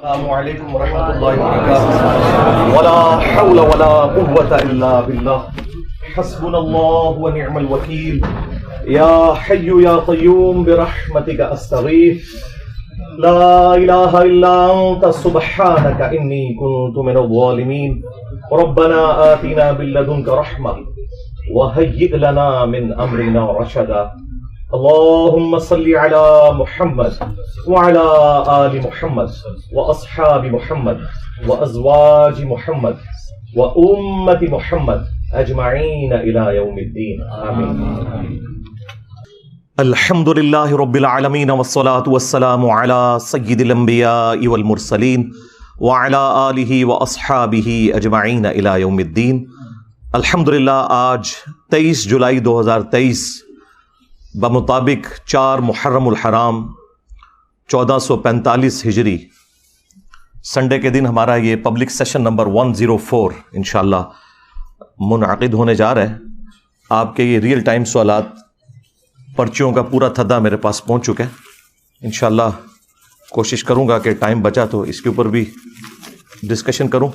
السلام علیکم ورحمۃ اللہ وبرکاتہ ولا حول ولا قوة الا باللہ حسبنا اللہ ونعم الوکیل یا حی یا قیوم برحمتک استغیث لا الہ الا انت سبحانک انی کنت من الظالمین ربنا آتنا من لدنک رحمہ وہیئ لنا من امرنا رشدا اللهم صل على محمد وعلى آل محمد وأصحاب محمد وأزواج محمد وأمة محمد أجمعين إلى يوم الدين آمين. الحمد لله رب العالمين والصلاة والسلام على سيد الأنبياء والمرسلين وعلى آله وأصحابه أجمعين إلى يوم الدين. الحمد للہ آج 23 جولائی 2023 بمطابق 4 محرم الحرام 1445 ہجری سنڈے کے دن ہمارا یہ پبلک سیشن نمبر 104 انشاءاللہ منعقد ہونے جا رہا ہے. آپ کے یہ ریئل ٹائم سوالات پرچیوں کا پورا تھدا میرے پاس پہنچ چکا ہے. انشاءاللہ کوشش کروں گا کہ ٹائم بچا تو اس کے اوپر بھی ڈسکشن کروں،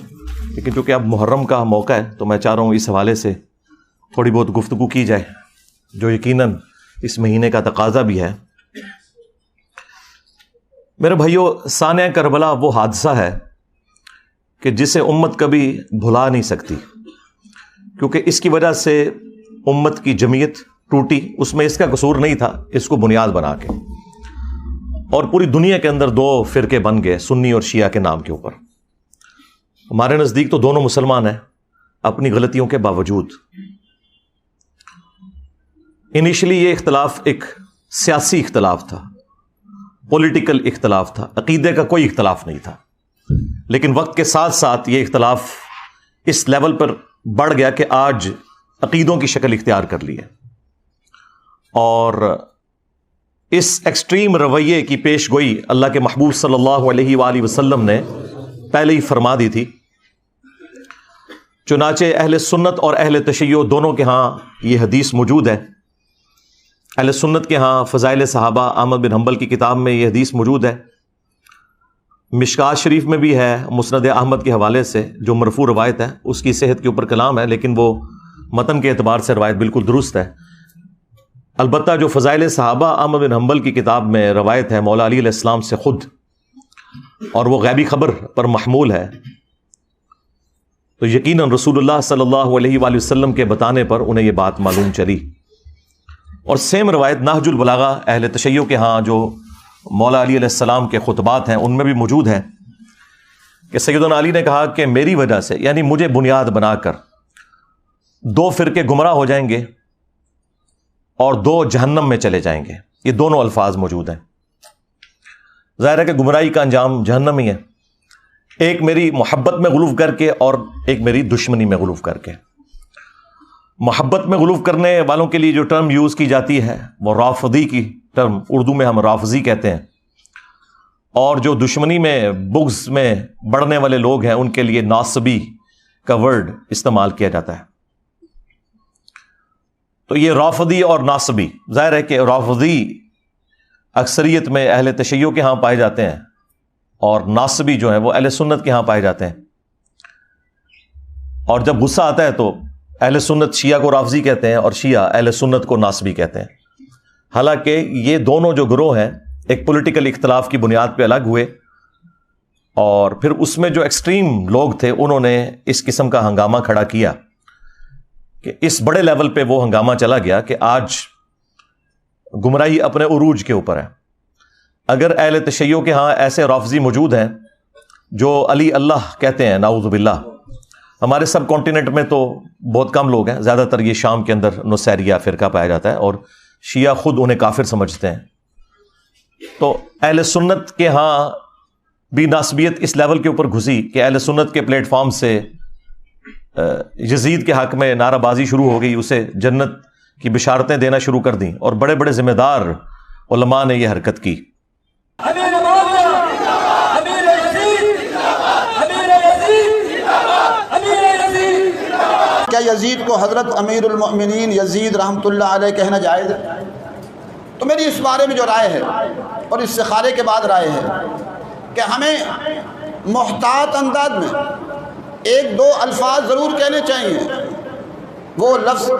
لیکن چونکہ اب محرم کا موقع ہے تو میں چاہ رہا ہوں اس حوالے سے تھوڑی بہت گفتگو کی جائے، جو یقیناً اس مہینے کا تقاضا بھی ہے. میرے بھائیوں، سانحہ کربلا وہ حادثہ ہے کہ جسے امت کبھی بھلا نہیں سکتی، کیونکہ اس کی وجہ سے امت کی جمعیت ٹوٹی. اس میں اس کا قصور نہیں تھا، اس کو بنیاد بنا کے، اور پوری دنیا کے اندر 2 فرقے بن گئے، سنی اور شیعہ کے نام کے اوپر. ہمارے نزدیک تو دونوں مسلمان ہیں اپنی غلطیوں کے باوجود. انیشلی یہ اختلاف ایک سیاسی اختلاف تھا، پولیٹیکل اختلاف تھا، عقیدے کا کوئی اختلاف نہیں تھا. لیکن وقت کے ساتھ ساتھ یہ اختلاف اس لیول پر بڑھ گیا کہ آج عقیدوں کی شکل اختیار کر لی ہے. اور اس ایکسٹریم رویے کی پیش گوئی اللہ کے محبوب صلی اللہ علیہ وآلہ وسلم نے پہلے ہی فرما دی تھی. چنانچہ اہل سنت اور اہل تشیع دونوں کے ہاں یہ حدیث موجود ہے. اہل سنت کے ہاں فضائل صحابہ احمد بن حنبل کی کتاب میں یہ حدیث موجود ہے. مشکات شریف میں بھی ہے مسند احمد کے حوالے سے، جو مرفوع روایت ہے. اس کی صحت کے اوپر کلام ہے، لیکن وہ متن کے اعتبار سے روایت بالکل درست ہے. البتہ جو فضائل صحابہ احمد بن حنبل کی کتاب میں روایت ہے مولا علی علیہ السلام سے خود، اور وہ غیبی خبر پر محمول ہے، تو یقیناً رسول اللہ صلی اللہ علیہ وآلہ وسلم کے بتانے پر انہیں یہ بات معلوم چلی. اور سیم روایت نہج البلاغہ اہل تشیع کے ہاں جو مولا علی علیہ السلام کے خطبات ہیں ان میں بھی موجود ہیں کہ سیدنا علی نے کہا کہ میری وجہ سے، یعنی مجھے بنیاد بنا کر 2 فرقے گمراہ ہو جائیں گے اور 2 جہنم میں چلے جائیں گے. یہ دونوں الفاظ موجود ہیں. ظاہر ہے کہ گمراہی کا انجام جہنم ہی ہے، ایک میری محبت میں غلو کر کے اور ایک میری دشمنی میں غلو کر کے. محبت میں غلو کرنے والوں کے لیے جو ٹرم یوز کی جاتی ہے وہ رافضی کی ٹرم، اردو میں ہم رافضی کہتے ہیں، اور جو دشمنی میں بغض میں بڑھنے والے لوگ ہیں ان کے لیے ناصبی کا ورڈ استعمال کیا جاتا ہے. تو یہ رافضی اور ناصبی، ظاہر ہے کہ رافضی اکثریت میں اہل تشیع کے ہاں پائے جاتے ہیں اور ناصبی جو ہیں وہ اہل سنت کے ہاں پائے جاتے ہیں. اور جب غصہ آتا ہے تو اہل سنت شیعہ کو رافضی کہتے ہیں اور شیعہ اہل سنت کو ناصبی کہتے ہیں. حالانکہ یہ دونوں جو گروہ ہیں ایک پولیٹیکل اختلاف کی بنیاد پہ الگ ہوئے، اور پھر اس میں جو ایکسٹریم لوگ تھے انہوں نے اس قسم کا ہنگامہ کھڑا کیا کہ اس بڑے لیول پہ وہ ہنگامہ چلا گیا کہ آج گمراہی اپنے عروج کے اوپر ہے. اگر اہل تشیع کے ہاں ایسے رافضی موجود ہیں جو علی اللہ کہتے ہیں، نعوذ باللہ، ہمارے سب کانٹیننٹ میں تو بہت کم لوگ ہیں، زیادہ تر یہ شام کے اندر نصیریہ فرقہ پایا جاتا ہے اور شیعہ خود انہیں کافر سمجھتے ہیں. تو اہل سنت کے ہاں بھی ناسبیت اس لیول کے اوپر گھسی کہ اہل سنت کے پلیٹ فارم سے یزید کے حق میں نعرہ بازی شروع ہو گئی، اسے جنت کی بشارتیں دینا شروع کر دیں، اور بڑے بڑے ذمہ دار علماء نے یہ حرکت کی. کیا یزید کو حضرت امیر المؤمنین یزید رحمۃ اللہ علیہ کہنا جائز ہے؟ تو میری اس بارے میں جو رائے ہے اور استخارے کے بعد رائے ہے کہ ہمیں محتاط انداز میں ایک دو الفاظ ضرور کہنے چاہیے. وہ لفظ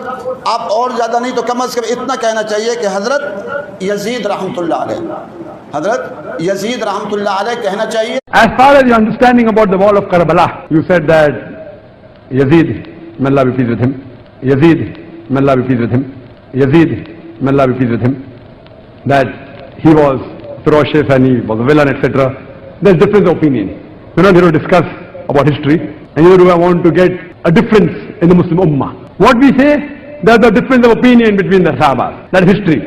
آپ اور زیادہ نہیں تو کم از کم اتنا کہنا چاہیے کہ حضرت یزید رحمۃ اللہ علیہ، حضرت یزید رحمۃ اللہ علیہ کہنا چاہیے. As far as your understanding about the wall of Karbala, you said that Yazid, may Allah be pleased with him, Yazid, may Allah be pleased with him, Yazid, may Allah be pleased with him, that he was ferocious and he was a villain, etc. There's difference of opinion. We're not here to discuss about history, and neither do I want to get a difference in the Muslim Ummah. What we say, there's a difference of opinion between the Sahaba. That's history.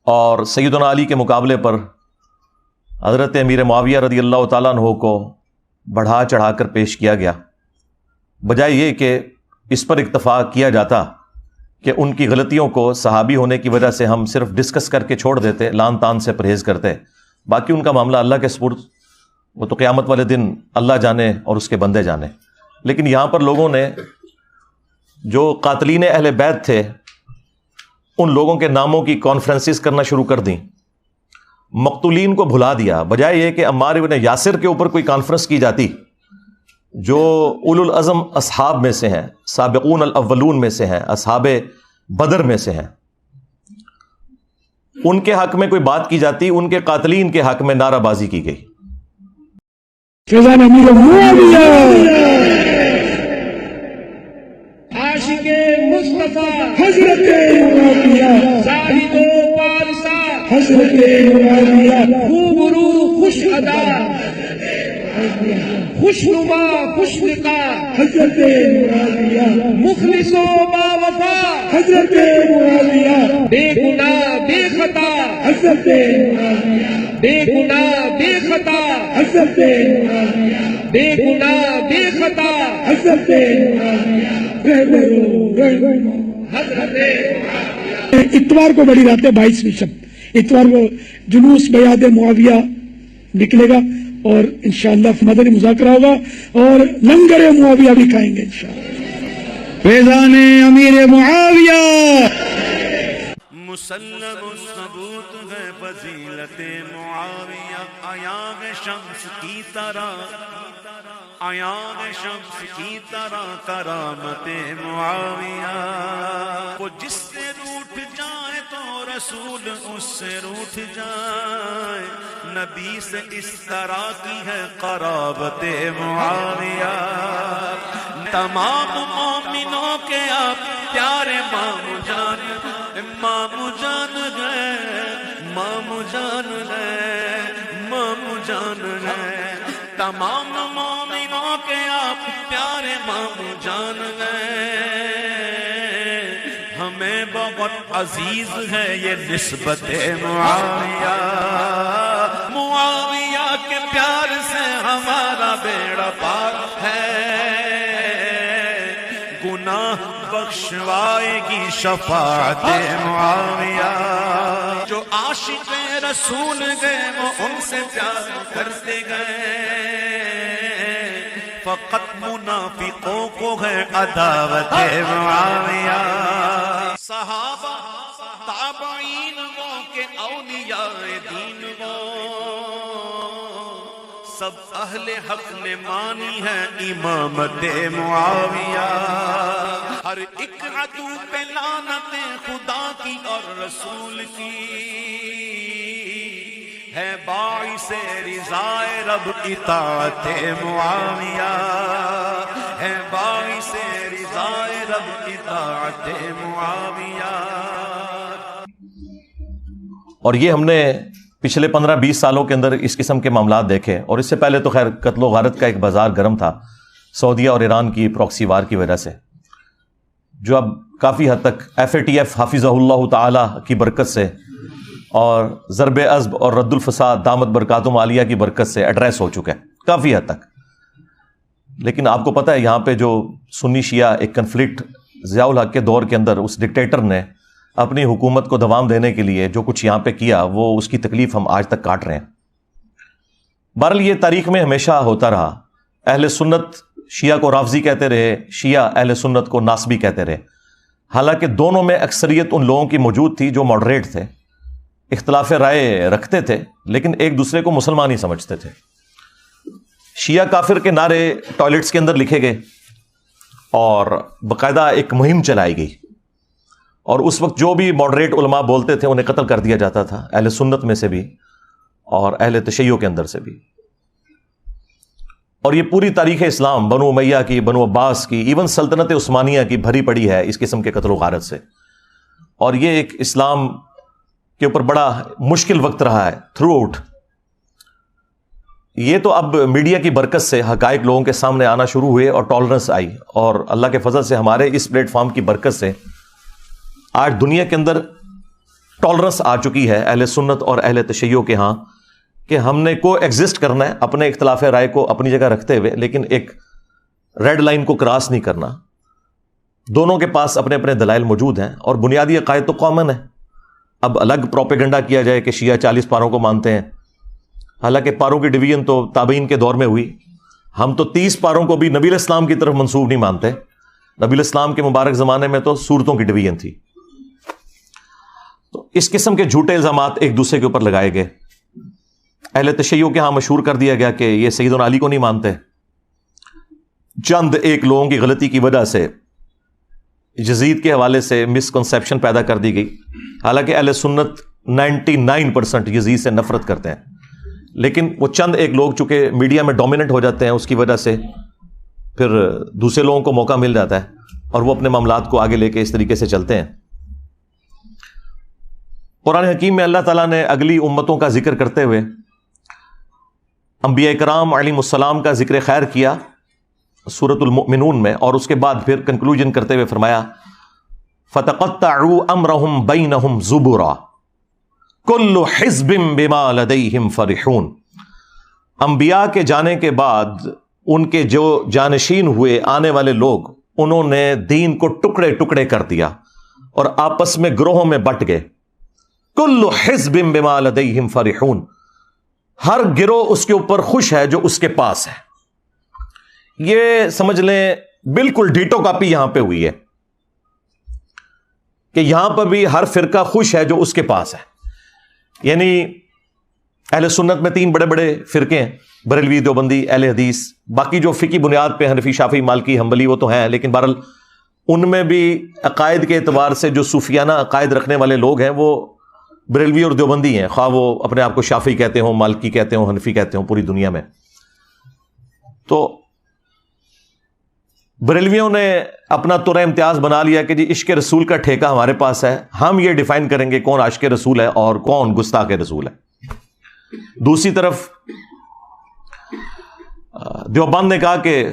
اور سیدنا علی کے مقابلے پر حضرت امیر معاویہ رضی اللہ تعالیٰ عنہ کو بڑھا چڑھا کر پیش کیا گیا، بجائے یہ کہ اس پر اکتفا کیا جاتا کہ ان کی غلطیوں کو صحابی ہونے کی وجہ سے ہم صرف ڈسکس کر کے چھوڑ دیتے، لان تان سے پرہیز کرتے، باقی ان کا معاملہ اللہ کے سپرد، وہ تو قیامت والے دن اللہ جانے اور اس کے بندے جانے. لیکن یہاں پر لوگوں نے جو قاتلین اہل بیت تھے ان لوگوں کے ناموں کی کانفرنسز کرنا شروع کر دیں، مقتولین کو بھلا دیا، بجائے یہ کہ عمار ابن یاسر کے اوپر کوئی کانفرنس کی جاتی جو اولو العزم اصحاب میں سے ہیں، سابقون الاولون میں سے ہیں، اصحاب بدر میں سے ہیں، ان کے حق میں کوئی بات کی جاتی، ان کے قاتلین کے حق میں نعرہ بازی کی گئی. فیضان امیر معاویہ عاشق مصطفیٰ حضرت معاویہ زاہد و پارسا حضرت معاویہ خوبرو خوش ادا خوشنما خوشنقا حضرت معاویہ مخلص و باوفا حضرت معاویہ بے گناہ بے خطا حضرت معاویہ بے گناہ بے خطا حضرت معاویہ بے گناہ بے خطا حضرت معاویہ حضرت اتوار کو بڑی رات ہے 22ویں شب، اتوار کو جلوس بیعت معاویہ نکلے گا اور انشاءاللہ مدنی مذاکرہ ہوگا اور لنگر معاویہ بھی کھائیں گے انشاءاللہ. فیضان امیر معاویہ مسلم الثبوت ہے فضیلت معاویہ، عیاں شمس کی طرح، عیاں شمس کی طرح کرامت معاویہ. وہ جس سے روٹھ جائے تو رسول اس سے روٹھ جائے، نبی سے اس طرح کی ہے قرابت معاویہ. تمام مومنوں کے آپ پیارے مامو جان، مامو جان ہے، مامو جان ہے، مامو جان ہے. تمام مومنوں کے آپ پیارے مامو جان گئے. ہمیں بہت عزیز ہے یہ نسبت معاویہ، معاویہ کے پیار سے ہمارا بیڑا پار ہے. گناہ بخشوائے گی شفاعت معاویہ. جو عاشق رسول گئے وہ ان سے پیار کرتے گئے، فقط منافقوں کو ہے عداوت معاویہ. صحابہ تابعین وہ کہ اولیاء دین وہ سب اہل حق نے مانی ہے امامت معاویہ. ہر ایک عدو پہ لعنت خدا کی اور رسول کی ہے، باعث رضائے رب اطاعت معاویہ، ہے باعث رضائے رب اطاعت معاویہ. اور یہ ہم نے پچھلے 15-20 سالوں کے اندر اس قسم کے معاملات دیکھے، اور اس سے پہلے تو خیر قتل و غارت کا ایک بازار گرم تھا سعودیہ اور ایران کی پراکسی وار کی وجہ سے، جو اب کافی حد تک FATF حافظہ اللہ تعالی کی برکت سے اور ضرب عزب اور رد الفساد دامت برکاتہم عالیہ کی برکت سے ایڈریس ہو چکا ہے کافی حد تک. لیکن آپ کو پتہ ہے یہاں پہ جو سنی شیعہ ایک کنفلکٹ ضیاء الحق کے دور کے اندر اس ڈکٹیٹر نے اپنی حکومت کو دوام دینے کے لیے جو کچھ یہاں پہ کیا، وہ اس کی تکلیف ہم آج تک کاٹ رہے ہیں. بہرحال یہ تاریخ میں ہمیشہ ہوتا رہا. اہل سنت شیعہ کو رافضی کہتے رہے، شیعہ اہل سنت کو ناصبی کہتے رہے، حالانکہ دونوں میں اکثریت ان لوگوں کی موجود تھی جو ماڈریٹ تھے. اختلاف رائے رکھتے تھے لیکن ایک دوسرے کو مسلمان ہی سمجھتے تھے. شیعہ کافر کے نعرے ٹوائلٹس کے اندر لکھے گئے اور باقاعدہ ایک مہم چلائی گئی, اور اس وقت جو بھی ماڈریٹ علماء بولتے تھے انہیں قتل کر دیا جاتا تھا, اہل سنت میں سے بھی اور اہل تشیع کے اندر سے بھی. اور یہ پوری تاریخ اسلام بنو امیہ کی, بنو عباس کی, ایون سلطنت عثمانیہ کی بھری پڑی ہے اس قسم کے قتل و غارت سے. اور یہ ایک اسلام کے اوپر بڑا مشکل وقت رہا ہے تھرو آؤٹ. یہ تو اب میڈیا کی برکت سے حقائق لوگوں کے سامنے آنا شروع ہوئے اور ٹالرنس آئی, اور اللہ کے فضل سے ہمارے اس پلیٹ فارم کی برکت سے آج دنیا کے اندر ٹالرنس آ چکی ہے اہل سنت اور اہل تشیع کے ہاں کہ ہم نے کو ایگزسٹ کرنا ہے اپنے اختلاف رائے کو اپنی جگہ رکھتے ہوئے, لیکن ایک ریڈ لائن کو کراس نہیں کرنا. دونوں کے پاس اپنے اپنے دلائل موجود ہیں اور بنیادی عقائد تو کامن ہے. اب الگ پروپیگنڈا کیا جائے کہ شیعہ 40 پاروں کو مانتے ہیں, حالانکہ پاروں کی ڈویژن تو تابعین کے دور میں ہوئی. ہم تو 30 پاروں کو بھی نبی علیہ السلام کی طرف منسوب نہیں مانتے. نبی علیہ السلام کے مبارک زمانے میں تو سورتوں کی ڈویژن تھی. تو اس قسم کے جھوٹے الزامات ایک دوسرے کے اوپر لگائے گئے. اہل تشیع کے ہاں مشہور کر دیا گیا کہ یہ سیدنا علی کو نہیں مانتے. چند ایک لوگوں کی غلطی کی وجہ سے یزید کے حوالے سے مسکنسیپشن پیدا کر دی گئی, حالانکہ اہل سنت 99% یزید سے نفرت کرتے ہیں, لیکن وہ چند ایک لوگ چونکہ میڈیا میں ڈومیننٹ ہو جاتے ہیں اس کی وجہ سے پھر دوسرے لوگوں کو موقع مل جاتا ہے اور وہ اپنے معاملات کو آگے لے کے اس طریقے سے چلتے ہیں. قرآن حکیم میں اللہ تعالیٰ نے اگلی امتوں کا ذکر کرتے ہوئے انبیاء کرام علیہ السلام کا ذکر خیر کیا سورۃ المؤمنون میں, اور اس کے بعد پھر کنکلوژن کرتے ہوئے فرمایا فَتَقَطَّعُوا أَمْرَهُمْ بَيْنَهُمْ زُبُرًا كُلُّ حِزْبٍ بِمَا لَدَيْهِمْ فَرِحُونَ. انبیاء کے جانے کے بعد ان کے جو جانشین ہوئے آنے والے لوگ, انہوں نے دین کو ٹکڑے ٹکڑے کر دیا اور آپس میں گروہوں میں بٹ گئے. كُلُّ حِزْبٍ بِمَا لَدَيْهِمْ فَرِحُونَ, ہر گروہ اس کے اوپر خوش ہے جو اس کے پاس ہے. یہ سمجھ لیں بالکل ڈیٹو کاپی یہاں پہ ہوئی ہے کہ یہاں پر بھی ہر فرقہ خوش ہے جو اس کے پاس ہے. یعنی اہل سنت میں 3 بڑے بڑے فرقے ہیں, بریلوی, دیوبندی, اہل حدیث. باقی جو فقہی بنیاد پہ حنفی, شافعی, مالکی, حنبلی وہ تو ہیں, لیکن بہرحال ان میں بھی عقائد کے اعتبار سے جو صوفیانہ عقائد رکھنے والے لوگ ہیں وہ بریلوی اور دیوبندی ہیں, خواہ وہ اپنے آپ کو شافعی کہتے ہوں, مالکی کہتے ہوں, حنفی کہتے ہوں پوری دنیا میں. تو بریلویوں نے اپنا طور امتیاز بنا لیا کہ جی عشق رسول کا ٹھیکہ ہمارے پاس ہے, ہم یہ ڈیفائن کریں گے کون عاشق رسول ہے اور کون گستاخ رسول ہے. دوسری طرف دیوبند نے کہا کہ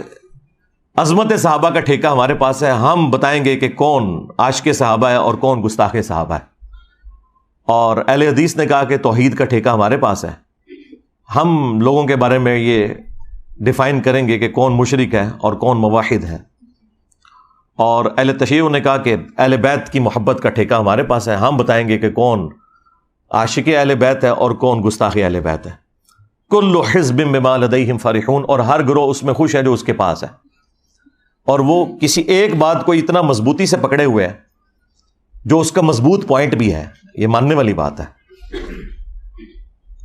عظمت صحابہ کا ٹھیکہ ہمارے پاس ہے, ہم بتائیں گے کہ کون عاشق صحابہ ہے اور کون گستاخ صحابہ ہے. اور اہل حدیث نے کہا کہ توحید کا ٹھیکہ ہمارے پاس ہے, ہم لوگوں کے بارے میں یہ ڈیفائن کریں گے کہ کون مشرک ہے اور کون موحد ہے. اور اہل تشیع نے کہا کہ اہل بیت کی محبت کا ٹھیکہ ہمارے پاس ہے, ہم بتائیں گے کہ کون عاشق اہل بیت ہے اور کون گستاخ اہل بیت ہے. کل حزب بما لدیہم فرحون, اور ہر گروہ اس میں خوش ہے جو اس کے پاس ہے. اور وہ کسی ایک بات کو اتنا مضبوطی سے پکڑے ہوئے ہے جو اس کا مضبوط پوائنٹ بھی ہے, یہ ماننے والی بات ہے.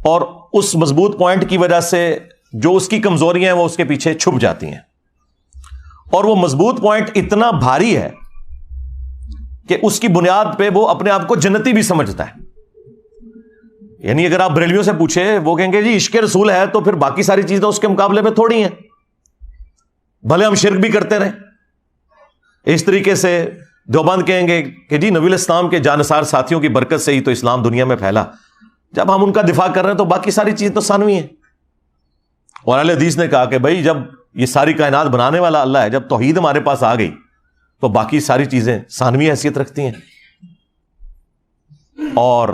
اور اس مضبوط پوائنٹ کی وجہ سے جو اس کی کمزوریاں ہیں وہ اس کے پیچھے چھپ جاتی ہیں. اور وہ مضبوط پوائنٹ اتنا بھاری ہے کہ اس کی بنیاد پہ وہ اپنے آپ کو جنتی بھی سمجھتا ہے. یعنی اگر آپ بریلویوں سے پوچھیں, وہ کہیں گے جی عشق رسول ہے تو پھر باقی ساری چیزیں اس کے مقابلے میں تھوڑی ہیں, بھلے ہم شرک بھی کرتے رہیں. اس طریقے سے دیوبند کہیں گے کہ جی نبی الاسلام کے جانثار ساتھیوں کی برکت سے ہی تو اسلام دنیا میں پھیلا, جب ہم ان کا دفاع کر رہے ہیں تو باقی ساری چیز تو ثانوی ہیں. اور اہل حدیث نے کہا کہ بھائی جب یہ ساری کائنات بنانے والا اللہ ہے, جب توحید ہمارے پاس آ گئی تو باقی ساری چیزیں ثانوی حیثیت رکھتی ہیں. اور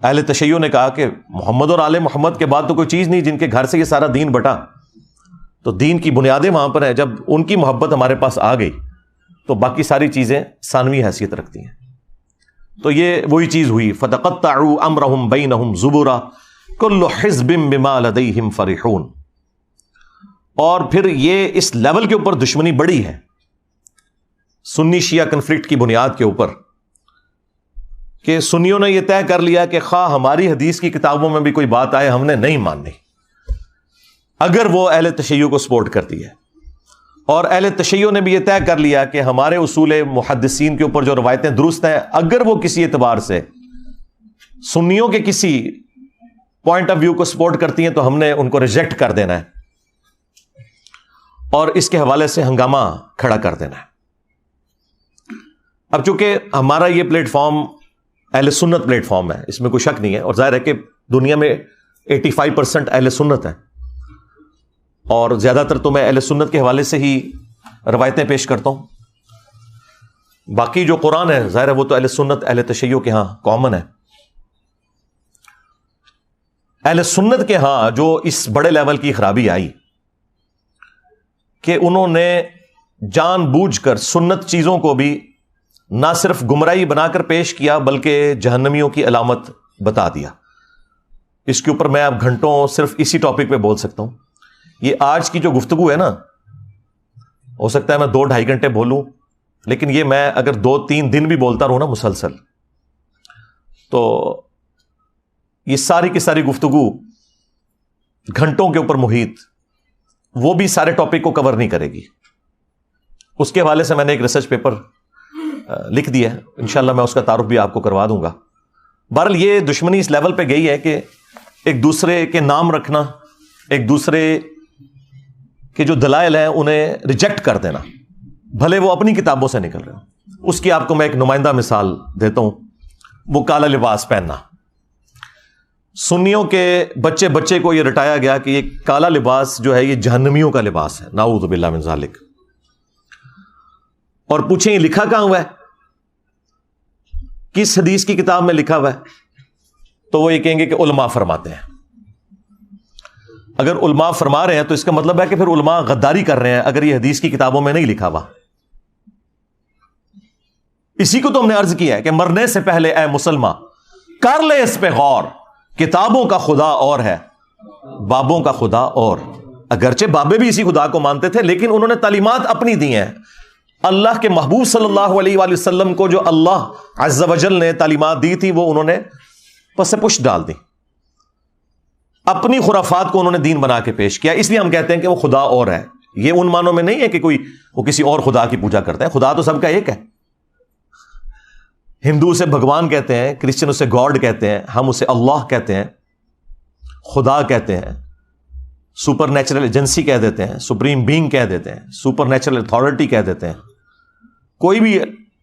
اہل تشیع نے کہا کہ محمد اور آل محمد کے بعد تو کوئی چیز نہیں جن کے گھر سے یہ سارا دین بٹا, تو دین کی بنیادیں وہاں پر ہیں, جب ان کی محبت ہمارے پاس آ گئی تو باقی ساری چیزیں ثانوی حیثیت رکھتی ہیں. تو یہ وہی چیز ہوئی, فَتَقَطَّعُوا أَمْرَهُمْ بَيْنَهُمْ زُبُرًا كُلُّ حِزْبٍ بِمَا لَدَيْهِمْ فَرِحُونَ. اور پھر یہ اس لیول کے اوپر دشمنی بڑی ہے سنی شیعہ کنفلکٹ کی بنیاد کے اوپر کہ سنیوں نے یہ طے کر لیا کہ خواہ ہماری حدیث کی کتابوں میں بھی کوئی بات آئے ہم نے نہیں ماننی، اگر وہ اہل تشیع کو سپورٹ کرتی ہے. اور اہل تشیع نے بھی یہ طے کر لیا کہ ہمارے اصول محدثین کے اوپر جو روایتیں درست ہیں، اگر وہ کسی اعتبار سے سنیوں کے کسی پوائنٹ آف ویو کو سپورٹ کرتی ہیں تو ہم نے ان کو ریجیکٹ کر دینا ہے اور اس کے حوالے سے ہنگامہ کھڑا کر دینا ہے. اب چونکہ ہمارا یہ پلیٹ فارم اہل سنت پلیٹ فارم ہے، اس میں کوئی شک نہیں ہے، اور ظاہر ہے کہ دنیا میں 85% اہل سنت ہیں، اور زیادہ تر تو میں اہل سنت کے حوالے سے ہی روایتیں پیش کرتا ہوں. باقی جو قرآن ہے ظاہر ہے وہ تو اہل سنت اہل تشیع کے ہاں کامن ہے. اہل سنت کے ہاں جو اس بڑے لیول کی خرابی آئی کہ انہوں نے جان بوجھ کر سنت چیزوں کو بھی نہ صرف گمراہی بنا کر پیش کیا بلکہ جہنمیوں کی علامت بتا دیا. اس کے اوپر میں اب گھنٹوں صرف اسی ٹاپک پہ بول سکتا ہوں. یہ آج کی جو گفتگو ہے نا، ہو سکتا ہے میں 2-2.5 گھنٹے بولوں، لیکن یہ میں اگر 2-3 دن بھی بولتا رہوں نا مسلسل، تو یہ ساری کی ساری گفتگو گھنٹوں کے اوپر محیط، وہ بھی سارے ٹاپک کو کور نہیں کرے گی. اس کے حوالے سے میں نے ایک ریسرچ پیپر لکھ دیا ہے، انشاءاللہ میں اس کا تعارف بھی آپ کو کروا دوں گا. بہرحال یہ دشمنی اس لیول پہ گئی ہے کہ ایک دوسرے کے نام رکھنا، ایک دوسرے کے جو دلائل ہیں انہیں ریجیکٹ کر دینا، بھلے وہ اپنی کتابوں سے نکل رہے ہوں. اس کی آپ کو میں ایک نمائندہ مثال دیتا ہوں، وہ کالا لباس پہننا. سنیوں کے بچے بچے کو یہ رٹایا گیا کہ یہ کالا لباس جو ہے یہ جہنمیوں کا لباس ہے، نعوذ باللہ من ذالک. اور پوچھیں یہ لکھا کہاں ہوا ہے، کس حدیث کی کتاب میں لکھا ہوا ہے؟ تو وہ یہ کہیں گے کہ علماء فرماتے ہیں. اگر علماء فرما رہے ہیں تو اس کا مطلب ہے کہ پھر علماء غداری کر رہے ہیں اگر یہ حدیث کی کتابوں میں نہیں لکھا ہوا. اسی کو تو ہم نے عرض کیا ہے کہ مرنے سے پہلے اے مسلمان کر لے اس پہ غور، کتابوں کا خدا اور ہے، بابوں کا خدا اور. اگرچہ بابے بھی اسی خدا کو مانتے تھے لیکن انہوں نے تعلیمات اپنی دی ہیں. اللہ کے محبوب صلی اللہ علیہ وآلہ وسلم کو جو اللہ عز و جل نے تعلیمات دی تھی وہ انہوں نے پس پشت ڈال دی، اپنی خرافات کو انہوں نے دین بنا کے پیش کیا. اس لیے ہم کہتے ہیں کہ وہ خدا اور ہے. یہ ان معنوں میں نہیں ہے کہ کوئی وہ کسی اور خدا کی پوجا کرتا ہے، خدا تو سب کا ایک ہے. ہندو اسے بھگوان کہتے ہیں، کرسچن اسے گاڈ کہتے ہیں، ہم اسے اللہ کہتے ہیں، خدا کہتے ہیں، سپر نیچرل ایجنسی کہہ دیتے ہیں، سپریم بینگ کہہ دیتے ہیں، سپر نیچرل اتھارٹی کہہ دیتے ہیں. کوئی بھی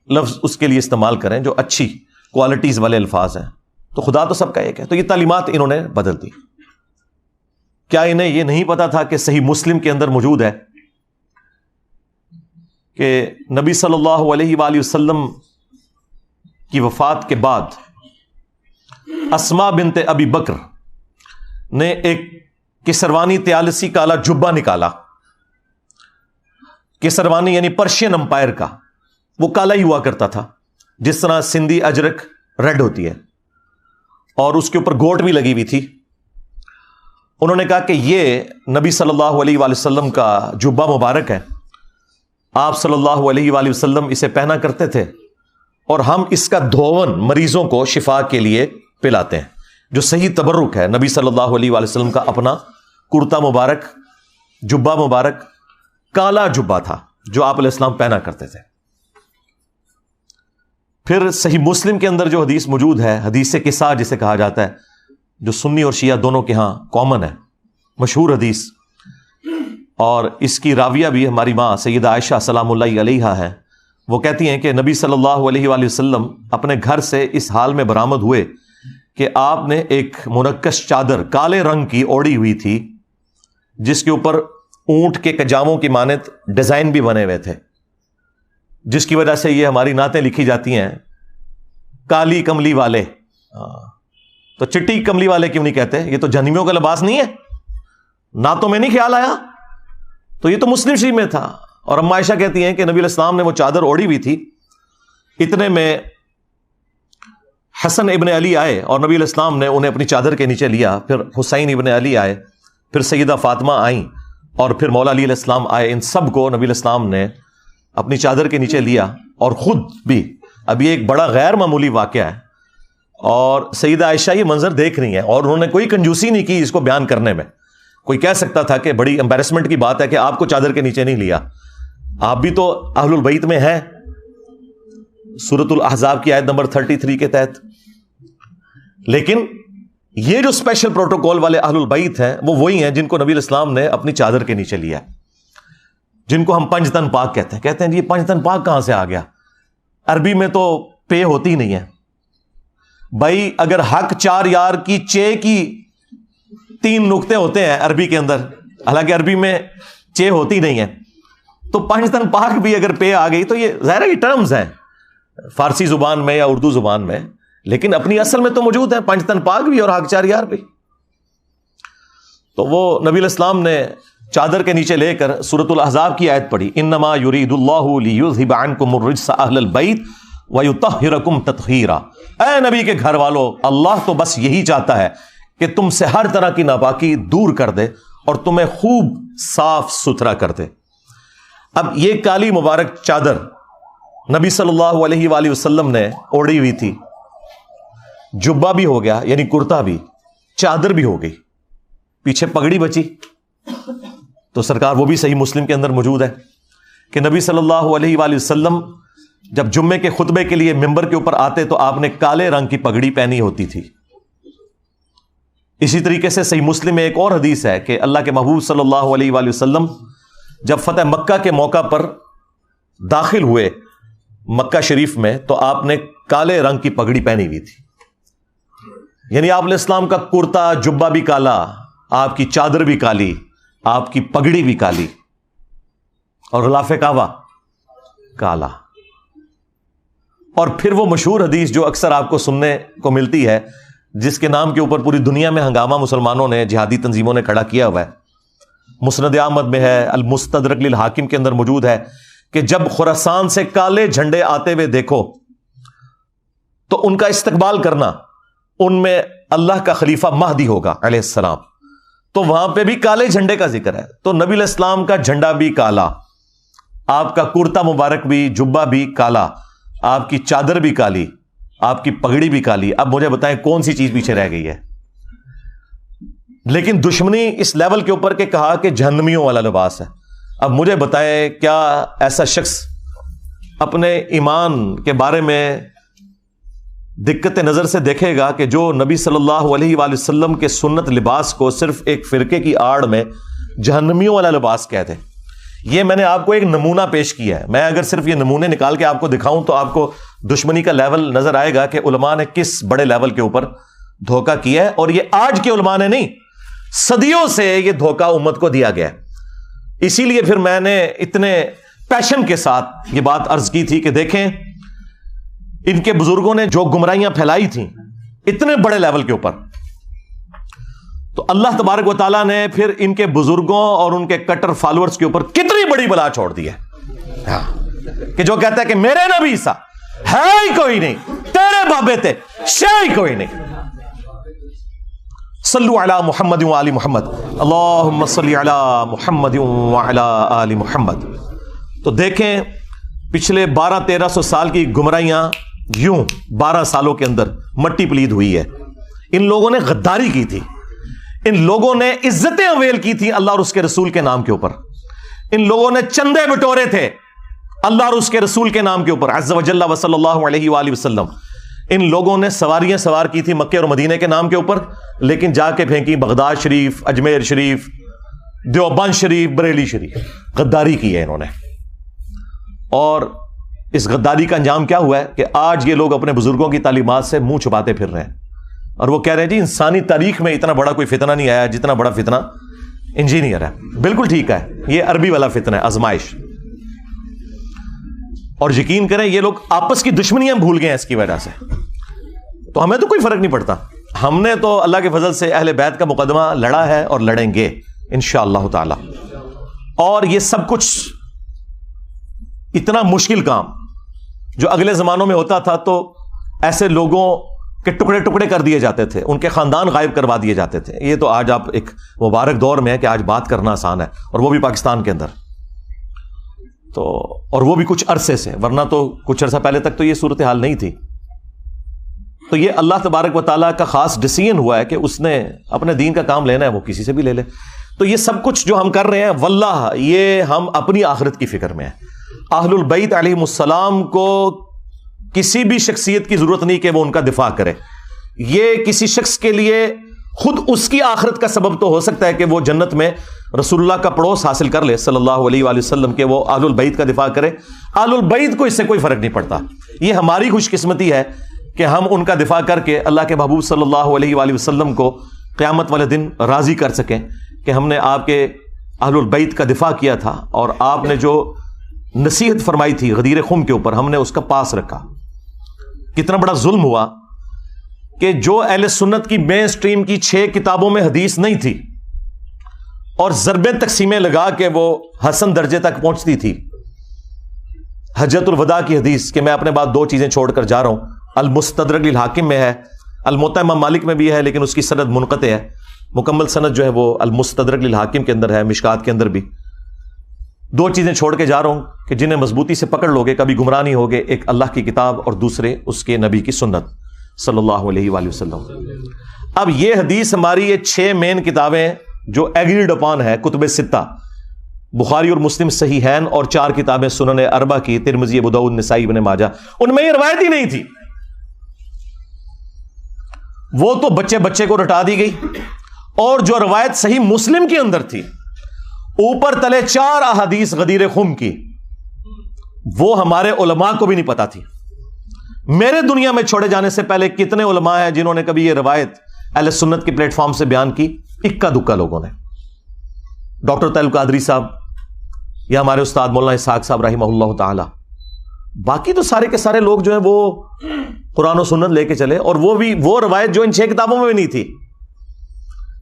لفظ اس کے لیے استعمال کریں جو اچھی کوالٹیز والے الفاظ ہیں، تو خدا تو سب کا ایک ہے. تو یہ تعلیمات انہوں نے بدل دی. کیا انہیں یہ نہیں پتا تھا کہ صحیح مسلم کے اندر موجود ہے کہ نبی صلی اللہ علیہ وآلہ وسلم کی وفات کے بعد اسماء بنت ابی بکر نے ایک کسروانی طیالسی کالا جبہ نکالا. کسروانی یعنی پرشین امپائر کا، وہ کالا ہی ہوا کرتا تھا جس طرح سندھی اجرک ریڈ ہوتی ہے، اور اس کے اوپر گوٹ بھی لگی ہوئی تھی. انہوں نے کہا کہ یہ نبی صلی اللہ علیہ وآلہ وسلم کا جبہ مبارک ہے، آپ صلی اللہ علیہ وآلہ وسلم اسے پہنا کرتے تھے، اور ہم اس کا دھون مریضوں کو شفا کے لیے پلاتے ہیں. جو صحیح تبرک ہے نبی صلی اللہ علیہ وآلہ وسلم کا اپنا کرتا مبارک، جبہ مبارک، کالا جبہ تھا جو آپ علیہ السلام پہنا کرتے تھے. پھر صحیح مسلم کے اندر جو حدیث موجود ہے، حدیث قصہ جسے کہا جاتا ہے، جو سنی اور شیعہ دونوں کے ہاں کامن ہے، مشہور حدیث، اور اس کی راویہ بھی ہماری ماں سیدہ عائشہ سلام اللہ علیہا ہے. وہ کہتی ہیں کہ نبی صلی اللہ علیہ وآلہ وسلم اپنے گھر سے اس حال میں برآمد ہوئے کہ آپ نے ایک منقش چادر کالے رنگ کی اوڑھی ہوئی تھی جس کے اوپر اونٹ کے کجاموں کی مانند ڈیزائن بھی بنے ہوئے تھے، جس کی وجہ سے یہ ہماری نعتیں لکھی جاتی ہیں، کالی کملی والے. تو چٹی کملی والے کیوں نہیں کہتے؟ یہ تو جہنمیوں کا لباس نہیں ہے، نعتوں میں نہیں خیال آیا؟ تو یہ تو مسلم شریف میں تھا. اور اما عائشہ کہتی ہیں کہ نبی علیہ السلام نے وہ چادر اوڑھی ہوئی تھی، اتنے میں حسن ابن علی آئے اور نبی علیہ السلام نے انہیں اپنی چادر کے نیچے لیا. پھر حسین ابن علی آئے، پھر سیدہ فاطمہ آئیں، اور پھر مولا علی علیہ السلام آئے. ان سب کو نبی علیہ السلام نے اپنی چادر کے نیچے لیا، اور خود بھی. اب یہ ایک بڑا غیر معمولی واقعہ ہے اور سیدہ عائشہ یہ منظر دیکھ رہی ہیں اور انہوں نے کوئی کنجوسی نہیں کی اس کو بیان کرنے میں. کوئی کہہ سکتا تھا کہ بڑی امبیرسمنٹ کی بات ہے کہ آپ کو چادر کے نیچے نہیں لیا, آپ بھی تو اہل البیت میں ہیں, سورۃ الاحزاب کی آیت نمبر 33 کے تحت. لیکن یہ جو اسپیشل پروٹوکول والے اہل البیت ہیں وہ وہی ہیں جن کو نبی الاسلام نے اپنی چادر کے نیچے لیا, جن کو ہم پنج تن پاک کہتے ہیں. کہتے ہیں جی پنج تن پاک کہاں سے آ گیا؟ عربی میں تو پے ہوتی نہیں ہے بھائی. اگر حق 4 یار کی چے کی 3 نقطے ہوتے ہیں عربی کے اندر, حالانکہ عربی میں چے ہوتی نہیں ہے, تو پنج تن پاک بھی اگر پے آ گئی تو یہ ظاہر ہے یہ ٹرمز ہیں فارسی زبان میں یا اردو زبان میں, لیکن اپنی اصل میں تو موجود ہے پنج تن پاک بھی اور حق 4 یار بھی. تو وہ نبی الاسلام نے چادر کے نیچے لے کر سورۃ الاحزاب کی آیت پڑھی, انما یرید اللہ لیذھب عنکم الرجس اہل البیت ویطہرکم تطہیرا. اے نبی کے گھر والو, اللہ تو بس یہی چاہتا ہے کہ تم سے ہر طرح کی ناپاکی دور کر دے اور تمہیں خوب صاف ستھرا کر دے. اب یہ کالی مبارک چادر نبی صلی اللہ علیہ وآلہ وسلم نے اوڑھی ہوئی تھی, جبہ بھی ہو گیا یعنی کرتا بھی, چادر بھی ہو گئی, پیچھے پگڑی بچی. تو سرکار وہ بھی صحیح مسلم کے اندر موجود ہے کہ نبی صلی اللہ علیہ وآلہ وسلم جب جمعے کے خطبے کے لیے ممبر کے اوپر آتے تو آپ نے کالے رنگ کی پگڑی پہنی ہوتی تھی. اسی طریقے سے صحیح مسلم میں ایک اور حدیث ہے کہ اللہ کے محبوب صلی اللہ علیہ وآلہ وسلم جب فتح مکہ کے موقع پر داخل ہوئے مکہ شریف میں تو آپ نے کالے رنگ کی پگڑی پہنی ہوئی تھی. یعنی آپ علیہ السلام کا کرتا جبہ بھی کالا, آپ کی چادر بھی کالی, آپ کی پگڑی بھی کالی, اور غلاف کعبہ کالا. اور پھر وہ مشہور حدیث جو اکثر آپ کو سننے کو ملتی ہے, جس کے نام کے اوپر پوری دنیا میں ہنگامہ مسلمانوں نے, جہادی تنظیموں نے کھڑا کیا ہوا ہے, مسند احمد میں ہے, المستدرک للحاکم کے اندر موجود ہے کہ جب خراسان سے کالے جھنڈے آتے ہوئے دیکھو تو ان کا استقبال کرنا, ان میں اللہ کا خلیفہ مہدی ہوگا علیہ السلام. تو وہاں پہ بھی کالے جھنڈے کا ذکر ہے. تو نبی علیہ السلام کا جھنڈا بھی کالا, آپ کا کرتا مبارک بھی, جبہ بھی کالا, آپ کی چادر بھی کالی, آپ کی پگڑی بھی کالی. اب مجھے بتائیں کون سی چیز پیچھے رہ گئی ہے؟ لیکن دشمنی اس لیول کے اوپر کہ کہا کہ جہنمیوں والا لباس ہے. اب مجھے بتائیں کیا ایسا شخص اپنے ایمان کے بارے میں دقت نظر سے دیکھے گا کہ جو نبی صلی اللہ علیہ وآلہ وسلم کے سنت لباس کو صرف ایک فرقے کی آڑ میں جہنمیوں والا لباس کہتے ہیں؟ یہ میں نے آپ کو ایک نمونہ پیش کیا ہے. میں اگر صرف یہ نمونے نکال کے آپ کو دکھاؤں تو آپ کو دشمنی کا لیول نظر آئے گا کہ علماء نے کس بڑے لیول کے اوپر دھوکہ کیا ہے. اور یہ آج کے علماء نے نہیں, صدیوں سے یہ دھوکہ امت کو دیا گیا ہے. اسی لیے پھر میں نے اتنے پیشن کے ساتھ یہ بات عرض کی تھی کہ دیکھیں ان کے بزرگوں نے جو گمراہیاں پھیلائی تھیں اتنے بڑے لیول کے اوپر, تو اللہ تبارک و تعالیٰ نے پھر ان کے بزرگوں اور ان کے کٹر فالوورز کے اوپر کتنی بڑی بلا چھوڑ دی ہے کہ جو کہتا ہے کہ میرے نبی سا ہے ہی کوئی نہیں, تیرے بابے تھے شے ہی کوئی نہیں. صلو علی محمد و آل محمد, اللہم صلی علی محمد و علی آل محمد. تو دیکھیں پچھلے 1200-1300 سال کی گمراہیاں یوں 12 سالوں کے اندر مٹی پلید ہوئی ہے. ان لوگوں نے غداری کی تھی, ان لوگوں نے عزتیں اویل کی تھی اللہ اور اس کے رسول کے نام کے اوپر, ان لوگوں نے چندے بٹورے تھے اللہ اور اس کے رسول کے نام کے اوپر عز و جل و صلی اللہ علیہ وآلہ وسلم. ان لوگوں نے سواریاں سوار کی تھی مکے اور مدینے کے نام کے اوپر, لیکن جا کے پھینکی بغداد شریف, اجمیر شریف, دیوبند شریف, بریلی شریف. غداری کی ہے انہوں نے. اور اس غداری کا انجام کیا ہوا ہے کہ آج یہ لوگ اپنے بزرگوں کی تعلیمات سے منہ چھپاتے پھر رہے ہیں, اور وہ کہہ رہے ہیں جی انسانی تاریخ میں اتنا بڑا کوئی فتنہ نہیں آیا جتنا بڑا فتنہ انجینئر ہے. بالکل ٹھیک ہے, یہ عربی والا فتنہ ہے, آزمائش. اور یقین کریں یہ لوگ آپس کی دشمنیاں بھول گئے ہیں اس کی وجہ سے. تو ہمیں تو کوئی فرق نہیں پڑتا, ہم نے تو اللہ کے فضل سے اہل بیت کا مقدمہ لڑا ہے اور لڑیں گے انشاءاللہ تعالی. اور یہ سب کچھ اتنا مشکل کام جو اگلے زمانوں میں ہوتا تھا تو ایسے لوگوں کے ٹکڑے ٹکڑے کر دیے جاتے تھے, ان کے خاندان غائب کروا دیے جاتے تھے. یہ تو آج آپ ایک مبارک دور میں ہے کہ آج بات کرنا آسان ہے, اور وہ بھی پاکستان کے اندر. تو اور وہ بھی کچھ عرصے سے, ورنہ تو کچھ عرصہ پہلے تک تو یہ صورتحال نہیں تھی. تو یہ اللہ تبارک و تعالیٰ کا خاص ڈیسیژن ہوا ہے کہ اس نے اپنے دین کا کام لینا ہے، وہ کسی سے بھی لے لے. تو یہ سب کچھ جو ہم کر رہے ہیں واللہ یہ ہم اپنی آخرت کی فکر میں ہیں. اہل البیت علیہم السلام کو کسی بھی شخصیت کی ضرورت نہیں کہ وہ ان کا دفاع کرے. یہ کسی شخص کے لیے خود اس کی آخرت کا سبب تو ہو سکتا ہے کہ وہ جنت میں رسول اللہ کا پڑوس حاصل کر لے صلی اللہ علیہ وآلہ وسلم، کہ وہ اہل البیت کا دفاع کرے. اہل البیت کو اس سے کوئی فرق نہیں پڑتا. یہ ہماری خوش قسمتی ہے کہ ہم ان کا دفاع کر کے اللہ کے محبوب صلی اللہ علیہ وآلہ وسلم کو قیامت والے دن راضی کر سکیں کہ ہم نے آپ کے اہل البیت کا دفاع کیا تھا، اور آپ نے جو نصیحت فرمائی تھی غدیر خم کے اوپر ہم نے اس کا پاس رکھا. کتنا بڑا ظلم ہوا کہ جو اہل سنت کی مین سٹریم کی 6 کتابوں میں حدیث نہیں تھی اور ضربیں تقسیمیں لگا کے وہ حسن درجے تک پہنچتی تھی. حجۃ الوداع کی حدیث کہ میں اپنے بعد 2 چیزیں چھوڑ کر جا رہا ہوں، المستدرک للحاکم میں ہے، الموطا امام مالک میں بھی ہے لیکن اس کی سند منقطع ہے. مکمل سند جو ہے وہ المستدرک للحاکم کے اندر ہے، مشکات کے اندر بھی. 2 چیزیں چھوڑ کے جا رہا ہوں کہ جنہیں مضبوطی سے پکڑ لوگے کبھی گمراہ نہیں ہوگے. ایک اللہ کی کتاب اور دوسرے اس کے نبی کی سنت صلی اللہ علیہ وآلہ وسلم. اب یہ حدیث ہماری یہ 6 مین کتابیں جو ایگریڈ اپان ہے، کتب 6 بخاری اور مسلم صحیحین، اور 4 کتابیں سنن اربع کی ترمذی ابو داؤد نسائی ابن ماجہ، ان میں یہ روایت ہی نہیں تھی. وہ تو بچے کو رٹا دی گئی. اور جو روایت صحیح مسلم کے اندر تھی اوپر تلے 4 احادیث غدیر خم کی، وہ ہمارے علماء کو بھی نہیں پتا تھی. میرے دنیا میں چھوڑے جانے سے پہلے کتنے علماء ہیں جنہوں نے کبھی یہ روایت اہل سنت کی پلیٹ فارم سے بیان کی؟ اکا دکا لوگوں نے. ڈاکٹر طیب القادری صاحب یا ہمارے استاد مولانا اسحاق صاحب رحمہ اللہ تعالی. باقی تو سارے کے سارے لوگ جو ہیں وہ قرآن و سنت لے کے چلے، اور وہ بھی وہ روایت جو ان 6 کتابوں میں بھی نہیں تھی،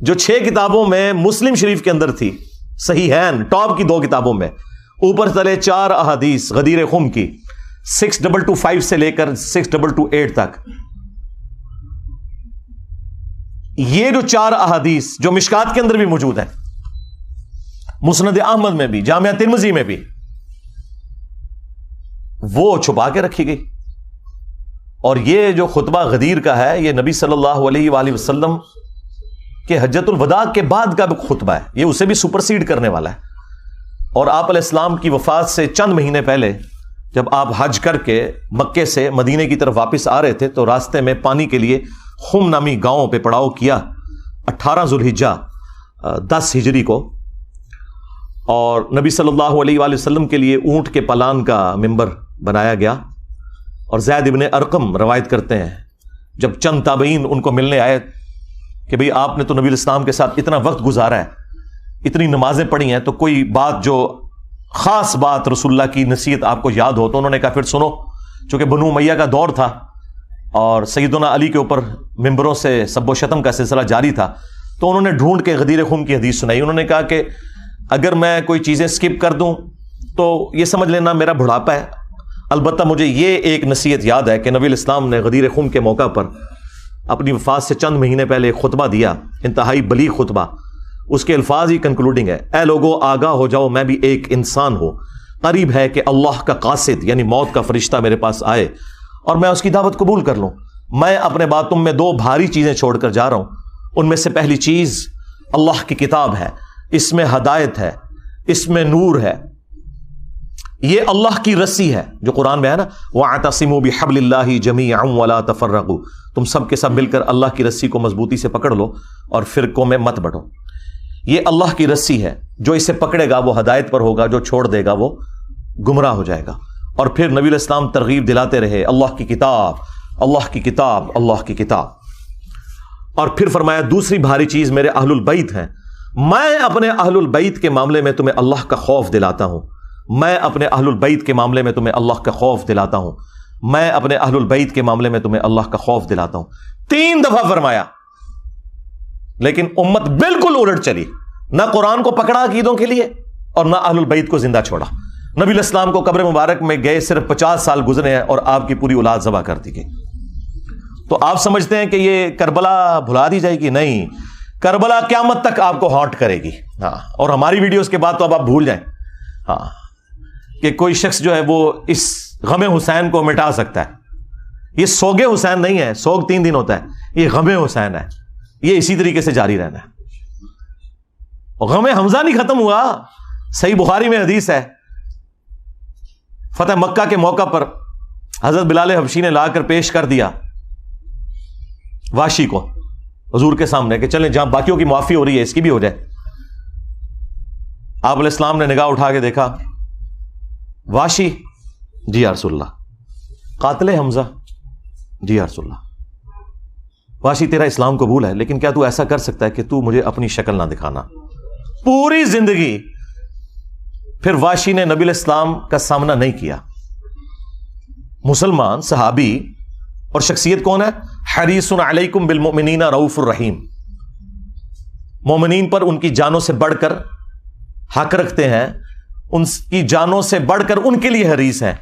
جو 6 کتابوں میں مسلم شریف کے اندر تھی، صحیحین ٹاپ کی 2 کتابوں میں، اوپر تلے 4 احادیث غدیر خم کی 6225 سے لے کر 6228 تک. یہ جو 4 احادیث جو مشکات کے اندر بھی موجود ہیں، مسند احمد میں بھی، جامعہ ترمذی میں بھی، وہ چھپا کے رکھی گئی. اور یہ جو خطبہ غدیر کا ہے یہ نبی صلی اللہ علیہ وآلہ وسلم کہ حجۃ الوداع کے بعد کا خطبہ ہے، یہ اسے بھی سپرسیڈ کرنے والا ہے. اور آپ علیہ السلام کی وفات سے چند مہینے پہلے جب آپ حج کر کے مکے سے مدینے کی طرف واپس آ رہے تھے تو راستے میں پانی کے لیے خم نامی گاؤں پہ پڑاؤ کیا 18 ذوالحجہ 10 ہجری کو. اور نبی صلی اللہ علیہ وآلہ وسلم کے لیے اونٹ کے پلان کا ممبر بنایا گیا. اور زید ابن ارقم روایت کرتے ہیں جب چند تابعین ان کو ملنے آئے کہ بھئی آپ نے تو نبی الاسلام کے ساتھ اتنا وقت گزارا ہے، اتنی نمازیں پڑھی ہیں، تو کوئی بات جو خاص بات رسول اللہ کی نصیحت آپ کو یاد ہو. تو انہوں نے کہا پھر سنو. چونکہ بنو امیہ کا دور تھا اور سیدنا علی کے اوپر ممبروں سے سب و شتم کا سلسلہ جاری تھا، تو انہوں نے ڈھونڈ کے غدیر خم کی حدیث سنائی. انہوں نے کہا کہ اگر میں کوئی چیزیں سکپ کر دوں تو یہ سمجھ لینا میرا بڑھاپا ہے. البتہ مجھے یہ ایک نصیحت یاد ہے کہ نبی الاسلام نے غدیر خم کے موقع پر اپنی وفات سے چند مہینے پہلے ایک خطبہ دیا، انتہائی بلیغ خطبہ. اس کے الفاظ ہی کنکلوڈنگ ہے، اے لوگوں آگاہ ہو جاؤ میں بھی ایک انسان ہوں، قریب ہے کہ اللہ کا قاصد یعنی موت کا فرشتہ میرے پاس آئے اور میں اس کی دعوت قبول کر لوں. میں اپنے بعد تم میں 2 بھاری چیزیں چھوڑ کر جا رہا ہوں. ان میں سے پہلی چیز اللہ کی کتاب ہے، اس میں ہدایت ہے، اس میں نور ہے. یہ اللہ کی رسی ہے جو قرآن میں ہے نا، وَاعْتَصِمُوا بِحَبْلِ اللَّهِ جَمِيعًا وَلَا تَفَرَّقُوا. تم سب کے سب مل کر اللہ کی رسی کو مضبوطی سے پکڑ لو اور فرقوں میں مت بٹو. یہ اللہ کی رسی ہے، جو اسے پکڑے گا وہ ہدایت پر ہوگا، جو چھوڑ دے گا وہ گمراہ ہو جائے گا. اور پھر نبی علیہ السلام ترغیب دلاتے رہے، اللہ کی کتاب، اللہ کی کتاب، اللہ کی کتاب. اور پھر فرمایا دوسری بھاری چیز میرے اہل البیت ہیں. میں اپنے اہل البیت کے معاملے میں تمہیں اللہ کا خوف دلاتا ہوں. میں اپنے اہل البیت کے معاملے میں تمہیں اللہ کا خوف دلاتا ہوں. میں اپنے اہل البیت کے معاملے میں تمہیں اللہ کا خوف دلاتا ہوں. 3 دفعہ فرمایا. لیکن امت بالکل الٹ چلی، نہ قرآن کو پکڑا عقیدوں کے لیے اور نہ اہل البیت کو زندہ چھوڑا. نبی علیہ السلام کو قبر مبارک میں گئے صرف 50 سال گزرے ہیں اور آپ کی پوری اولاد ذبح کر دی گئی. تو آپ سمجھتے ہیں کہ یہ کربلا بھلا دی جائے گی؟ نہیں، کربلا قیامت تک آپ کو ہانٹ کرے گی. ہاں، اور ہماری ویڈیوز کے بعد تو اب آپ بھول جائیں ہاں کہ کوئی شخص جو ہے وہ اس غم حسین کو مٹا سکتا ہے. یہ سوگ حسین نہیں ہے، سوگ 3 دن ہوتا ہے، یہ غم حسین ہے، یہ اسی طریقے سے جاری رہنا ہے۔ غم حمزہ نہیں ختم ہوا، صحیح بخاری میں حدیث ہے، فتح مکہ کے موقع پر حضرت بلال حبشی نے لا کر پیش کر دیا واشی کو حضور کے سامنے کہ چلیں جہاں باقیوں کی معافی ہو رہی ہے اس کی بھی ہو جائے۔ آپ علیہ السلام نے نگاہ اٹھا کے دیکھا، واشی، جی یا رسول اللہ۔ قاتل حمزہ، جی یا رسول اللہ۔ واشی تیرا اسلام قبول ہے، لیکن کیا تو ایسا کر سکتا ہے کہ تو مجھے اپنی شکل نہ دکھانا؟ پوری زندگی پھر واشی نے نبی علیہ السلام کا سامنا نہیں کیا۔ مسلمان صحابی اور شخصیت کون ہے؟ حریص علیکم بالمؤمنین رؤوف الرحیم، مومنین پر ان کی جانوں سے بڑھ کر حق رکھتے ہیں، ان کی جانوں سے بڑھ کر ان کے لیے حریص ہیں۔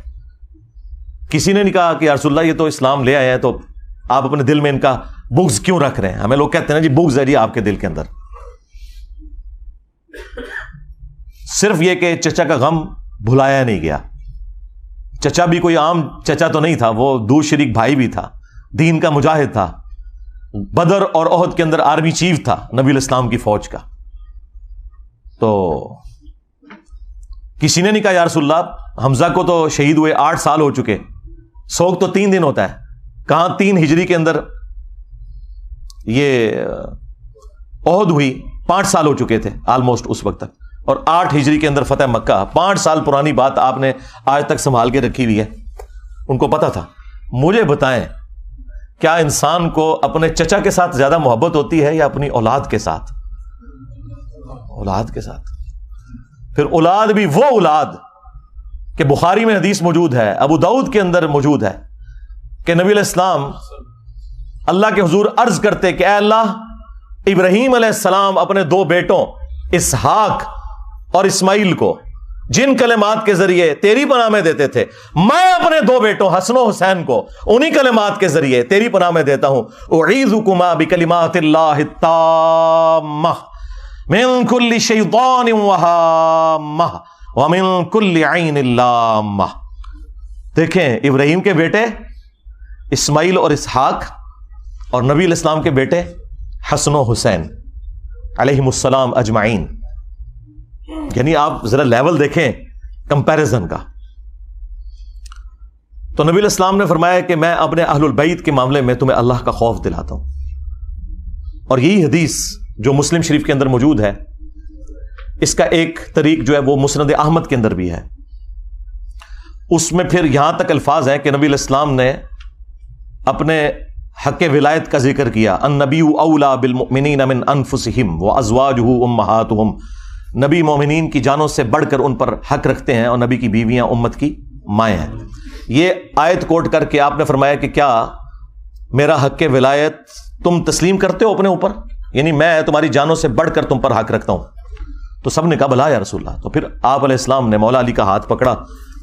کسی نے نہیں کہا کہ یا رسول اللہ یہ تو اسلام لے آئے ہیں تو آپ اپنے دل میں ان کا بغض کیوں رکھ رہے ہیں؟ ہمیں لوگ کہتے ہیں نا جی بغض ہے جی آپ کے دل کے اندر۔ صرف یہ کہ چچا کا غم بھلایا نہیں گیا۔ چچا بھی کوئی عام چچا تو نہیں تھا، وہ دو شریک بھائی بھی تھا، دین کا مجاہد تھا، بدر اور احد کے اندر آرمی چیف تھا نبی علیہ السلام کی فوج کا۔ تو کسی نے نہیں کہا یا رسول اللہ حمزہ کو تو شہید ہوئے 8 سال ہو چکے، سوگ تو 3 دن ہوتا ہے، کہاں 3 ہجری کے اندر یہ احد ہوئی 5 سال ہو چکے تھے آلموسٹ اس وقت تک، اور 8 ہجری کے اندر فتح مکہ، 5 سال پرانی بات آپ نے آج تک سنبھال کے رکھی ہوئی ہے۔ ان کو پتا تھا۔ مجھے بتائیں کیا انسان کو اپنے چچا کے ساتھ زیادہ محبت ہوتی ہے یا اپنی اولاد کے ساتھ؟ اولاد کے ساتھ۔ پھر اولاد بھی وہ اولاد کہ بخاری میں حدیث موجود ہے، ابو داؤد کے اندر موجود ہے کہ نبی علیہ السلام اللہ کے حضور عرض کرتے کہ اے اللہ، ابراہیم علیہ السلام اپنے 2 بیٹوں اسحاق اور اسماعیل کو جن کلمات کے ذریعے تیری پناہ میں دیتے تھے، میں اپنے 2 بیٹوں حسن و حسین کو انہی کلمات کے ذریعے تیری پناہ میں دیتا ہوں۔ اعیذکما بکلمات اللہ التامہ من کل شیطان وہامہ ومن کل عین لامہ۔ دیکھیں ابراہیم کے بیٹے اسماعیل اور اسحاق اور نبی علیہ السلام کے بیٹے حسن و حسین علیہم السلام اجمعین، یعنی آپ ذرا لیول دیکھیں کمپیریزن کا۔ تو نبی علیہ السلام نے فرمایا کہ میں اپنے اہل البیت کے معاملے میں تمہیں اللہ کا خوف دلاتا ہوں، اور یہی حدیث جو مسلم شریف کے اندر موجود ہے، اس کا ایک طریق جو ہے وہ مسند احمد کے اندر بھی ہے۔ اس میں پھر یہاں تک الفاظ ہیں کہ نبی علیہ السلام نے اپنے حق ولایت کا ذکر کیا، النبی اولا بالمؤمنین من انفسہم وازواجہ امہاتہم، نبی مومنین کی جانوں سے بڑھ کر ان پر حق رکھتے ہیں، اور نبی کی بیویاں امت کی مائیں ہیں۔ یہ آیت کوٹ کر کے آپ نے فرمایا کہ کیا میرا حق ولایت تم تسلیم کرتے ہو اپنے اوپر؟ یعنی میں تمہاری جانوں سے بڑھ کر تم پر حق رکھتا ہوں۔ تو سب نے کہا بلا یا رسول اللہ۔ تو پھر آپ علیہ السلام نے مولا علی کا ہاتھ پکڑا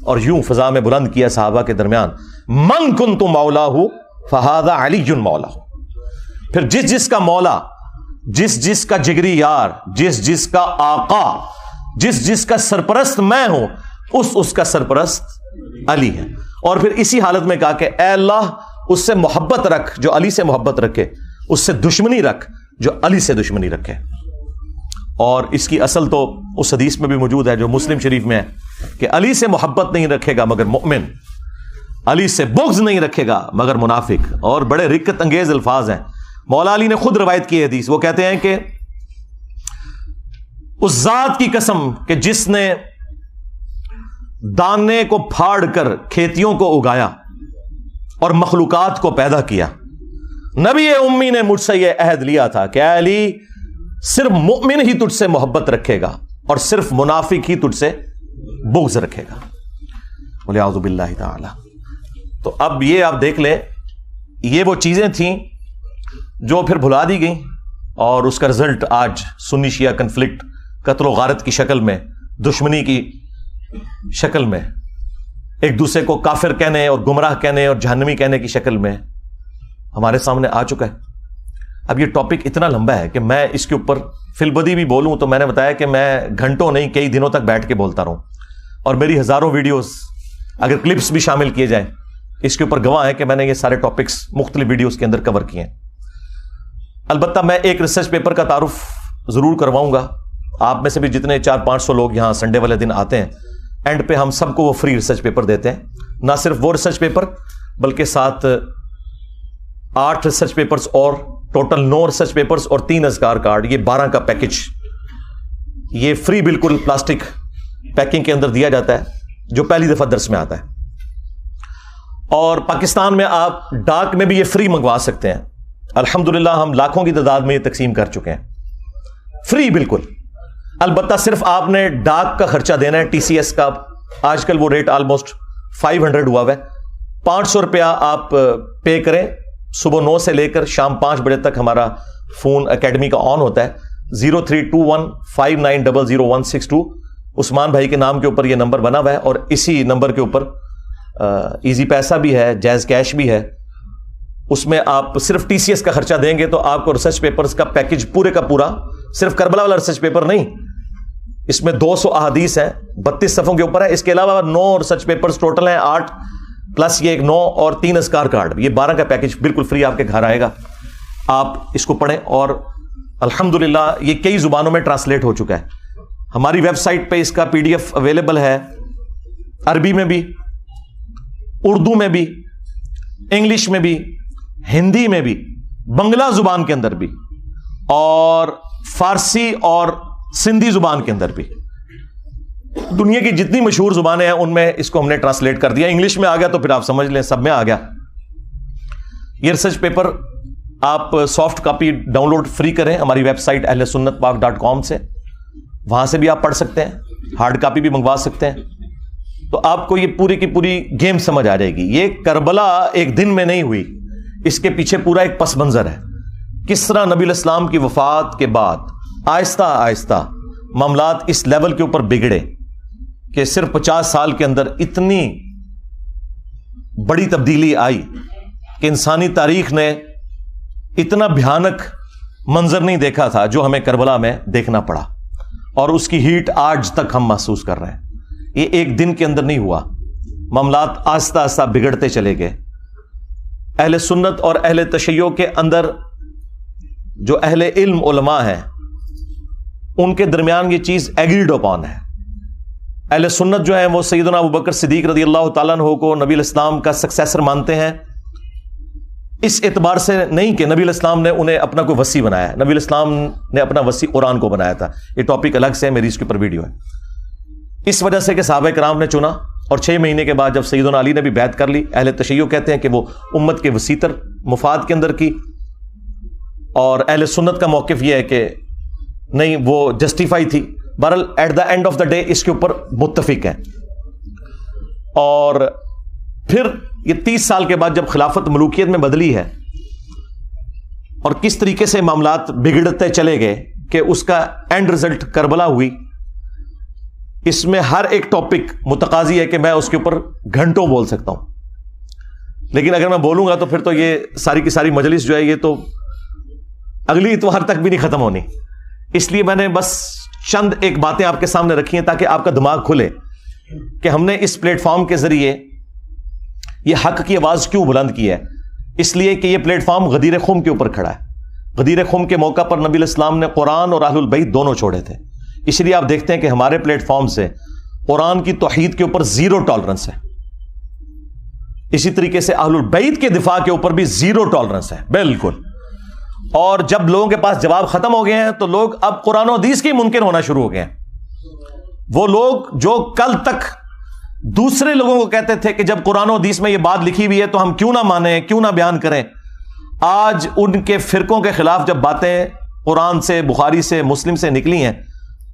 اور یوں فضا میں بلند کیا صحابہ کے درمیان، من کنت مولاہ فہذا علی مولاہ۔ پھر جس جس کا مولا، جس جس کا جگری یار، جس جس کا آقا، جس جس کا سرپرست میں ہوں، اس کا سرپرست علی ہے۔ اور پھر اسی حالت میں کہا کہ اے اللہ اس سے محبت رکھ جو علی سے محبت رکھے، اس سے دشمنی رکھ جو علی سے دشمنی رکھے۔ اور اس کی اصل تو اس حدیث میں بھی موجود ہے جو مسلم شریف میں ہے کہ علی سے محبت نہیں رکھے گا مگر مؤمن، علی سے بغض نہیں رکھے گا مگر منافق۔ اور بڑے رقت انگیز الفاظ ہیں، مولا علی نے خود روایت کی حدیث، وہ کہتے ہیں کہ اس ذات کی قسم کہ جس نے دانے کو پھاڑ کر کھیتیوں کو اگایا اور مخلوقات کو پیدا کیا، نبی امی نے مجھ سے یہ عہد لیا تھا کہ اے علی صرف مؤمن ہی تجھ سے محبت رکھے گا اور صرف منافق ہی تجھ سے بغض رکھے گا، وَلِعَوْذُ بِاللَّهِ تَعَالَى۔ تو اب یہ آپ دیکھ لیں، یہ وہ چیزیں تھیں جو پھر بھلا دی گئیں، اور اس کا رزلٹ آج سنی شیعہ کنفلکٹ، قتل و غارت کی شکل میں، دشمنی کی شکل میں، ایک دوسرے کو کافر کہنے اور گمراہ کہنے اور جہنمی کہنے کی شکل میں ہمارے سامنے آ چکا ہے۔ اب یہ ٹاپک اتنا لمبا ہے کہ میں اس کے اوپر فی البدی بھی بولوں تو میں نے بتایا کہ میں گھنٹوں نہیں کئی دنوں تک بیٹھ کے بولتا رہوں، اور میری ہزاروں ویڈیوز اگر کلپس بھی شامل کیے جائیں اس کے اوپر گواہ ہے کہ میں نے یہ سارے ٹاپکس مختلف ویڈیوز کے اندر کور کیے ہیں. البتہ میں ایک ریسرچ پیپر کا تعارف ضرور کرواؤں گا. آپ میں سے بھی جتنے 400-500 لوگ یہاں سنڈے والے دن آتے ہیں، اینڈ پہ ہم سب کو وہ فری ریسرچ پیپر دیتے ہیں. نہ صرف وہ ریسرچ پیپر بلکہ ساتھ 8 ریسرچ پیپرز اور ٹوٹل 9 ریسرچ پیپرز اور 3 اذکار کارڈ، یہ 12 کا پیکج یہ فری بالکل پلاسٹک پیکنگ کے اندر دیا جاتا ہے جو پہلی دفعہ درس میں آتا ہے. اور پاکستان میں آپ ڈاک میں بھی یہ فری منگوا سکتے ہیں. الحمدللہ ہم لاکھوں کی تعداد میں یہ تقسیم کر چکے ہیں فری بالکل. البتہ صرف آپ نے ڈاک کا خرچہ دینا ہے. ٹی سی ایس کا آج کل وہ ریٹ آلموسٹ 500 ہوا ہے. 500 روپیہ آپ پے کریں. صبح 9 سے لے کر شام 5 بجے تک ہمارا فون اکیڈمی کا آن ہوتا ہے. 032159000162 عثمان بھائی کے نام کے اوپر یہ نمبر بنا ہوا ہے، اور اسی نمبر کے اوپر ایزی پیسہ بھی ہے، جائز کیش بھی ہے. اس میں آپ صرف ٹی سی ایس کا خرچہ دیں گے تو آپ کو ریسرچ پیپرز کا پیکج پورے کا پورا، صرف کربلا والا ریسرچ پیپر نہیں، اس میں 200 احادیث ہیں 32 صفحوں کے اوپر ہے. اس کے علاوہ 9 ریسرچ پیپرز ٹوٹل ہیں 8 پلس یہ ایک 9 اور 3 اذکار کارڈ، یہ 12 کا پیکج بالکل فری آپ کے گھر آئے گا. آپ اس کو پڑھیں. اور الحمدللہ یہ کئی زبانوں میں ٹرانسلیٹ ہو چکا ہے. ہماری ویب سائٹ پہ اس کا PDF اویلیبل ہے، عربی میں بھی، اردو میں بھی، انگلش میں بھی، ہندی میں بھی، بنگلہ زبان کے اندر بھی، اور فارسی اور سندھی زبان کے اندر بھی. دنیا کی جتنی مشہور زبانیں ہیں ان میں اس کو ہم نے ٹرانسلیٹ کر دیا. انگلش میں آ گیا تو پھر آپ سمجھ لیں سب میں آ گیا. یہ ریسرچ پیپر آپ soft copy download free کریں ہماری ویب سائٹ ahlsunnatpak.com سے، وہاں سے بھی آپ پڑھ سکتے ہیں. ہارڈ کاپی بھی منگوا سکتے ہیں. تو آپ کو یہ پوری کی پوری گیم سمجھ آ جائے گی. یہ کربلا ایک دن میں نہیں ہوئی، اس کے پیچھے پورا ایک پس منظر ہے. کس طرح نبی الاسلام کی وفات کے بعد آہستہ آہستہ معاملات اس لیول کے اوپر بگڑے کہ صرف 50 سال کے اندر اتنی بڑی تبدیلی آئی کہ انسانی تاریخ نے اتنا بھیانک منظر نہیں دیکھا تھا جو ہمیں کربلا میں دیکھنا پڑا. اور اس کی ہیٹ آج تک ہم محسوس کر رہے ہیں. یہ ایک دن کے اندر نہیں ہوا، معاملات آہستہ آہستہ بگڑتے چلے گئے. اہل سنت اور اہل تشیع کے اندر جو اہل علم علماء ہیں ان کے درمیان یہ چیز ایگریڈ اپون ہے. اہل سنت جو ہیں وہ سیدنا ابوبکر صدیق رضی اللہ تعالیٰ عنہ کو نبی الاسلام کا سکسیسر مانتے ہیں، اس اعتبار سے نہیں کہ نبی الاسلام نے انہیں اپنا کوئی وصی بنایا. نبی الاسلام نے اپنا وصی قرآن کو بنایا تھا. یہ ٹاپک الگ سے ہے، میری اس کے اوپر ویڈیو ہے. اس وجہ سے کہ صحابہ کرام نے چنا، اور 6 مہینے کے بعد جب سیدنا علی نے بھی بیعت کر لی. اہل تشیع کہتے ہیں کہ وہ امت کے وسیع تر مفاد کے اندر کی، اور اہل سنت کا موقف یہ ہے کہ نہیں، وہ جسٹیفائی تھی. بہرحال at the end of the day اس کے اوپر متفق ہیں. اور پھر یہ 30 سال کے بعد جب خلافت ملوکیت میں بدلی ہے اور کس طریقے سے معاملات بگڑتے چلے گئے کہ اس کا اینڈ رزلٹ کربلا ہوئی. اس میں ہر ایک ٹاپک متقاضی ہے کہ میں اس کے اوپر گھنٹوں بول سکتا ہوں، لیکن اگر میں بولوں گا تو پھر تو یہ ساری کی ساری مجلس جو ہے یہ تو اگلی اتوار تک بھی نہیں ختم ہونی. اس لیے میں نے بس چند ایک باتیں آپ کے سامنے رکھی ہیں تاکہ آپ کا دماغ کھلے کہ ہم نے اس پلیٹ فارم کے ذریعے یہ حق کی آواز کیوں بلند کی ہے. اس لیے کہ یہ پلیٹ فارم غدیر خم کے اوپر کھڑا ہے. غدیر خم کے موقع پر نبی الاسلام نے قرآن اور اہل البیت دونوں چھوڑے تھے. اس لیے آپ دیکھتے ہیں کہ ہمارے پلیٹ فارم سے قرآن کی توحید کے اوپر 0 ٹالرنس ہے. اسی طریقے سے اہل البیت کے دفاع کے اوپر بھی 0 ٹالرنس ہے بالکل. اور جب لوگوں کے پاس جواب ختم ہو گئے ہیں تو لوگ اب قرآن و حدیث کے منکر ہونا شروع ہو گئے ہیں. وہ لوگ جو کل تک دوسرے لوگوں کو کہتے تھے کہ جب قرآن و حدیث میں یہ بات لکھی ہوئی ہے تو ہم کیوں نہ مانیں، کیوں نہ بیان کریں، آج ان کے فرقوں کے خلاف جب باتیں قرآن سے، بخاری سے، مسلم سے نکلی ہیں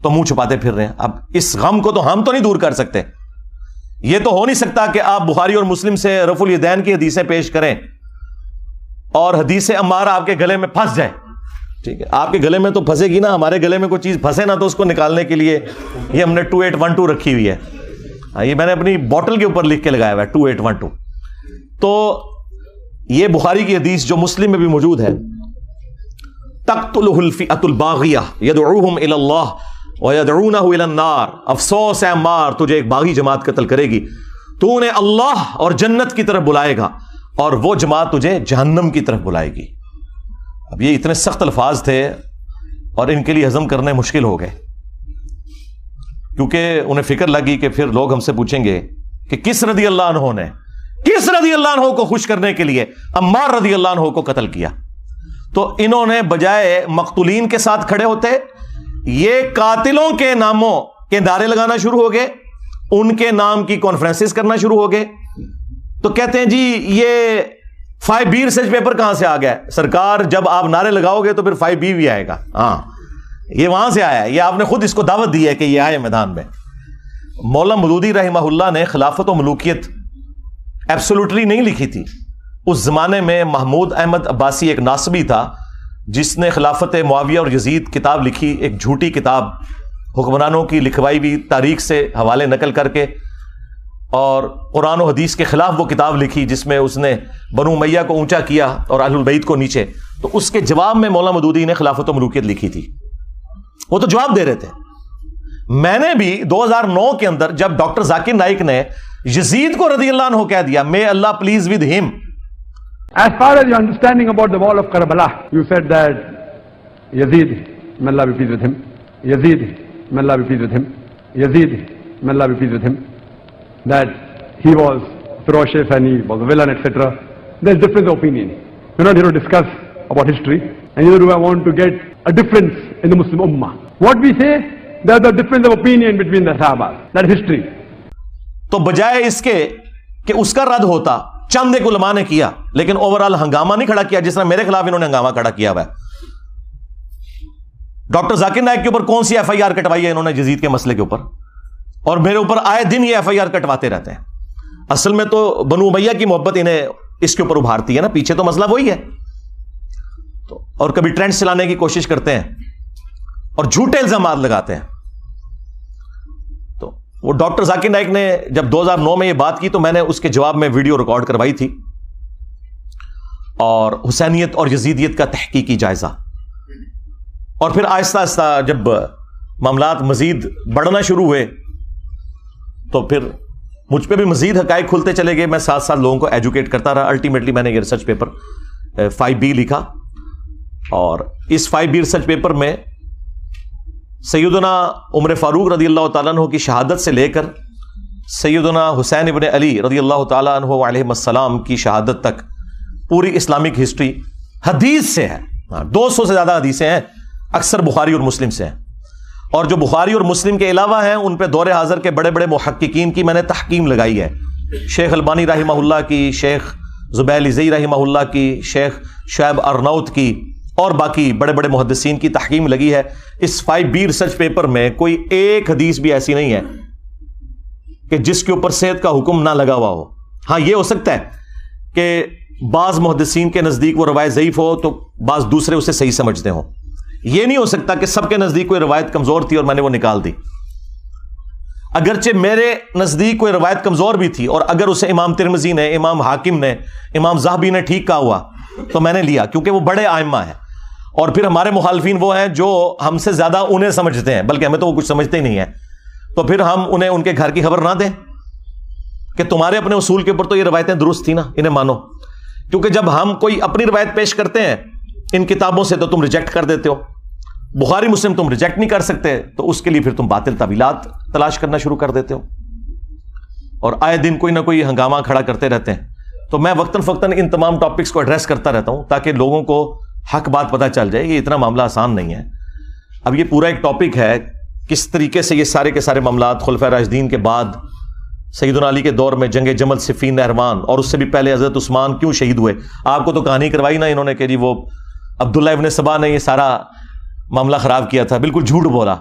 تو منہ چھپاتے پھر رہے ہیں. اب اس غم کو تو ہم تو نہیں دور کر سکتے. یہ تو ہو نہیں سکتا کہ آپ بخاری اور مسلم سے رفع الیدین کی حدیثیں پیش کریں اور حدیث عمار آپ کے گلے میں پھنس جائے. ٹھیک ہے، آپ کے گلے میں تو پھنسے گی نا، ہمارے گلے میں کوئی چیز پھنسے نا تو اس کو نکالنے کے لیے یہ ہم نے 2812 رکھی ہوئی ہے. یہ میں نے اپنی بوٹل کے اوپر لکھ کے لگایا ہوا ہے 2812. تو یہ بخاری کی حدیث جو مسلم میں بھی موجود ہے، تقتلہ الفئۃ الباغیہ یدعوہم الی اللہ ویدعونہ الی النار. افسوس ہے عمار، تجھے ایک باغی جماعت قتل کرے گی، تو انہیں اللہ اور جنت کی طرف بلائے گا اور وہ جماعت تجھے جہنم کی طرف بلائے گی. اب یہ اتنے سخت الفاظ تھے اور ان کے لیے ہضم کرنے مشکل ہو گئے, کیونکہ انہیں فکر لگی کہ پھر لوگ ہم سے پوچھیں گے کہ کس رضی اللہ عنہ نے, کس رضی اللہ عنہ کو خوش کرنے کے لیے عمار رضی اللہ عنہ کو قتل کیا. تو انہوں نے بجائے مقتولین کے ساتھ کھڑے ہوتے, یہ قاتلوں کے ناموں کے نعرے لگانا شروع ہو گئے, ان کے نام کی کانفرنسز کرنا شروع ہو گئے. تو کہتے ہیں جی یہ 5B ریسرچ پیپر کہاں سے آ گیا؟ سرکار جب آپ نعرے لگاؤ گے تو پھر 5B بھی آئے گا. ہاں یہ وہاں سے آیا ہے, یہ آپ نے خود اس کو دعوت دی ہے کہ یہ آئے میدان میں. مولانا مودودی رحمہ اللہ نے خلافت و ملوکیت ایبسولوٹلی نہیں لکھی تھی. اس زمانے میں محمود احمد عباسی ایک ناصبی تھا جس نے خلافت معاویہ اور یزید کتاب لکھی, ایک جھوٹی کتاب, حکمرانوں کی لکھوائی ہوئی تاریخ سے حوالے نقل کر کے, اور قرآن و حدیث کے خلاف وہ کتاب لکھی جس میں اس نے بنو امیہ کو اونچا کیا اور اہل البیت کو نیچے. تو اس کے جواب میں مولانا مودودی نے خلافت و ملوکیت لکھی تھی. وہ تو جواب دے رہے تھے. میں نے بھی 2009 کے اندر جب ڈاکٹر ذاکر نائک نے یزید کو رضی اللہ عنہ کہہ دیا, may Allah please with him. As far as your understanding about the wall of Karbala, you said that Yazid, may Allah be pleased with him, Yazid, may Allah be pleased with him, Yazid, may Allah be pleased with him, that he was ferocious and he was a villain, etc. There's difference of opinion. We're not here to discuss about history, and neither do I want to get a difference in the Muslim Ummah. What we say, there's a difference of opinion between the Sahaba. That is history. تو بجائے اس کے کہ اس کا رد ہوتا, چند ایک علماء نے کیا, لیکن اوورال ہنگامہ نہیں کھڑا کیا جس طرح میرے خلاف انہوں نے ہنگامہ کھڑا کیا ہوا ہے. ڈاکٹر ذاکر نائک کے اوپر کون سی FIR کٹوائی ہے انہوں نے یزید کے مسئلے کے اوپر, اور میرے اوپر آئے دن یہ FIR کٹواتے رہتے ہیں. اصل میں تو بنو امیہ کی محبت انہیں اس کے اوپر ابھارتی ہے نا, پیچھے تو مسئلہ وہی ہے. تو اور کبھی ٹرینڈ چلانے کی کوشش کرتے ہیں اور جھوٹے الزامات لگاتے ہیں. تو وہ ڈاکٹر ذاکر نائک نے جب 2009 میں یہ بات کی تو میں نے اس کے جواب میں ویڈیو ریکارڈ کروائی تھی, اور حسینیت اور یزیدیت کا تحقیقی جائزہ. اور پھر آہستہ آہستہ جب معاملات مزید بڑھنا شروع ہوئے تو پھر مجھ پہ بھی مزید حقائق کھلتے چلے گئے. میں ساتھ ساتھ لوگوں کو ایجوکیٹ کرتا رہا. الٹیمیٹلی میں نے یہ ریسرچ پیپر 5B لکھا, اور اس 5B ریسرچ پیپر میں سیدنا عمر فاروق رضی اللہ تعالیٰ عنہ کی شہادت سے لے کر سیدنا حسین ابن علی رضی اللہ تعالیٰ عنہ علیہ السلام کی شہادت تک پوری اسلامک ہسٹری حدیث سے ہے. 200 سے زیادہ حدیثیں ہیں, اکثر بخاری اور مسلم سے ہیں, اور جو بخاری اور مسلم کے علاوہ ہیں ان پہ دور حاضر کے بڑے بڑے محققین کی میں نے تحقیم لگائی ہے. شیخ البانی رحمہ اللہ کی, شیخ زبیل زئی رحمہ اللہ کی, شیخ شعیب ارناؤت کی, اور باقی بڑے بڑے محدثین کی تحقیم لگی ہے. اس 5B ریسرچ پیپر میں کوئی ایک حدیث بھی ایسی نہیں ہے کہ جس کے اوپر صحت کا حکم نہ لگا ہوا ہو. ہاں یہ ہو سکتا ہے کہ بعض محدثین کے نزدیک وہ روایت ضعیف ہو تو بعض دوسرے اسے صحیح سمجھتے ہوں. یہ نہیں ہو سکتا کہ سب کے نزدیک کوئی روایت کمزور تھی اور میں نے وہ نکال دی. اگرچہ میرے نزدیک کوئی روایت کمزور بھی تھی اور اگر اسے امام ترمذی نے, امام حاکم نے, امام ذہبی نے ٹھیک کہا ہوا تو میں نے لیا, کیونکہ وہ بڑے ائمہ ہیں. اور پھر ہمارے مخالفین وہ ہیں جو ہم سے زیادہ انہیں سمجھتے ہیں, بلکہ ہمیں تو وہ کچھ سمجھتے ہی نہیں ہیں. تو پھر ہم انہیں ان کے گھر کی خبر نہ دیں کہ تمہارے اپنے اصول کے اوپر تو یہ روایتیں درست تھی نا, انہیں مانو. کیونکہ جب ہم کوئی اپنی روایت پیش کرتے ہیں ان کتابوں سے تو تم ریجیکٹ کر دیتے ہو. بخاری مسلم تم ریجیکٹ نہیں کر سکتے, تو اس کے لیے پھر تم باطل تعویلات تلاش کرنا شروع کر دیتے ہو, اور آئے دن کوئی نہ کوئی ہنگامہ کھڑا کرتے رہتے ہیں. تو میں وقتاً فوقتاً ان تمام ٹاپکس کو ایڈریس کرتا رہتا ہوں تاکہ لوگوں کو حق بات پتہ چل جائے. یہ اتنا معاملہ آسان نہیں ہے. اب یہ پورا ایک ٹاپک ہے کس طریقے سے یہ سارے کے سارے معاملات خلفائے راشدین کے بعد سیدنا علی کے دور میں جنگ جمل, صفین, نہروان, اور اس سے بھی پہلے حضرت عثمان کیوں شہید ہوئے. آپ کو تو کہانی کروائی نا انہوں نے کہ جی وہ عبداللہ ابن سبا نے یہ سارا معاملہ خراب کیا تھا. بالکل جھوٹ بولا.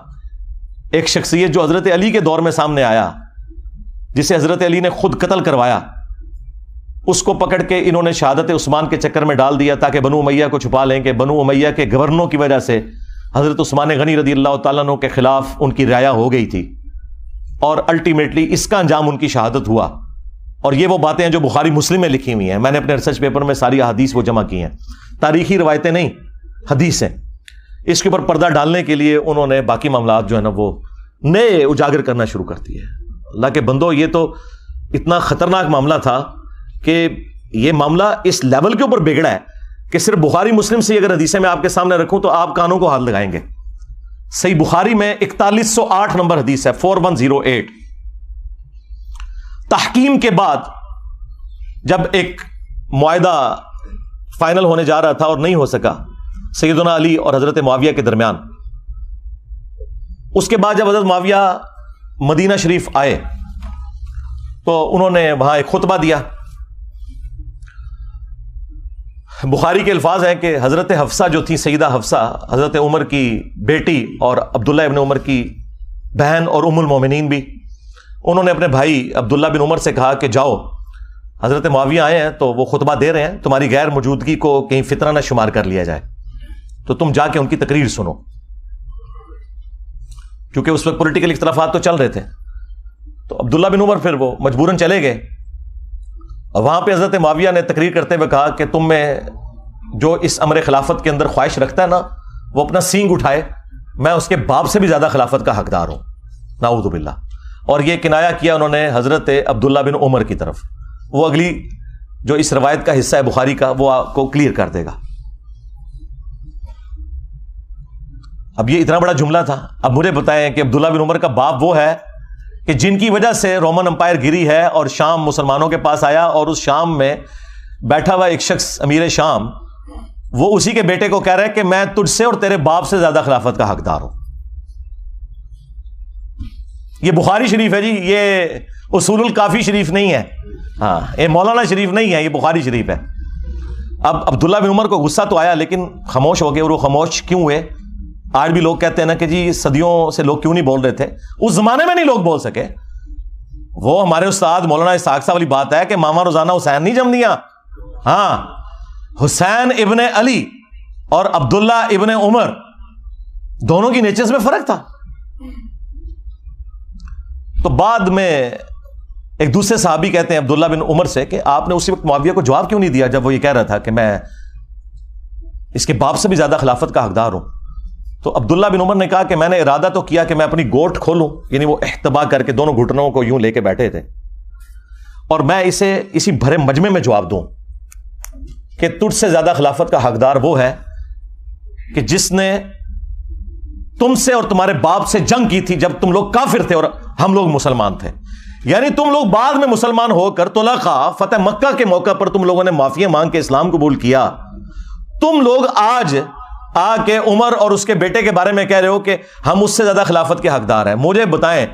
ایک شخصیت جو حضرت علی کے دور میں سامنے آیا, جسے حضرت علی نے خود قتل کروایا, اس کو پکڑ کے انہوں نے شہادت عثمان کے چکر میں ڈال دیا تاکہ بنو امیہ کو چھپا لیں کہ بنو امیہ کے گورنروں کی وجہ سے حضرت عثمان غنی رضی اللہ تعالیٰ عنہ کے خلاف ان کی رعایا ہو گئی تھی, اور الٹیمیٹلی اس کا انجام ان کی شہادت ہوا. اور یہ وہ باتیں ہیں جو بخاری مسلم میں لکھی ہوئی ہیں. میں نے اپنے ریسرچ پیپر میں ساری احادیث وہ جمع کی ہیں, تاریخی روایتیں نہیں, حدیثیں. اس کے اوپر پردہ ڈالنے کے لیے انہوں نے باقی معاملات جو ہے نا وہ نئے اجاگر کرنا شروع کر دیے. اللہ کے بندو, یہ تو اتنا خطرناک معاملہ تھا کہ یہ معاملہ اس لیول کے اوپر بگڑا ہے کہ صرف بخاری مسلم سے اگر حدیثیں میں آپ کے سامنے رکھوں تو آپ کانوں کو ہاتھ لگائیں گے. صحیح بخاری میں 4108 نمبر حدیث ہے, 4108. تحکیم کے بعد جب ایک معاہدہ فائنل ہونے جا رہا تھا اور نہیں ہو سکا سیدنا علی اور حضرت معاویہ کے درمیان, اس کے بعد جب حضرت معاویہ مدینہ شریف آئے تو انہوں نے وہاں ایک خطبہ دیا. بخاری کے الفاظ ہیں کہ حضرت حفصہ جو تھی, سیدہ حفصہ, حضرت عمر کی بیٹی اور عبداللہ ابن عمر کی بہن اور ام المومنین بھی, انہوں نے اپنے بھائی عبداللہ بن عمر سے کہا کہ جاؤ, حضرت معاویہ آئے ہیں تو وہ خطبہ دے رہے ہیں, تمہاری غیر موجودگی کو کہیں فتنہ نہ شمار کر لیا جائے, تو تم جا کے ان کی تقریر سنو. کیونکہ اس وقت پولیٹیکل اختلافات تو چل رہے تھے, تو عبداللہ بن عمر پھر وہ مجبوراً چلے گئے. اور وہاں پہ حضرت معاویہ نے تقریر کرتے ہوئے کہا کہ تم میں جو اس امر خلافت کے اندر خواہش رکھتا ہے نا, وہ اپنا سینگ اٹھائے, میں اس کے باپ سے بھی زیادہ خلافت کا حقدار ہوں, نعوذ باللہ. اور یہ کنایا کیا انہوں نے حضرت عبداللہ بن عمر کی طرف. وہ اگلی جو اس روایت کا حصہ ہے بخاری کا, وہ آپ کو کلیئر کر دے گا. اب یہ اتنا بڑا جملہ تھا. اب مجھے بتائیں کہ عبداللہ بن عمر کا باپ وہ ہے کہ جن کی وجہ سے رومن امپائر گری ہے اور شام مسلمانوں کے پاس آیا, اور اس شام میں بیٹھا ہوا ایک شخص امیر شام, وہ اسی کے بیٹے کو کہہ رہا ہے کہ میں تجھ سے اور تیرے باپ سے زیادہ خلافت کا حقدار ہوں. یہ بخاری شریف ہے جی, یہ اصول الکافی شریف نہیں ہے, ہاں یہ مولانا شریف نہیں ہے, یہ بخاری شریف ہے. اب عبداللہ بن عمر کو غصہ تو آیا لیکن خاموش ہو گئے. اور وہ خاموش کیوں ہوئے؟ آج بھی لوگ کہتے ہیں نا کہ جی صدیوں سے لوگ کیوں نہیں بول رہے تھے, اس زمانے میں نہیں لوگ بول سکے. وہ ہمارے استاد مولانا اسحاق صاحب والی بات ہے کہ ماما روزانہ حسین نہیں جم دیا. ہاں, حسین ابن علی اور عبداللہ ابن عمر دونوں کی نیچرز میں فرق تھا. تو بعد میں ایک دوسرے صحابی کہتے ہیں عبداللہ بن عمر سے کہ آپ نے اسی وقت معاویہ کو جواب کیوں نہیں دیا جب وہ یہ کہہ رہا تھا کہ میں اس کے باپ سے بھی زیادہ خلافت کا حقدار ہوں. تو عبداللہ بن عمر نے کہا کہ میں نے ارادہ تو کیا کہ میں اپنی گوٹ کھولوں, یعنی وہ احتبا کر کے دونوں گھٹنوں کو یوں لے کے بیٹھے تھے, اور میں اسے اسی بھرے مجمع میں جواب دوں کہ تجھ سے زیادہ خلافت کا حقدار وہ ہے کہ جس نے تم سے اور تمہارے باپ سے جنگ کی تھی جب تم لوگ کافر تھے اور ہم لوگ مسلمان تھے. یعنی تم لوگ بعد میں مسلمان ہو کر طلقاء فتح مکہ کے موقع پر تم لوگوں نے معافیا مانگ کے اسلام قبول کیا. تم لوگ آج آ کے عمر اور اس کے بیٹے کے بارے میں کہہ رہے ہو کہ ہم اس سے زیادہ خلافت کے حقدار ہیں. مجھے بتائیں,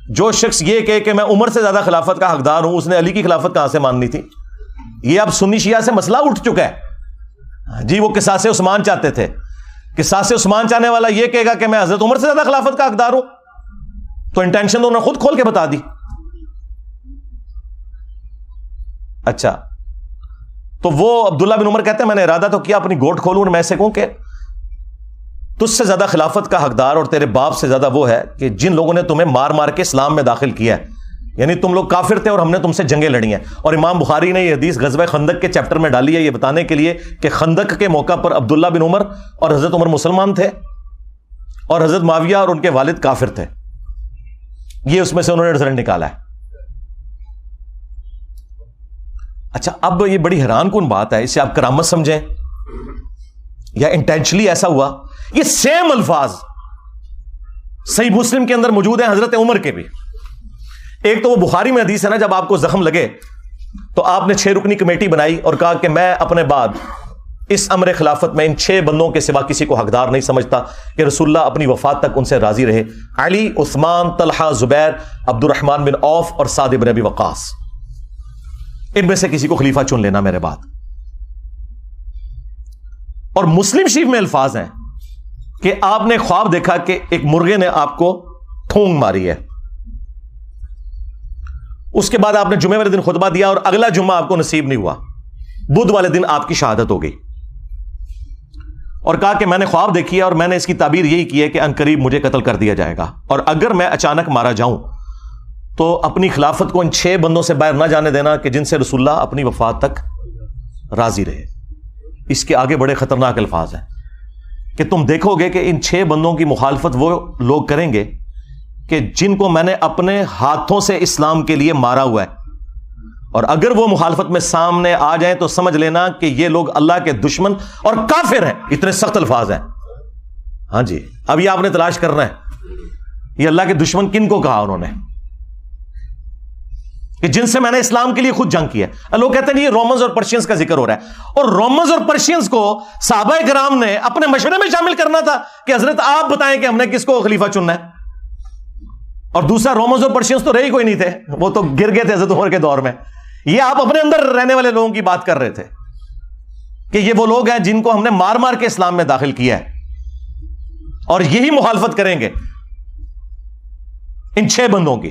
جو شخص یہ کہے کہ میں عمر سے زیادہ خلافت کا حقدار ہوں, اس نے علی کی خلافت کہاں سے ماننی تھی؟ یہ اب سنی شیعہ سے مسئلہ اٹھ چکا ہے جی. وہ قصاص عثمان چاہتے تھے, قصاص عثمان چاہنے والا یہ کہے گا کہ میں حضرت عمر سے زیادہ خلافت کا حقدار ہوں, تو انٹینشن تو انہوں نے خود کھول کے بتا دی. اچھا, تو وہ عبداللہ بن عمر کہتے ہیں میں نے ارادہ تو کیا اپنی گوٹ کھولوں اور میں سے کہوں کہ تجھ سے زیادہ خلافت کا حقدار اور تیرے باپ سے زیادہ وہ ہے کہ جن لوگوں نے تمہیں مار مار کے اسلام میں داخل کیا ہے. یعنی تم لوگ کافر تھے اور ہم نے تم سے جنگیں لڑی ہیں. اور امام بخاری نے یہ حدیث غزوہ خندق کے چیپٹر میں ڈالی ہے یہ بتانے کے لیے کہ خندق کے موقع پر عبداللہ بن عمر اور حضرت عمر مسلمان تھے اور حضرت معاویہ اور ان کے والد کافر تھے. یہ اس میں سے انہوں نے رزلٹ نکالا ہے. اچھا, اب یہ بڑی حیران کن بات ہے, اسے آپ کرامت سمجھیں یا انٹینشنلی ایسا ہوا. یہ سیم الفاظ صحیح مسلم کے اندر موجود ہیں حضرت عمر کے بھی. ایک تو وہ بخاری میں حدیث ہے نا, جب آپ کو زخم لگے تو آپ نے 6 رکنی کمیٹی بنائی اور کہا کہ میں اپنے بعد اس امر خلافت میں ان 6 بندوں کے سوا کسی کو حقدار نہیں سمجھتا کہ رسول اللہ اپنی وفات تک ان سے راضی رہے. علی, عثمان, طلحہ, زبیر, عبد الرحمن بن عوف اور سعد بن ابی وقاص, ان میں سے کسی کو خلیفہ چن لینا میرے بعد. اور مسلم شریف میں الفاظ ہیں کہ آپ نے خواب دیکھا کہ ایک مرغے نے آپ کو ٹھونگ ماری ہے. اس کے بعد آپ نے جمعے والے دن خطبہ دیا اور اگلا جمعہ آپ کو نصیب نہیں ہوا, بدھ والے دن آپ کی شہادت ہو گئی, اور کہا کہ میں نے خواب دیکھی ہے اور میں نے اس کی تعبیر یہی کی ہے کہ عنقریب مجھے قتل کر دیا جائے گا, اور اگر میں اچانک مارا جاؤں تو اپنی خلافت کو ان 6 بندوں سے باہر نہ جانے دینا کہ جن سے رسول اللہ اپنی وفات تک راضی رہے. اس کے آگے بڑے خطرناک الفاظ ہیں کہ تم دیکھو گے کہ ان 6 بندوں کی مخالفت وہ لوگ کریں گے کہ جن کو میں نے اپنے ہاتھوں سے اسلام کے لیے مارا ہوا ہے, اور اگر وہ مخالفت میں سامنے آ جائیں تو سمجھ لینا کہ یہ لوگ اللہ کے دشمن اور کافر ہیں. اتنے سخت الفاظ ہیں. ہاں جی, اب یہ آپ نے تلاش کرنا ہے یہ اللہ کے دشمن کن کو کہا انہوں نے, کہ جن سے میں نے اسلام کے لیے خود جنگ کی ہے. لوگ کہتے ہیں یہ رومنز اور پرشینز کا ذکر ہو رہا ہے, اور رومنز اور پرشینز کو صحابہ کرام نے اپنے مشورے میں شامل کرنا تھا کہ حضرت آپ بتائیں کہ ہم نے کس کو خلیفہ چننا ہے. اور دوسرا, رومنز اور پرشینز تو رہی کوئی نہیں تھے, وہ تو گر گئے تھے حضرت عمر کے دور میں. یہ آپ اپنے اندر رہنے والے لوگوں کی بات کر رہے تھے کہ یہ وہ لوگ ہیں جن کو ہم نے مار مار کے اسلام میں داخل کیا ہے, اور یہی مخالفت کریں گے ان 6 بندوں کی.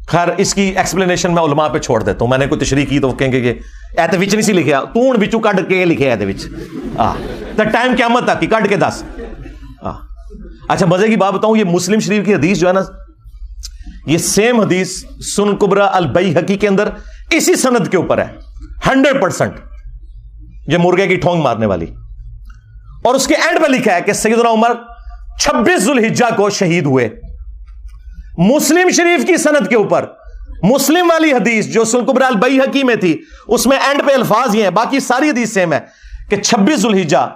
خیر اس کی ایکسپلینیشن میں علماء پہ چھوڑ دیتا ہوں. میں نے کوئی تشریح کی تو کہیں گے کہ ایتے وچ نہیں سی لکھیا, تون وچوں کڈ کے لکھے ایتے وچ تے ٹائم قیامت تک کی کڈ کے دس. اچھا مزے کی بات بتاؤں, یہ مسلم شریف کی حدیث جو ہے نا, یہ سیم حدیث سنن کبریٰ البیہقی کے اندر اسی سند کے اوپر ہے 100%, یہ مرغے کی ٹھونگ مارنے والی. اور اس کے اینڈ پہ لکھا ہے کہ سیدنا عمر 26 ذو الحجہ کو شہید ہوئے. مسلم شریف کی سند کے اوپر مسلم والی حدیث جو سنن کبریٰ البیہقی میں تھی, اس میں اینڈ پہ الفاظ یہ ہیں, باقی ساری حدیث سیم ہے, کہ 26 ذو الحجہ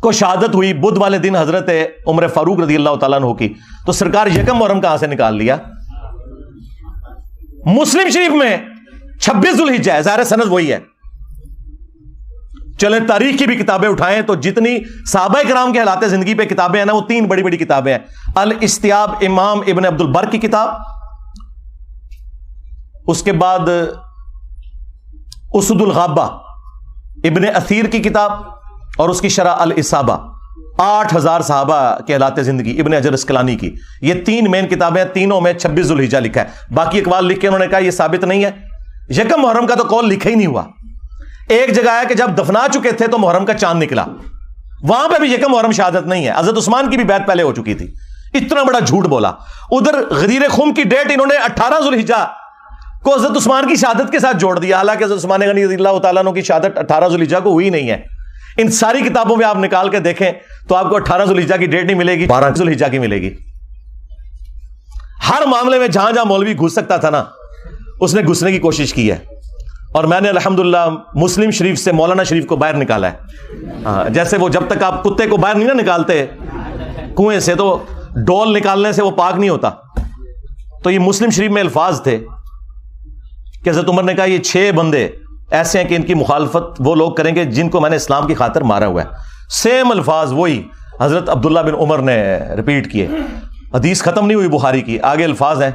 کو شہادت ہوئی بدھ والے دن حضرت عمر فاروق رضی اللہ تعالیٰ عنہ کی. تو سرکار یکم محرم کہاں سے نکال لیا؟ مسلم شریف میں 26 ذو الحجہ ہے, ظاہر سند وہی ہے. چلیں تاریخ کی بھی کتابیں اٹھائیں تو جتنی صحابہ کرام کے حالات زندگی پہ کتابیں ہیں نا, وہ 3 بڑی بڑی کتابیں ہیں. الاستیاب امام ابن عبد البر کی کتاب, اس کے بعد اسد الغابہ ابن اثیر کی کتاب, اور اس کی شرح الاصابہ 8000 صحابہ کے حالات زندگی ابن حجر اسقلانی کی. یہ 3 مین کتابیں, تینوں میں 26 ذو الحجہ لکھا ہے. باقی اقوال لکھ کے انہوں نے کہا یہ ثابت نہیں ہے. یکم محرم کا تو قول لکھا ہی نہیں ہوا. ایک جگہ ہے کہ جب دفنا چکے تھے تو محرم کا چاند نکلا, وہاں پہ بھی یکم محرم شہادت نہیں ہے. حضرت عثمان کی بھی بیعت پہلے ہو چکی تھی. اتنا بڑا جھوٹ بولا. ادھر غدیر خم کی ڈیٹ انہوں نے 18 ذو الحجہ کو حضرت عثمان کی شہادت کے ساتھ جوڑ دیا, حالانکہ حضرت عثمان غنی رضی اللہ تعالیٰ عنہ کی شہادت 18 ذو الحجہ کو ہوئی نہیں ہے. ان ساری کتابوں میں آپ نکال کے دیکھیں تو آپ کو 18 ذو الحجہ کی ڈیٹ نہیں ملے گی, 12 ذو الحجہ کی ملے گی. ہر معاملے میں جہاں جہاں مولوی گھس سکتا تھا نا, اس نے گھسنے کی کوشش کی ہے. اور میں نے الحمدللہ مسلم شریف سے مولانا شریف کو باہر نکالا ہے. جیسے وہ جب تک آپ کتے کو باہر نہیں نا نکالتے کنویں سے, تو ڈول نکالنے سے وہ پاک نہیں ہوتا. تو یہ مسلم شریف میں الفاظ تھے کہ حضرت عمر نے کہا یہ 6 بندے ایسے ہیں کہ ان کی مخالفت وہ لوگ کریں گے جن کو میں نے اسلام کی خاطر مارا ہوا ہے. سیم الفاظ وہی حضرت عبداللہ بن عمر نے ریپیٹ کیے. حدیث ختم نہیں ہوئی بخاری کی, آگے الفاظ ہیں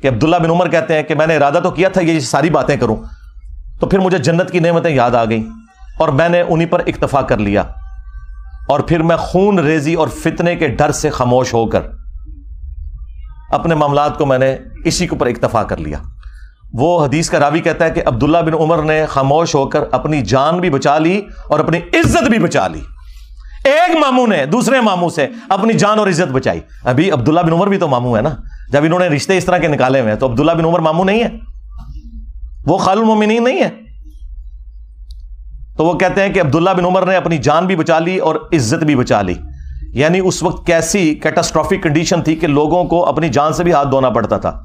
کہ عبداللہ بن عمر کہتے ہیں کہ میں نے ارادہ تو کیا تھا یہ ساری باتیں کروں, تو پھر مجھے جنت کی نعمتیں یاد آ گئیں اور میں نے انہی پر اکتفا کر لیا, اور پھر میں خون ریزی اور فتنے کے ڈر سے خاموش ہو کر اپنے معاملات کو میں نے اسی کے اوپر اکتفا کر لیا. وہ حدیث کا راوی کہتا ہے کہ عبداللہ بن عمر نے خاموش ہو کر اپنی جان بھی بچا لی اور اپنی عزت بھی بچا لی. ایک ماموں نے دوسرے ماموں سے اپنی جان اور عزت بچائی. ابھی عبداللہ بن عمر بھی تو ماموں ہے نا, جب انہوں نے رشتے اس طرح کے نکالے ہوئے ہیں تو عبداللہ بن عمر ماموں نہیں ہے, وہ خال المومنین نہیں ہے. تو وہ کہتے ہیں کہ عبداللہ بن عمر نے اپنی جان بھی بچا لی اور عزت بھی بچا لی. یعنی اس وقت کیسی کیٹاسٹرافک کنڈیشن تھی کہ لوگوں کو اپنی جان سے بھی ہاتھ دھونا پڑتا تھا.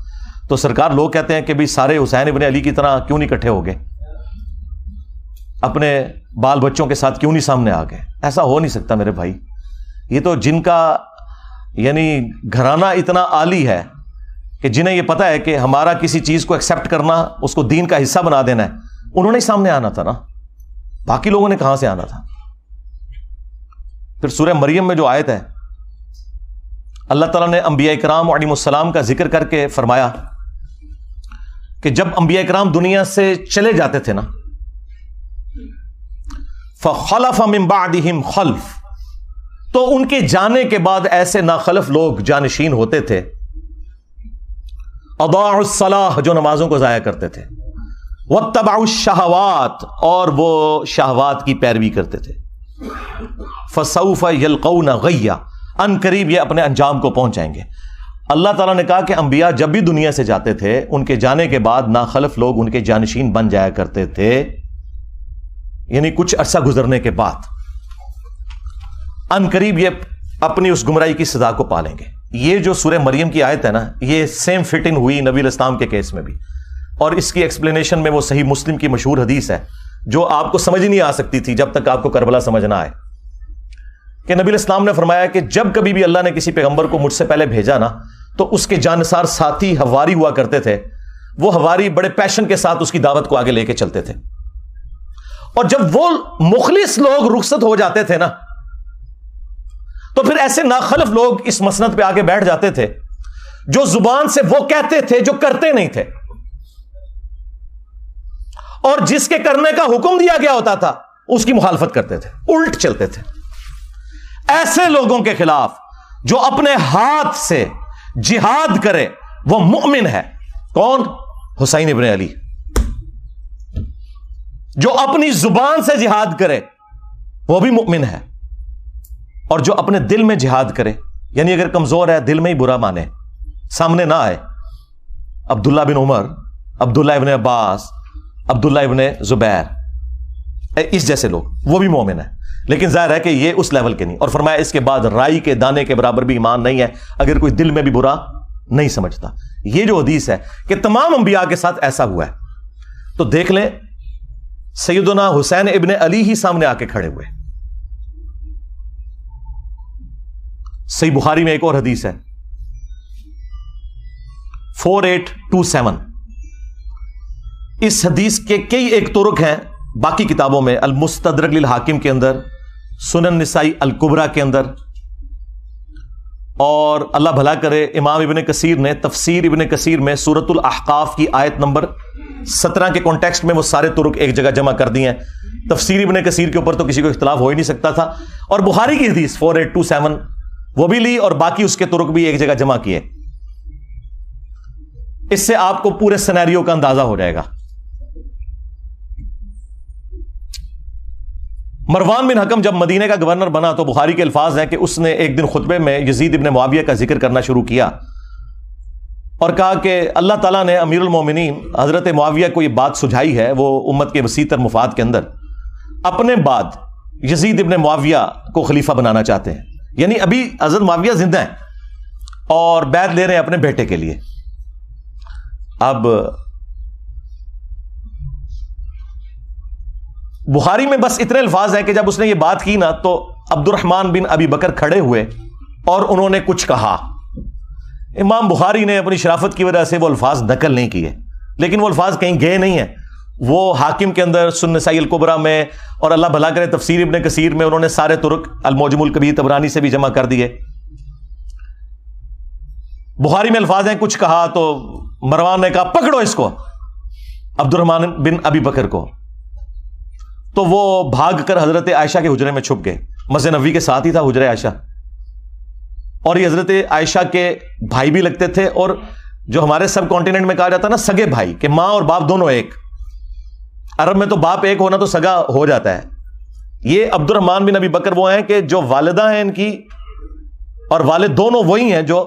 تو سرکار لوگ کہتے ہیں کہ بھی سارے حسین ابن علی کی طرح کیوں نہیں اکٹھے ہو گئے, اپنے بال بچوں کے ساتھ کیوں نہیں سامنے آ گئے؟ ایسا ہو نہیں سکتا میرے بھائی. یہ تو جن کا یعنی گھرانہ اتنا عالی ہے کہ جنہیں یہ پتا ہے کہ ہمارا کسی چیز کو ایکسپٹ کرنا, اس کو دین کا حصہ بنا دینا ہے, انہوں نے سامنے آنا تھا نا, باقی لوگوں نے کہاں سے آنا تھا؟ پھر سورہ مریم میں جو آیت ہے, اللہ تعالیٰ نے انبیاء کرام علیہم السلام کا ذکر کر کے فرمایا کہ جب انبیاء کرام دنیا سے چلے جاتے تھے نا, فخلف من بعدہم خلف, تو ان کے جانے کے بعد ایسے ناخلف لوگ جانشین ہوتے تھے, اضاعوا الصلاۃ, جو نمازوں کو ضائع کرتے تھے, واتبعوا الشہوات, اور وہ شہوات کی پیروی کرتے تھے, فسوف یلقون غیا, ان قریب یہ اپنے انجام کو پہنچ جائیں گے. اللہ تعالیٰ نے کہا کہ انبیاء جب بھی دنیا سے جاتے تھے, ان کے جانے کے بعد ناخلف لوگ ان کے جانشین بن جایا کرتے تھے, یعنی کچھ عرصہ گزرنے کے بعد ان قریب یہ اپنی اس گمراہی کی سزا کو پالیں گے. یہ جو سورہ مریم کی آیت ہے نا، یہ سیم فٹ ان ہوئی نبی علیہ السلام کے کیس میں بھی، اور اس کی ایکسپلینیشن میں وہ صحیح مسلم کی مشہور حدیث ہے جو آپ کو سمجھ نہیں آ سکتی تھی جب تک آپ کو کربلا سمجھ نہ آئے، کہ نبی علیہ السلام نے فرمایا کہ جب کبھی بھی اللہ نے کسی پیغمبر کو مجھ سے پہلے بھیجا نا، تو اس کے جانثار ساتھی حواری ہوا کرتے تھے، وہ حواری بڑے پیشن کے ساتھ اس کی دعوت کو آگے لے کے چلتے تھے، اور جب وہ مخلص لوگ رخصت ہو جاتے تھے نا، تو پھر ایسے ناخلف لوگ اس مسند پہ آگے بیٹھ جاتے تھے جو زبان سے وہ کہتے تھے جو کرتے نہیں تھے، اور جس کے کرنے کا حکم دیا گیا ہوتا تھا اس کی مخالفت کرتے تھے، الٹ چلتے تھے۔ ایسے لوگوں کے خلاف جو اپنے ہاتھ سے جہاد کرے وہ مؤمن ہے۔ کون؟ حسین ابن علی۔ جو اپنی زبان سے جہاد کرے وہ بھی مؤمن ہے، اور جو اپنے دل میں جہاد کرے، یعنی اگر کمزور ہے دل میں ہی برا مانے، سامنے نہ آئے، عبداللہ بن عمر، عبداللہ ابن عباس، عبداللہ ابن زبیر، اس جیسے لوگ، وہ بھی مومن ہے، لیکن ظاہر ہے کہ یہ اس لیول کے نہیں۔ اور فرمایا اس کے بعد رائی کے دانے کے برابر بھی ایمان نہیں ہے اگر کوئی دل میں بھی برا نہیں سمجھتا۔ یہ جو حدیث ہے کہ تمام انبیاء کے ساتھ ایسا ہوا ہے، تو دیکھ لیں سیدنا حسین ابن علی ہی سامنے آ کے کھڑے ہوئے۔ صحیح بخاری میں ایک اور حدیث ہے 4827، اس حدیث کے کئی ایک طرق ہیں باقی کتابوں میں، المستدرک للحاکم کے اندر، سنن نسائی الکبریٰ کے اندر، اور اللہ بھلا کرے امام ابن کثیر نے تفسیر ابن کثیر میں سورۃ الاحقاف کی آیت نمبر 17 کے کانٹیکسٹ میں وہ سارے طرق ایک جگہ جمع کر دی ہیں۔ تفسیر ابن کثیر کے اوپر تو کسی کو اختلاف ہو ہی نہیں سکتا تھا، اور بخاری کی حدیث 4827 وہ بھی لی، اور باقی اس کے طرق بھی ایک جگہ جمع کیے۔ اس سے آپ کو پورے سینیریو کا اندازہ ہو جائے گا۔ مروان بن حکم جب مدینے کا گورنر بنا تو بخاری کے الفاظ ہیں کہ اس نے ایک دن خطبے میں یزید ابن معاویہ کا ذکر کرنا شروع کیا اور کہا کہ اللہ تعالیٰ نے امیر المومنین حضرت معاویہ کو یہ بات سجھائی ہے، وہ امت کے وسیع تر مفاد کے اندر اپنے بعد یزید ابن معاویہ کو خلیفہ بنانا چاہتے ہیں، یعنی ابھی حضرت معاویہ زندہ ہیں اور بیعت لے رہے ہیں اپنے بیٹے کے لیے۔ اب بخاری میں بس اتنے الفاظ ہیں کہ جب اس نے یہ بات کی نا تو عبد الرحمن بن ابی بکر کھڑے ہوئے اور انہوں نے کچھ کہا۔ امام بخاری نے اپنی شرافت کی وجہ سے وہ الفاظ نقل نہیں کیے، لیکن وہ الفاظ کہیں گئے نہیں ہیں، وہ حاکم کے اندر، سنن نسائی الکبریٰ میں، اور اللہ بھلا کرے تفسیر ابن کثیر میں انہوں نے سارے طرق المعجم الکبیر طبرانی سے بھی جمع کر دیے۔ بخاری میں الفاظ ہیں کچھ کہا تو مروان نے کہا پکڑو اس کو، عبد الرحمن بن ابی بکر کو، تو وہ بھاگ کر حضرت عائشہ کے حجرے میں چھپ گئے۔ مسجد نبوی کے ساتھ ہی تھا حجرہ عائشہ، اور یہ حضرت عائشہ کے بھائی بھی لگتے تھے، اور جو ہمارے سب کانٹیننٹ میں کہا جاتا ہے نا سگے بھائی، کہ ماں اور باپ دونوں ایک، عرب میں تو باپ ایک ہونا تو سگا ہو جاتا ہے۔ یہ عبد الرحمن بن ابی بکر وہ ہیں کہ جو والدہ ہیں ان کی اور والد دونوں وہی ہیں جو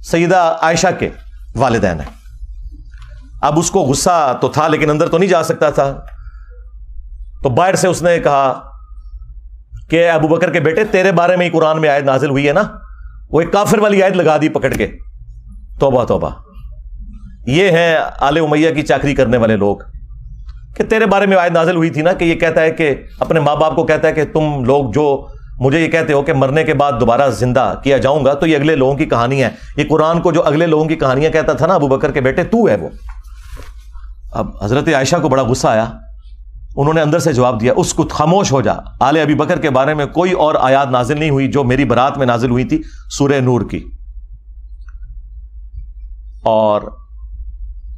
سیدہ عائشہ کے والدین ہیں۔ اب اس کو غصہ تو تھا لیکن اندر تو نہیں جا سکتا تھا، تو باہر سے اس نے کہا کہ ابو بکر کے بیٹے تیرے بارے میں ہی قرآن میں آیت نازل ہوئی ہے نا، وہ ایک کافر والی آیت لگا دی پکڑ کے۔ توبہ توبہ، یہ ہیں آل امیہ کی چاکری کرنے والے لوگ، کہ تیرے بارے میں آیت نازل ہوئی تھی نا کہ یہ کہتا ہے کہ اپنے ماں باپ کو کہتا ہے کہ تم لوگ جو مجھے یہ کہتے ہو کہ مرنے کے بعد دوبارہ زندہ کیا جاؤں گا، تو یہ اگلے لوگوں کی کہانی ہے، یہ قرآن کو جو اگلے لوگوں کی کہانیاں کہتا تھا نا ابو بکر کے بیٹے تو ہے وہ۔ اب حضرت عائشہ کو بڑا غصہ آیا، انہوں نے اندر سے جواب دیا اس کو خاموش ہو جا، آل ابی بکر کے بارے میں کوئی اور آیات نازل نہیں ہوئی جو میری برات میں نازل ہوئی تھی سورہ نور کی۔ اور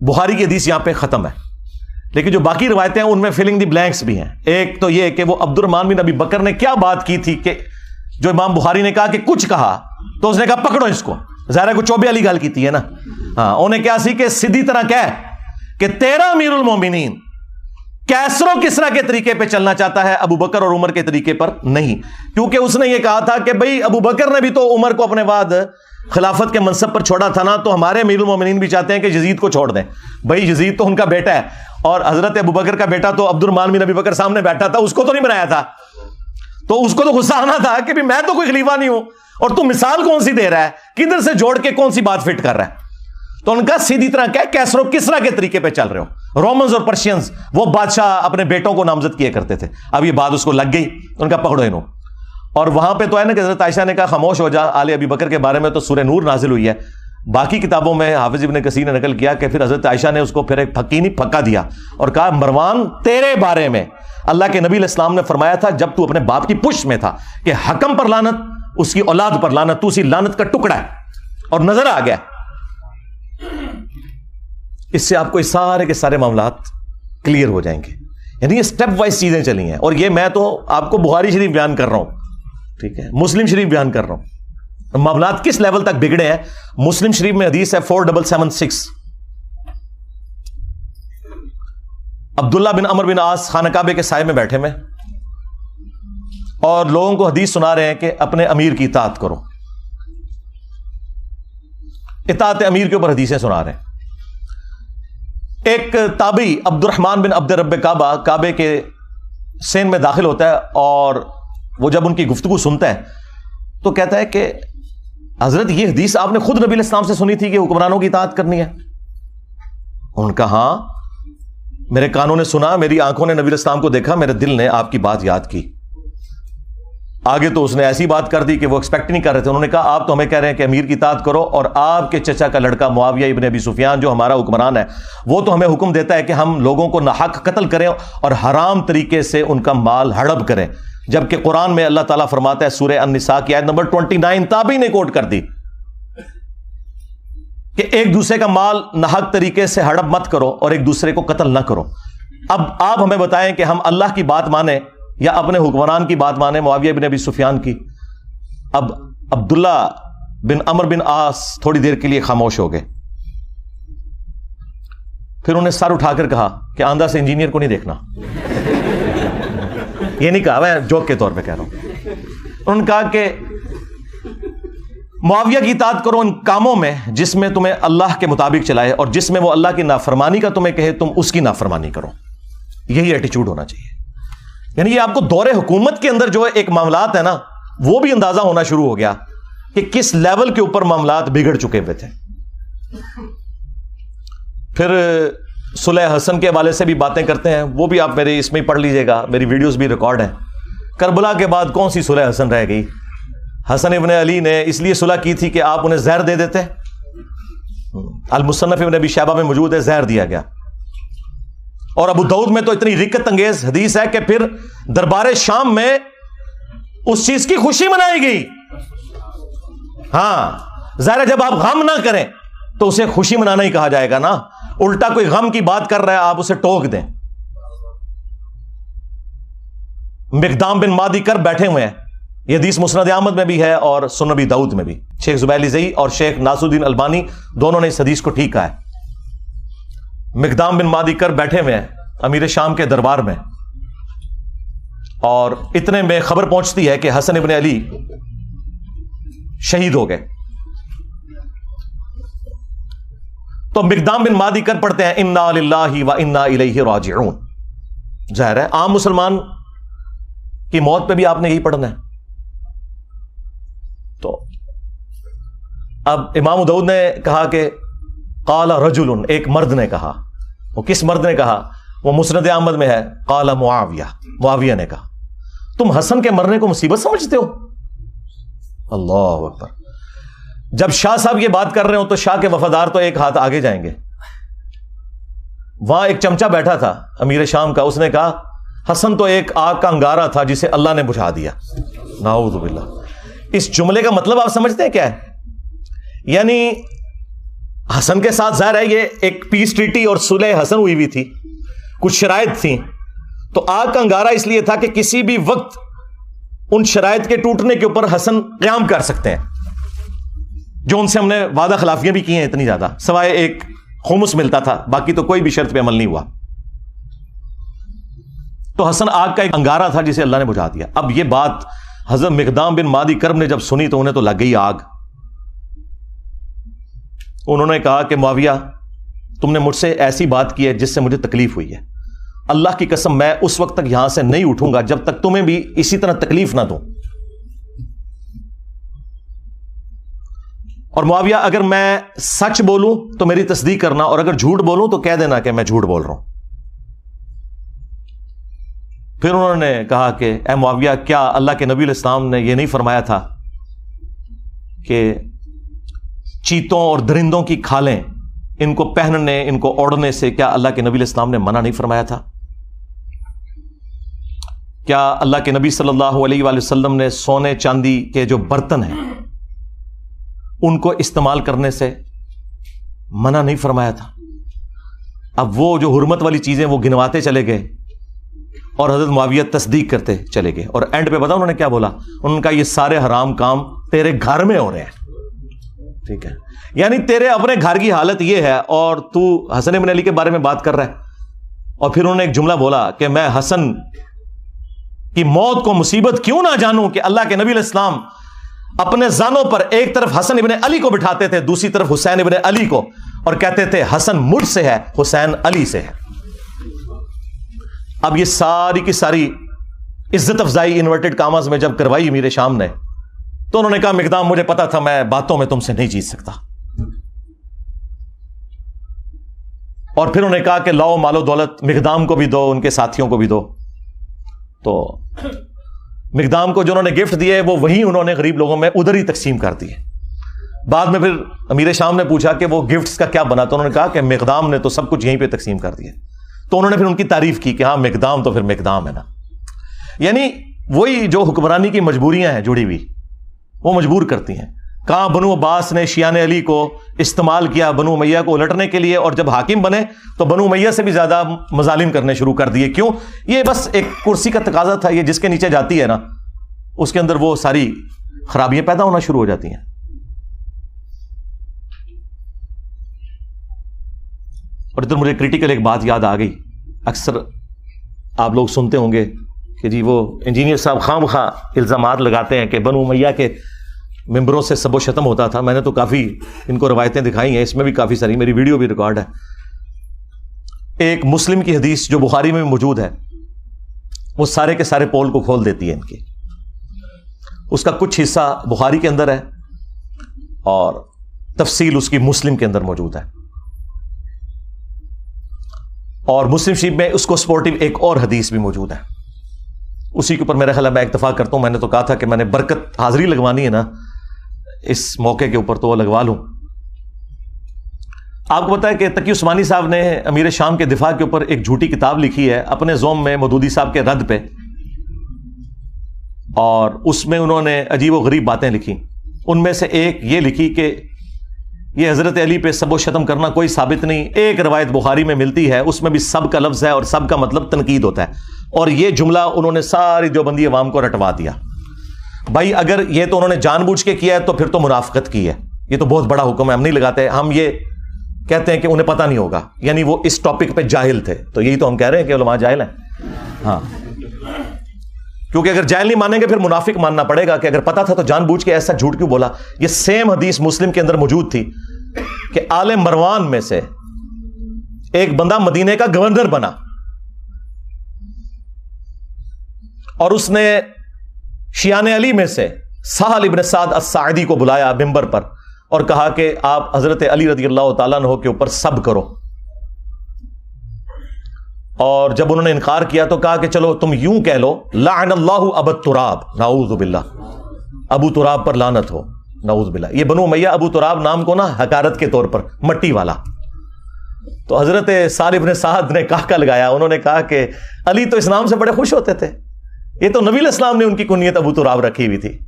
بخاری کی حدیث یہاں پہ ختم ہے، لیکن جو باقی روایتیں ہیں ان میں فلنگ دی بلینکس بھی ہیں۔ ایک تو یہ کہ وہ عبد الرحمن بن ابی بکر نے کیا بات کی تھی کہ جو امام بخاری نے کہا کہ کچھ کہا تو اس نے کہا پکڑو اس کو، ظاہر ہے کو چوبے والی گل کی ہے نا، ہاں انہیں کیا سی کہ سیدھی طرح کہہ کہ تیرا امیر المومنین کیسر و کسرا کے طریقے پہ چلنا چاہتا ہے، ابو بکر اور عمر کے طریقے پر نہیں، کیونکہ اس نے یہ کہا تھا کہ بھئی ابو بکر نے بھی تو عمر کو اپنے بعد خلافت کے منصب پر چھوڑا تھا نا، تو ہمارے امیر المومنین بھی چاہتے ہیں کہ یزید کو چھوڑ دیں، بھئی یزید تو ان کا بیٹا ہے، اور حضرت ابو بکر کا بیٹا تو عبد الرحمن بن ابی بکر سامنے بیٹھا تھا، اس کو تو نہیں بنایا تھا۔ تو اس کو تو غصہ آنا تھا کہ میں تو کوئی خلیفہ نہیں ہوں اور تو مثال کون سی دے رہا ہے, کدھر سے جوڑ کے کون سی بات فٹ کر رہا ہے. تو ان کا سیدھی طرح کیا کیسر و کسرا کے طریقے پہ چل رہے ہو. رومنز اور پرشینز وہ بادشاہ اپنے بیٹوں کو نامزد کیے کرتے تھے. اب یہ بات اس کو لگ گئی, ان کا پکڑو انہوں. اور وہاں پہ تو ہے نا کہ حضرت عائشہ نے کہا خاموش ہو جا. آل ابی بکر کے بارے میں تو سورہ نور نازل ہوئی ہے. باقی کتابوں میں حافظ ابن کثیر نے نقل کیا کہ پھر حضرت عائشہ نے اس کو پھر ایک پھکی نہیں پھکا دیا اور کہا مروان تیرے بارے میں اللہ کے نبی علیہ السلام نے فرمایا تھا جب تو اپنے باپ کی پشت میں تھا کہ حکم پر لعنت, اس کی اولاد پر لعنت, تو اسی لعنت کا ٹکڑا ہے. اور نظر آ گیا. اس سے آپ کو یہ سارے کے سارے معاملات کلیئر ہو جائیں گے. یعنی یہ سٹیپ وائز چیزیں چلی ہیں. اور یہ میں تو آپ کو بخاری شریف بیان کر رہا ہوں, ٹھیک ہے, مسلم شریف بیان کر رہا ہوں. معاملات کس لیول تک بگڑے ہیں. مسلم شریف میں حدیث ہے 4776, عبداللہ بن عمر بن عاص خانہ کعبے کے سائے میں بیٹھے میں اور لوگوں کو حدیث سنا رہے ہیں کہ اپنے امیر کی اطاعت کرو. اطاعت امیر کے اوپر حدیثیں سنا رہے ہیں. ایک تابعی عبد الرحمن بن عبد رب کعبہ کعبے کے سین میں داخل ہوتا ہے اور وہ جب ان کی گفتگو سنتا ہے تو کہتا ہے کہ حضرت یہ حدیث آپ نے خود نبی علیہ السلام سے سنی تھی کہ حکمرانوں کی اطاعت کرنی ہے. ان کا ہاں, میرے کانوں نے سنا, میری آنکھوں نے نبی علیہ السلام کو دیکھا, میرے دل نے آپ کی بات یاد کی. آگے تو اس نے ایسی بات کر دی کہ وہ ایکسپیکٹ نہیں کر رہے تھے. انہوں نے کہا آپ تو ہمیں کہہ رہے ہیں کہ امیر کی اطاعت کرو اور آپ کے چچا کا لڑکا معاویہ ابن ابی سفیان جو ہمارا حکمران ہے وہ تو ہمیں حکم دیتا ہے کہ ہم لوگوں کو ناحق قتل کریں اور حرام طریقے سے ان کا مال ہڑپ کریں, جبکہ قرآن میں اللہ تعالیٰ فرماتا ہے سورہ النساء کی آیت نمبر 29 تابعی نے کوٹ کر دی کہ ایک دوسرے کا مال ناحق طریقے سے ہڑپ مت کرو اور ایک دوسرے کو قتل نہ کرو. اب آپ ہمیں بتائیں کہ ہم اللہ کی بات مانیں یا اپنے حکمران کی بات مانیں, معاویہ بن ابی سفیان کی. اب عبداللہ بن عمر بن عاص تھوڑی دیر کے لیے خاموش ہو گئے. پھر انہیں سر اٹھا کر کہا کہ آندھا سے انجینئر کو نہیں دیکھنا. یہ نہیں کہا, میں جوک کے طور پہ کہہ رہا ہوں. انہوں نے کہا کہ معاویہ کی اطاعت کرو ان کاموں میں جس میں تمہیں اللہ کے مطابق چلائے اور جس میں وہ اللہ کی نافرمانی کا تمہیں کہے تم اس کی نافرمانی کرو. یہی ایٹیچیوڈ ہونا چاہیے. یعنی یہ آپ کو دور حکومت کے اندر جو ایک معاملات ہے نا وہ بھی اندازہ ہونا شروع ہو گیا کہ کس لیول کے اوپر معاملات بگڑ چکے ہوئے تھے. پھر صلح حسن کے حوالے سے بھی باتیں کرتے ہیں, وہ بھی آپ میرے اس میں پڑھ لیجئے گا, میری ویڈیوز بھی ریکارڈ ہیں. کربلا کے بعد کون سی صلح حسن رہ گئی. حسن ابن علی نے اس لیے صلح کی تھی کہ آپ انہیں زہر دے دیتے. المصنف ابن ابی شیبہ میں موجود ہے, زہر دیا گیا. اور ابو داؤد میں تو اتنی رکت انگیز حدیث ہے کہ پھر دربار شام میں اس چیز کی خوشی منائی گئی. ہاں ظاہر ہے جب آپ غم نہ کریں تو اسے خوشی منانا ہی کہا جائے گا نا. الٹا کوئی غم کی بات کر رہا ہے آپ اسے ٹوک دیں. مقدام بن مادی کر بیٹھے ہوئے ہیں, یہ حدیث مسند احمد میں بھی ہے اور سنن ابی داؤد میں بھی. شیخ زبیلی زئی اور شیخ ناصر الدین البانی دونوں نے اس حدیث کو ٹھیک کہا ہے. مقدام بن مادی کر بیٹھے ہوئے ہیں امیر شام کے دربار میں اور اتنے میں خبر پہنچتی ہے کہ حسن ابن علی شہید ہو گئے. تو مقدام بن مادی کر پڑھتے ہیں انا للہ و انا الیہ راجعون. ظاہر ہے عام مسلمان کی موت پہ بھی آپ نے یہی پڑھنا ہے. تو اب امام داؤد نے کہا کہ قال رجل, ایک مرد نے کہا. وہ کس مرد نے کہا؟ وہ مسند احمد میں ہے. قال معاویہ, معاویہ نے کہا تم حسن کے مرنے کو مصیبت سمجھتے ہو؟ اللہ اکبر. جب شاہ صاحب یہ بات کر رہے ہو تو شاہ کے وفادار تو ایک ہاتھ آگے جائیں گے. وہاں ایک چمچا بیٹھا تھا امیر شام کا, اس نے کہا حسن تو ایک آگ کا انگارہ تھا جسے اللہ نے بجھا دیا. نعوذ باللہ. اس جملے کا مطلب آپ سمجھتے ہیں کیا ہے؟ یعنی حسن کے ساتھ ظاہر ہے یہ ایک پیس ٹریٹی اور صلح حسن ہوئی ہوئی تھی, کچھ شرائط تھیں, تو آگ کا انگارہ اس لیے تھا کہ کسی بھی وقت ان شرائط کے ٹوٹنے کے اوپر حسن قیام کر سکتے ہیں, جو ان سے ہم نے وعدہ خلافیاں بھی کی ہیں اتنی زیادہ, سوائے ایک خمس ملتا تھا, باقی تو کوئی بھی شرط پہ عمل نہیں ہوا. تو حسن آگ کا ایک انگارہ تھا جسے اللہ نے بجھا دیا. اب یہ بات حضرت مقدام بن مادی کرب نے جب سنی تو انہیں تو لگ گئی آگ. انہوں نے کہا کہ معاویہ تم نے مجھ سے ایسی بات کی ہے جس سے مجھے تکلیف ہوئی ہے, اللہ کی قسم میں اس وقت تک یہاں سے نہیں اٹھوں گا جب تک تمہیں بھی اسی طرح تکلیف نہ دوں. اور معاویہ اگر میں سچ بولوں تو میری تصدیق کرنا, اور اگر جھوٹ بولوں تو کہہ دینا کہ میں جھوٹ بول رہا ہوں. پھر انہوں نے کہا کہ اے معاویہ, کیا اللہ کے نبی علیہ السلام نے یہ نہیں فرمایا تھا کہ چیتوں اور درندوں کی کھالیں ان کو پہننے, ان کو اوڑھنے سے کیا اللہ کے نبی علیہ السلام نے منع نہیں فرمایا تھا؟ کیا اللہ کے نبی صلی اللہ علیہ وآلہ وسلم نے سونے چاندی کے جو برتن ہیں ان کو استعمال کرنے سے منع نہیں فرمایا تھا؟ اب وہ جو حرمت والی چیزیں وہ گنواتے چلے گئے اور حضرت معاویہ تصدیق کرتے چلے گئے, اور اینڈ پہ بتا انہوں نے کیا بولا؟ انہوں نے کہا یہ سارے حرام کام تیرے گھر میں ہو رہے ہیں. ٹھیک ہے, یعنی تیرے اپنے گھر کی حالت یہ ہے اور تو حسن بن علی کے بارے میں بات کر رہا ہے. اور پھر انہوں نے ایک جملہ بولا کہ میں حسن کی موت کو مصیبت کیوں نہ جانوں کہ اللہ کے نبی علیہ السلام اپنے زانوں پر ایک طرف حسن ابن علی کو بٹھاتے تھے, دوسری طرف حسین ابن علی کو, اور کہتے تھے حسن مجھ سے ہے, حسین علی سے ہے. اب یہ ساری کی ساری عزت افزائی انورٹڈ کاماز میں جب کروائی امیر شام نے, تو انہوں نے کہا مقدام مجھے پتا تھا میں باتوں میں تم سے نہیں جیت سکتا. اور پھر انہوں نے کہا کہ لاؤ مال و دولت مقدام کو بھی دو, ان کے ساتھیوں کو بھی دو. تو مقدام کو جو انہوں نے گفٹ دیے وہ وہی انہوں نے غریب لوگوں میں ادھر ہی تقسیم کر دیے. بعد میں پھر امیر شام نے پوچھا کہ وہ گفٹس کا کیا بنا, تو انہوں نے کہا کہ مقدام نے تو سب کچھ یہیں پہ تقسیم کر دیا. تو انہوں نے پھر ان کی تعریف کی کہ ہاں مقدام تو پھر مقدام ہے نا. یعنی وہی جو حکمرانی کی مجبوریاں ہیں جڑی ہوئی وہ مجبور کرتی ہیں. کہاں بنو عباس نے شیعان علی کو استعمال کیا بنو امیہ کو الٹنے کے لیے, اور جب حاکم بنے تو بنو امیہ سے بھی زیادہ مظالم کرنے شروع کر دیے. کیوں؟ یہ بس ایک کرسی کا تقاضا تھا, یہ جس کے نیچے جاتی ہے نا اس کے اندر وہ ساری خرابیاں پیدا ہونا شروع ہو جاتی ہیں. اور ادھر مجھے کریٹیکل ایک بات یاد آ گئی. اکثر آپ لوگ سنتے ہوں گے کہ جی وہ انجینئر صاحب خواہ مخواہ الزامات لگاتے ہیں کہ بنو امیہ کے ممبروں سے سب و شتم ہوتا تھا. میں نے تو کافی ان کو روایتیں دکھائی ہیں, اس میں بھی کافی ساری, میری ویڈیو بھی ریکارڈ ہے. ایک مسلم کی حدیث جو بخاری میں بھی موجود ہے وہ سارے کے سارے پول کو کھول دیتی ہے ان کی. اس کا کچھ حصہ بخاری کے اندر ہے اور تفصیل اس کی مسلم کے اندر موجود ہے. اور مسلم شریف میں اس کو سپورٹیو ایک اور حدیث بھی موجود ہے. اسی کے اوپر میرا خیال ہے میں اکتفا کرتا ہوں. میں نے تو کہا تھا کہ میں نے برکت حاضری لگوانی ہے نا اس موقع کے اوپر, تو وہ لگوا لوں. آپ کو پتا ہے کہ تقی عثمانی صاحب نے امیر شام کے دفاع کے اوپر ایک جھوٹی کتاب لکھی ہے اپنے زوم میں مودودی صاحب کے رد پہ, اور اس میں انہوں نے عجیب و غریب باتیں لکھی. ان میں سے ایک یہ لکھی کہ یہ حضرت علی پہ سب و شتم کرنا کوئی ثابت نہیں. ایک روایت بخاری میں ملتی ہے اس میں بھی سب کا لفظ ہے اور سب کا مطلب تنقید ہوتا ہے, اور یہ جملہ انہوں نے ساری دیوبندی عوام کو رٹوا دیا. بھائی اگر یہ تو انہوں نے جان بوجھ کے کیا ہے تو پھر تو منافقت کی ہے. یہ تو بہت بڑا حکم ہے, ہم نہیں لگاتے. ہم یہ کہتے ہیں کہ انہیں پتہ نہیں ہوگا, یعنی وہ اس ٹاپک پہ جاہل تھے. تو یہی تو ہم کہہ رہے ہیں کہ علماء جاہل ہیں. ہاں, کیونکہ اگر جاہل نہیں مانیں گے پھر منافق ماننا پڑے گا کہ اگر پتا تھا تو جان بوجھ کے ایسا جھوٹ کیوں بولا. یہ سیم حدیث مسلم کے اندر موجود تھی کہ آل مروان میں سے ایک بندہ مدینے کا گورنر بنا اور اس نے شیعان علی میں سے سہل ابن سعد الساعدی کو بلایا ممبر پر اور کہا کہ آپ حضرت علی رضی اللہ تعالیٰ عنہ کے اوپر سب کرو. اور جب انہوں نے انکار کیا تو کہا کہ چلو تم یوں کہہ لو لعن اللہ ابو تراب, نعوذ باللہ, ابو تراب پر لعنت ہو, نعوذ باللہ. یہ بنو امیہ ابو تراب نام کو نا حقارت کے طور پر, مٹی والا. تو حضرت سہل ابن سعد نے کہا لگایا, انہوں نے کہا کہ علی تو اس نام سے بڑے خوش ہوتے تھے, یہ تو نبی علیہ السلام نے ان کی کنیت ابو تراب رکھی ہوئی تھی.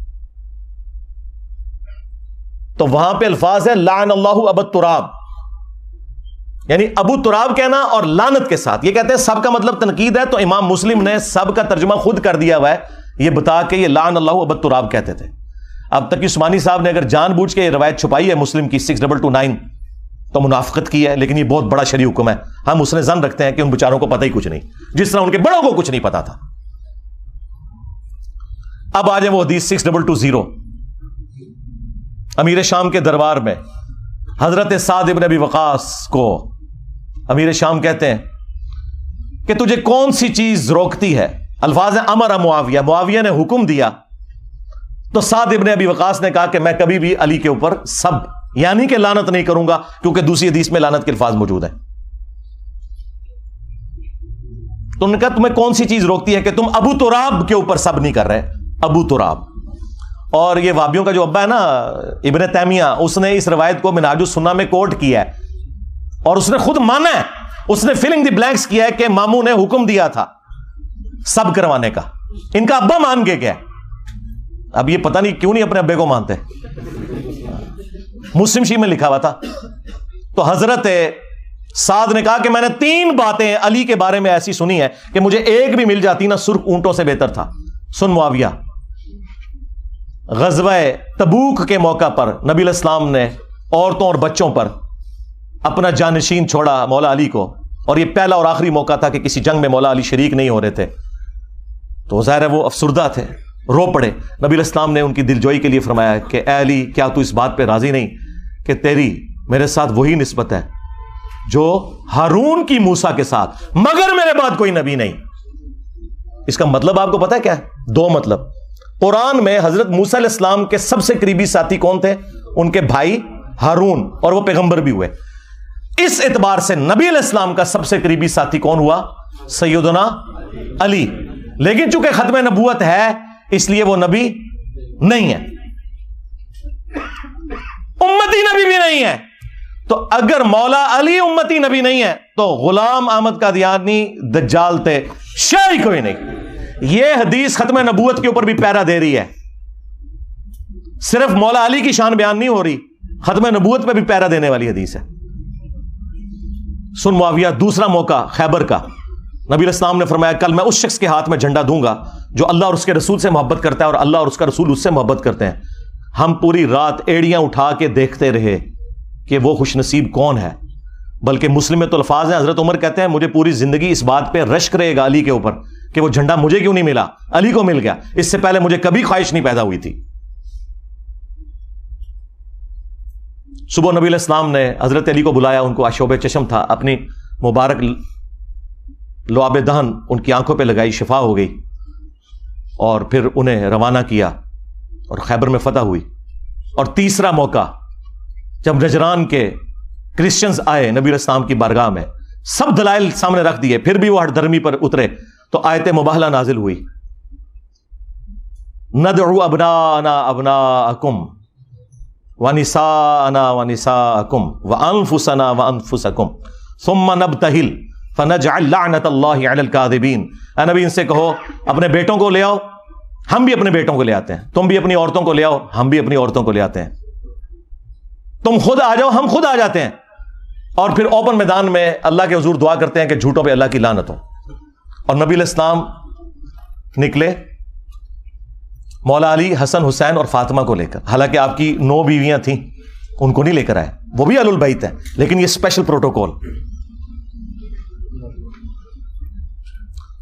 تو وہاں پہ الفاظ ہے لعن اللہ ابو تراب, یعنی ابو تراب کہنا اور لعنت کے ساتھ. یہ کہتے ہیں سب کا مطلب تنقید ہے, تو امام مسلم نے سب کا ترجمہ خود کر دیا ہوا ہے یہ بتا کے یہ لعن اللہ ابو تراب کہتے تھے. اب تقی عثمانی صاحب نے اگر جان بوجھ کے یہ روایت چھپائی ہے مسلم کی 6229 تو منافقت کی ہے, لیکن یہ بہت بڑا شرعی حکم ہے. ہم اس نے ظن رکھتے ہیں کہ ان بیچاروں کو پتہ ہی کچھ نہیں, جس طرح ان کے بڑوں کو کچھ نہیں پتا تھا. اب آ جائیں وہ حدیث 6220 امیر شام کے دربار میں حضرت سعد ابن ابی وقاص کو امیر شام کہتے ہیں کہ تجھے کون سی چیز روکتی ہے. الفاظ امر معاویہ، معاویہ نے حکم دیا تو سعد ابن ابی وقاص نے کہا کہ میں کبھی بھی علی کے اوپر سب یعنی کہ لعنت نہیں کروں گا، کیونکہ دوسری حدیث میں لعنت کے الفاظ موجود ہیں. تو انہوں نے کہا تمہیں کون سی چیز روکتی ہے کہ تم ابو تراب کے اوپر سب نہیں کر رہے. ابو تراب، اور یہ وابیوں کا جو ابا ہے نا ابن تیمیہ، اس نے اس روایت کو منہاج السنہ میں کوٹ کیا ہے اور اس نے خود مانا ہے، اس نے فلنگ دی بلینکس کیا ہے کہ ماموں نے حکم دیا تھا سب کروانے کا. ان کا ابا مان کے گیا. اب یہ پتہ نہیں کیوں نہیں اپنے ابے کو مانتے. مسلم شریف میں لکھا ہوا تھا. تو حضرت سعد نے کہا کہ میں نے 3 باتیں علی کے بارے میں ایسی سنی ہے کہ مجھے ایک بھی مل جاتی نا سرخ اونٹوں سے بہتر تھا. سن معاویہ، غزوہ تبوک کے موقع پر نبی علیہ السلام نے عورتوں اور بچوں پر اپنا جانشین چھوڑا مولا علی کو، اور یہ پہلا اور آخری موقع تھا کہ کسی جنگ میں مولا علی شریک نہیں ہو رہے تھے. تو ظاہر ہے وہ افسردہ تھے، رو پڑے. نبی علیہ السلام نے ان کی دلجوئی کے لیے فرمایا کہ اے علی، کیا تو اس بات پہ راضی نہیں کہ تیری میرے ساتھ وہی نسبت ہے جو ہارون کی موسیٰ کے ساتھ، مگر میرے بعد کوئی نبی نہیں. اس کا مطلب آپ کو پتا ہے کیا ہے؟ 2 مطلب. قرآن میں حضرت موسیٰ علیہ السلام کے سب سے قریبی ساتھی کون تھے؟ ان کے بھائی ہارون، اور وہ پیغمبر بھی ہوئے. اس اعتبار سے نبی علیہ السلام کا سب سے قریبی ساتھی کون ہوا؟ سیدنا علی. لیکن چونکہ ختم نبوت ہے اس لیے وہ نبی نہیں ہے، امتی نبی بھی نہیں ہے. تو اگر مولا علی امتی نبی نہیں ہے تو غلام احمد قادیانی دجال تھے، شاہی کوئی نہیں. یہ حدیث ختم نبوت کے اوپر بھی پیرا دے رہی ہے. صرف مولا علی کی شان بیان نہیں ہو رہی، ختم نبوت پہ بھی پیرا دینے والی حدیث ہے. سن معاویہ، دوسرا موقع خیبر کا. نبی علیہ السلام نے فرمایا کل میں اس شخص کے ہاتھ میں جھنڈا دوں گا جو اللہ اور اس کے رسول سے محبت کرتا ہے اور اللہ اور اس کا رسول اس سے محبت کرتے ہیں. ہم پوری رات ایڑیاں اٹھا کے دیکھتے رہے کہ وہ خوش نصیب کون ہے. بلکہ مسلم میں تو الفاظ ہیں، حضرت عمر کہتے ہیں مجھے پوری زندگی اس بات پہ رشک رہے گا علی کے اوپر کہ وہ جھنڈا مجھے کیوں نہیں ملا، علی کو مل گیا. اس سے پہلے مجھے کبھی خواہش نہیں پیدا ہوئی تھی. صبح نبی علیہ السلام نے حضرت علی کو بلایا، ان کو آشوب چشم تھا، اپنی مبارک لعاب دہن ان کی آنکھوں پہ لگائی، شفا ہو گئی، اور پھر انہیں روانہ کیا اور خیبر میں فتح ہوئی. اور تیسرا موقع جب نجران کے کرسچنز آئے نبی علیہ السلام کی بارگاہ میں، سب دلائل سامنے رکھ دیے، پھر بھی وہ ہٹ دھرمی پر اترے، تو آیت مباہلہ نازل ہوئی، ندعو ابناءنا ابناءکم ونساءنا ونساءکم وانفسنا وانفسکم ثم نبتہل فنجعل لعنت اللہ علی الکاذبین. اے نبی ان سے کہو اپنے بیٹوں کو لے آؤ، ہم بھی اپنے بیٹوں کو لے آتے ہیں. تم بھی اپنی عورتوں کو لے آؤ، ہم بھی اپنی عورتوں کو لے آتے ہیں. تم خود آ جاؤ، ہم خود آ جاتے ہیں. اور پھر اوپن میدان میں اللہ کے حضور دعا کرتے ہیں کہ جھوٹوں پہ اللہ کی لعنت ہو. اور نبی علیہ السلام نکلے مولا علی، حسن، حسین اور فاطمہ کو لے کر. حالانکہ آپ کی 9 بیویاں تھیں، ان کو نہیں لے کر آئے، وہ بھی اہل البیت ہیں، لیکن یہ اسپیشل پروٹوکول.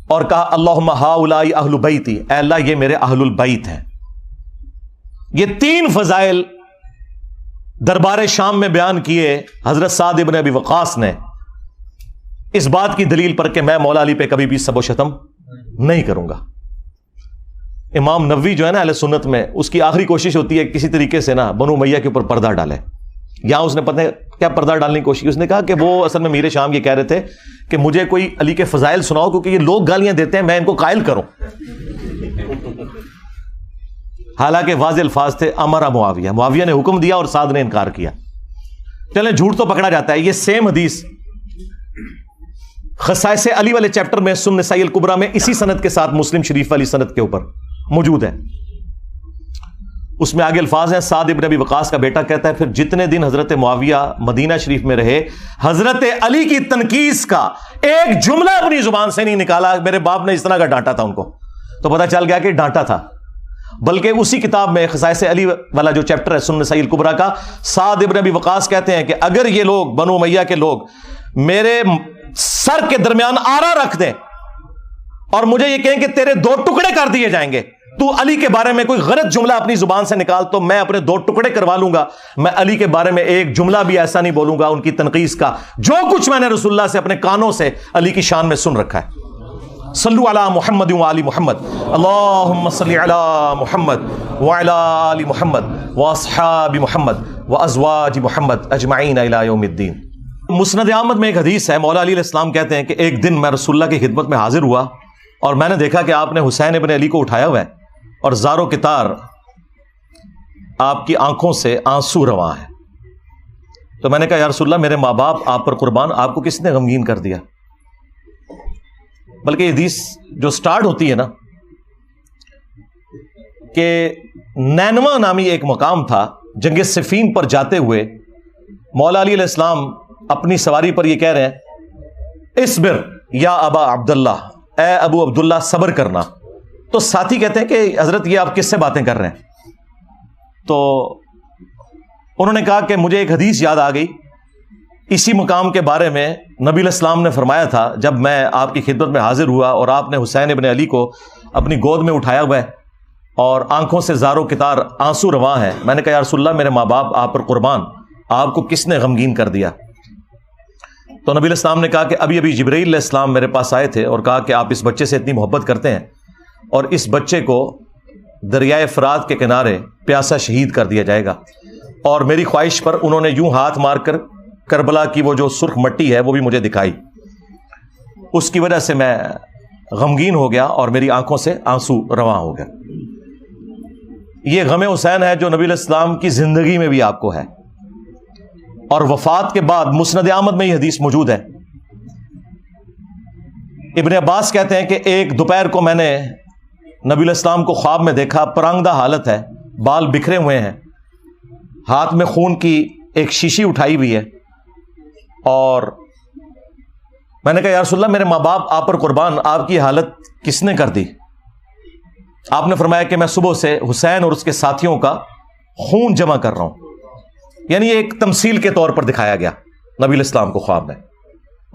اور کہا اللہم ہؤلاء اہل بیتی، اے اللہ یہ میرے اہل البیت ہیں. یہ 3 فضائل دربار شام میں بیان کیے حضرت سعد ابن ابی وقاص نے، اس بات کی دلیل پر کہ میں مولا علی پہ کبھی بھی سب و شتم نہیں کروں گا. امام نووی جو ہے نا اہل سنت میں، اس کی آخری کوشش ہوتی ہے کسی طریقے سے نا بنو امیہ کے اوپر پردہ ڈالے. یہاں اس نے پتہ کیا پردہ ڈالنے کی کوشش کی؟ اس نے کہا کہ وہ اصل میں میر شام یہ کہہ رہے تھے کہ مجھے کوئی علی کے فضائل سناؤ، کیونکہ یہ لوگ گالیاں دیتے ہیں، میں ان کو قائل کروں. حالانکہ واضح الفاظ تھے امر معاویہ، معاویہ نے حکم دیا اور سعد نے انکار کیا. چلیں جھوٹ تو پکڑا جاتا ہے. یہ سیم حدیث خصائص علی والے چیپٹر میں سنن نسائی الکبریٰ میں اسی سند کے ساتھ مسلم شریف والی سند کے اوپر موجود ہے. اس میں آگے الفاظ ہیں، سعد ابن ابی وقاص کا بیٹا کہتا ہے پھر جتنے دن حضرت معاویہ مدینہ شریف میں رہے، حضرت علی کی تنقیص کا ایک جملہ اپنی زبان سے نہیں نکالا. میرے باپ نے اس طرح کا ڈانٹا تھا ان کو، تو پتہ چل گیا کہ ڈانٹا تھا. بلکہ اسی کتاب میں خصائص علی والا جو چیپٹر ہے سنن نسائی الکبریٰ کا، سعد ابن ابی وقاص کہتے ہیں کہ اگر یہ لوگ بنو امیہ کے لوگ میرے سر کے درمیان آرا رکھ دیں اور مجھے یہ کہیں کہ تیرے 2 ٹکڑے کر دیے جائیں گے، تو علی کے بارے میں کوئی غلط جملہ اپنی زبان سے نکال تو میں اپنے 2 ٹکڑے کروا لوں گا. میں علی کے بارے میں ایک جملہ بھی ایسا نہیں بولوں گا ان کی تنقیص کا. جو کچھ میں نے رسول اللہ سے اپنے کانوں سے علی کی شان میں سن رکھا ہے. صلو علی محمد وعلی محمد، اللہم صلی علی محمد وعلی آل محمد واصحاب محمد وازواج محمد اجمعین الی یوم الدین. مسند احمد میں ایک حدیث ہے، مولا علی علیہ السلام کہتے ہیں کہ ایک دن میں رسول اللہ کی خدمت میں حاضر ہوا اور میں نے دیکھا کہ آپ نے حسین ابن علی کو اٹھایا ہوا ہے اور زار و کتار آپ کی آنکھوں سے آنسو رواں ہے. تو میں نے کہا یا رسول اللہ میرے ماں باپ آپ پر قربان، آپ کو کس نے غمگین کر دیا؟ بلکہ یہ حدیث جو سٹارٹ ہوتی ہے نا کہ نینوا نامی ایک مقام تھا، جنگ صفین پر جاتے ہوئے مولا علی علیہ السلام اپنی سواری پر یہ کہہ رہے ہیں اصبر یا ابا عبداللہ، اے ابو عبداللہ صبر کرنا. تو ساتھی کہتے ہیں کہ حضرت یہ آپ کس سے باتیں کر رہے ہیں؟ تو انہوں نے کہا کہ مجھے ایک حدیث یاد آ گئی اسی مقام کے بارے میں. نبی علیہ السلام نے فرمایا تھا جب میں آپ کی خدمت میں حاضر ہوا اور آپ نے حسین ابن علی کو اپنی گود میں اٹھایا ہوا ہے اور آنکھوں سے زار و کتار آنسو رواں ہے. میں نے کہا یا رسول اللہ میرے ماں باپ آپ پر قربان، آپ کو کس نے غمگین کر دیا؟ تو نبی علیہ السلام نے کہا کہ ابھی ابھی جبرائیل علیہ السلام میرے پاس آئے تھے اور کہا کہ آپ اس بچے سے اتنی محبت کرتے ہیں اور اس بچے کو دریائے فرات کے کنارے پیاسا شہید کر دیا جائے گا. اور میری خواہش پر انہوں نے یوں ہاتھ مار کر کربلا کی وہ جو سرخ مٹی ہے وہ بھی مجھے دکھائی. اس کی وجہ سے میں غمگین ہو گیا اور میری آنکھوں سے آنسو رواں ہو گیا. یہ غم حسین ہے جو نبی علیہ السلام کی زندگی میں بھی آپ کو ہے اور وفات کے بعد مسند احمد میں یہ حدیث موجود ہے. ابن عباس کہتے ہیں کہ ایک دوپہر کو میں نے نبی علیہ السلام کو خواب میں دیکھا، پرانگدہ حالت ہے، بال بکھرے ہوئے ہیں، ہاتھ میں خون کی ایک شیشی اٹھائی ہوئی ہے. اور میں نے کہا یا رسول اللہ میرے ماں باپ آپ پر قربان، آپ کی حالت کس نے کر دی؟ آپ نے فرمایا کہ میں صبح سے حسین اور اس کے ساتھیوں کا خون جمع کر رہا ہوں. یعنی ایک تمثیل کے طور پر دکھایا گیا نبی علیہ السلام کو خواب میں.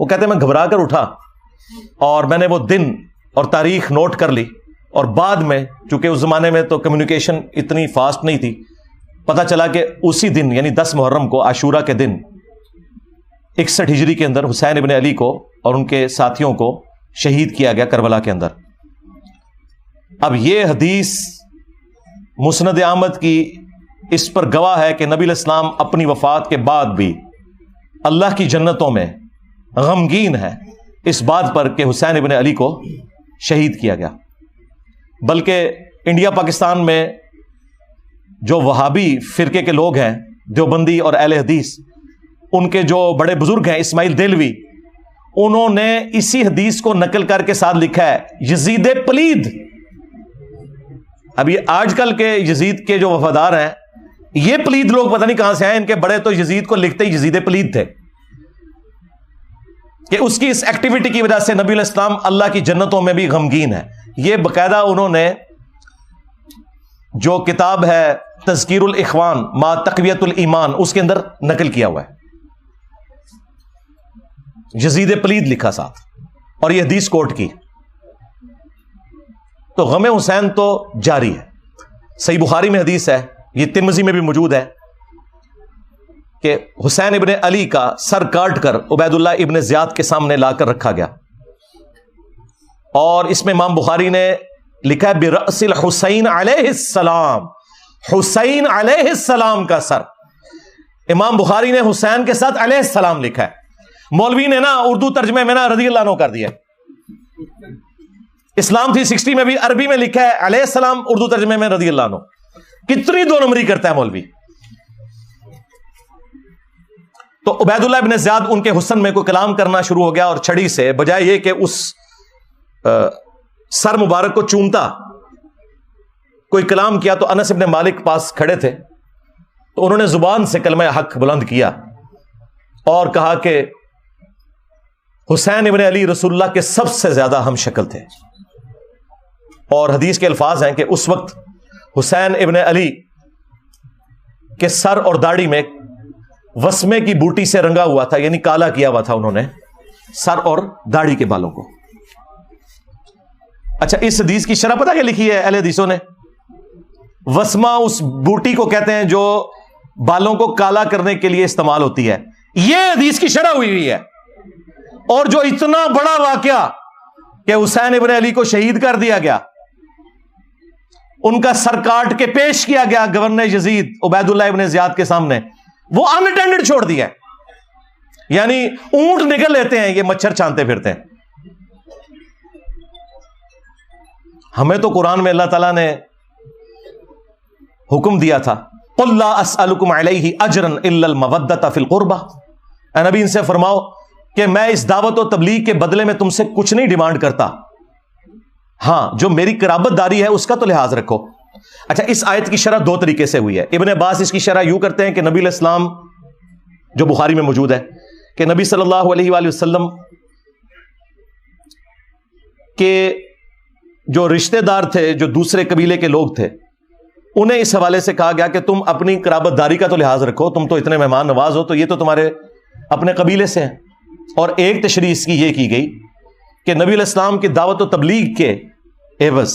وہ کہتے ہیں میں گھبرا کر اٹھا اور میں نے وہ دن اور تاریخ نوٹ کر لی اور بعد میں چونکہ اس زمانے میں تو کمیونیکیشن اتنی فاسٹ نہیں تھی، پتہ چلا کہ اسی دن یعنی 10 محرم کو عاشورہ کے دن 61 ہجری کے اندر حسین ابن علی کو اور ان کے ساتھیوں کو شہید کیا گیا کربلا کے اندر. اب یہ حدیث مسند احمد کی اس پر گواہ ہے کہ نبی علیہ السلام اپنی وفات کے بعد بھی اللہ کی جنتوں میں غمگین ہے اس بات پر کہ حسین ابن علی کو شہید کیا گیا. بلکہ انڈیا پاکستان میں جو وہابی فرقے کے لوگ ہیں، دیوبندی اور اہل حدیث، ان کے جو بڑے بزرگ ہیں اسماعیل دہلوی، انہوں نے اسی حدیث کو نقل کر کے ساتھ لکھا ہے یزید پلید. اب یہ آج کل کے یزید کے جو وفادار ہیں یہ پلید لوگ پتہ نہیں کہاں سے آئے، ان کے بڑے تو یزید کو لکھتے ہی یزید پلید تھے کہ اس کی اس ایکٹیویٹی کی وجہ سے نبی علیہ السلام اللہ کی جنتوں میں بھی غمگین ہے. یہ باقاعدہ انہوں نے جو کتاب ہے تذکیر الاخوان ما تقویت الایمان اس کے اندر نقل کیا ہوا ہے، یزید پلید لکھا ساتھ اور یہ حدیث کوٹ کی. تو غم حسین تو جاری ہے. صحیح بخاری میں حدیث ہے، یہ ترمذی میں بھی موجود ہے کہ حسین ابن علی کا سر کاٹ کر عبید اللہ ابن زیاد کے سامنے لا کر رکھا گیا اور اس میں امام بخاری نے لکھا ہے برأس الحسین علیہ السلام، حسین علیہ السلام کا سر. امام بخاری نے حسین کے ساتھ علیہ السلام لکھا ہے. مولوی نے نا اردو ترجمے میں نا رضی اللہ عنہ کر دیا. اسلام 360 میں بھی عربی میں لکھا ہے علیہ السلام، اردو ترجمے میں رضی اللہ عنہ. کتنی 2 نمبری کرتا ہے مولوی. تو عبید اللہ ابن زیاد ان کے حسن میں کوئی کلام کرنا شروع ہو گیا اور چھڑی سے بجائے یہ کہ اس سر مبارک کو چومتا کوئی کلام کیا تو انس ابن مالک پاس کھڑے تھے تو انہوں نے زبان سے کلمہ حق بلند کیا اور کہا کہ حسین ابن علی رسول اللہ کے سب سے زیادہ ہم شکل تھے. اور حدیث کے الفاظ ہیں کہ اس وقت حسین ابن علی کے سر اور داڑھی میں وسمے کی بوٹی سے رنگا ہوا تھا، یعنی کالا کیا ہوا تھا انہوں نے سر اور داڑھی کے بالوں کو. اچھا اس حدیث کی شرح پتہ کیا لکھی ہے اہل حدیثوں نے؟ وسما اس بوٹی کو کہتے ہیں جو بالوں کو کالا کرنے کے لیے استعمال ہوتی ہے. یہ حدیث کی شرح ہوئی ہے. اور جو اتنا بڑا واقعہ کہ حسین ابن علی کو شہید کر دیا گیا, ان کا سر کاٹ کے پیش کیا گیا گورنر یزید عبید اللہ ابن زیاد کے سامنے, وہ اناٹینڈڈ چھوڑ دیا. یعنی اونٹ نکل لیتے ہیں, یہ مچھر چھانتے پھرتے ہیں. ہمیں تو قرآن میں اللہ تعالیٰ نے حکم دیا تھا, قل لا اسألکم علیہ اجرا الا المودۃ فی القربہ. اے نبی ان سے فرماؤ کہ میں اس دعوت و تبلیغ کے بدلے میں تم سے کچھ نہیں ڈیمانڈ کرتا, ہاں جو میری قرابت داری ہے اس کا تو لحاظ رکھو. اچھا اس آیت کی شرح دو طریقے سے ہوئی ہے. ابن عباس اس کی شرح یوں کرتے ہیں کہ نبی علیہ السلام, جو بخاری میں موجود ہے, کہ نبی صلی اللہ علیہ وآلہ وسلم کے جو رشتہ دار تھے, جو دوسرے قبیلے کے لوگ تھے, انہیں اس حوالے سے کہا گیا کہ تم اپنی قرابت داری کا تو لحاظ رکھو, تم تو اتنے مہمان نواز ہو, تو یہ تو تمہارے اپنے قبیلے سے ہیں. اور ایک تشریح اس کی یہ کی گئی کہ نبی علیہ السلام کی دعوت و تبلیغ کے عوض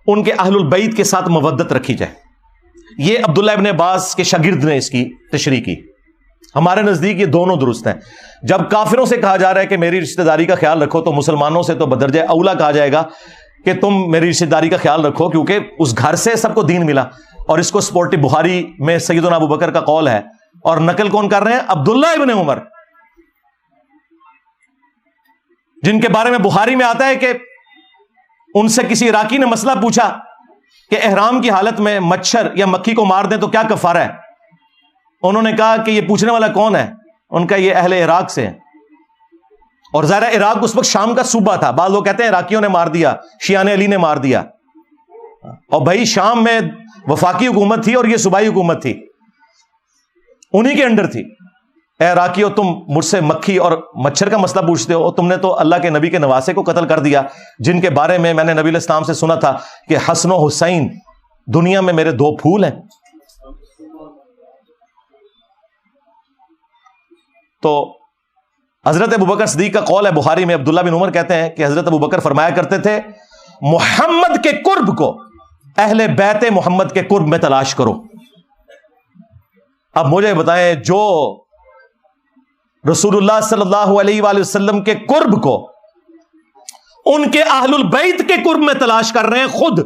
ان کے اہل البیت کے ساتھ مودت رکھی جائے. یہ عبداللہ ابن عباس کے شاگرد نے اس کی تشریح کی. ہمارے نزدیک یہ دونوں درست ہیں. جب کافروں سے کہا جا رہا ہے کہ میری رشتہ داری کا خیال رکھو, تو مسلمانوں سے تو بدرجہ اولا کہا جائے گا کہ تم میری رشتہ داری کا خیال رکھو, کیونکہ اس گھر سے سب کو دین ملا. اور اس کو سپورٹی بخاری میں سیدنا ابو بکر کا قول ہے, اور نقل کون کر رہے ہیں؟ عبداللہ ابن عمر, جن کے بارے میں بخاری میں آتا ہے کہ ان سے کسی عراقی نے مسئلہ پوچھا کہ احرام کی حالت میں مچھر یا مکھی کو مار دیں تو کیا کفارہ ہے. انہوں نے کہا کہ یہ پوچھنے والا کون ہے؟ ان کا یہ اہل عراق سے ہے. اور ظاہر عراق اس وقت شام کا صوبہ تھا. بعض لوگ کہتے ہیں عراقیوں نے مار دیا, شیعان علی نے مار دیا. اور بھائی شام میں وفاقی حکومت تھی اور یہ صوبائی حکومت تھی, انہی کے انڈر تھی. اے عراقیوں, تم مجھ سے مکھی اور مچھر کا مسئلہ پوچھتے ہو, تم نے تو اللہ کے نبی کے نواسے کو قتل کر دیا, جن کے بارے میں نے نبی علیہ السلام سے سنا تھا کہ حسن و حسین دنیا میں میرے دو پھول ہیں. تو حضرت ابوبکر صدیق کا قول ہے بخاری میں, عبداللہ بن عمر کہتے ہیں کہ حضرت ابوبکر فرمایا کرتے تھے, محمد کے قرب کو اہل بیت محمد کے قرب میں تلاش کرو. اب مجھے بتائیں, جو رسول اللہ صلی اللہ علیہ وآلہ وسلم کے قرب کو ان کے اہل البیت کے قرب میں تلاش کر رہے ہیں خود,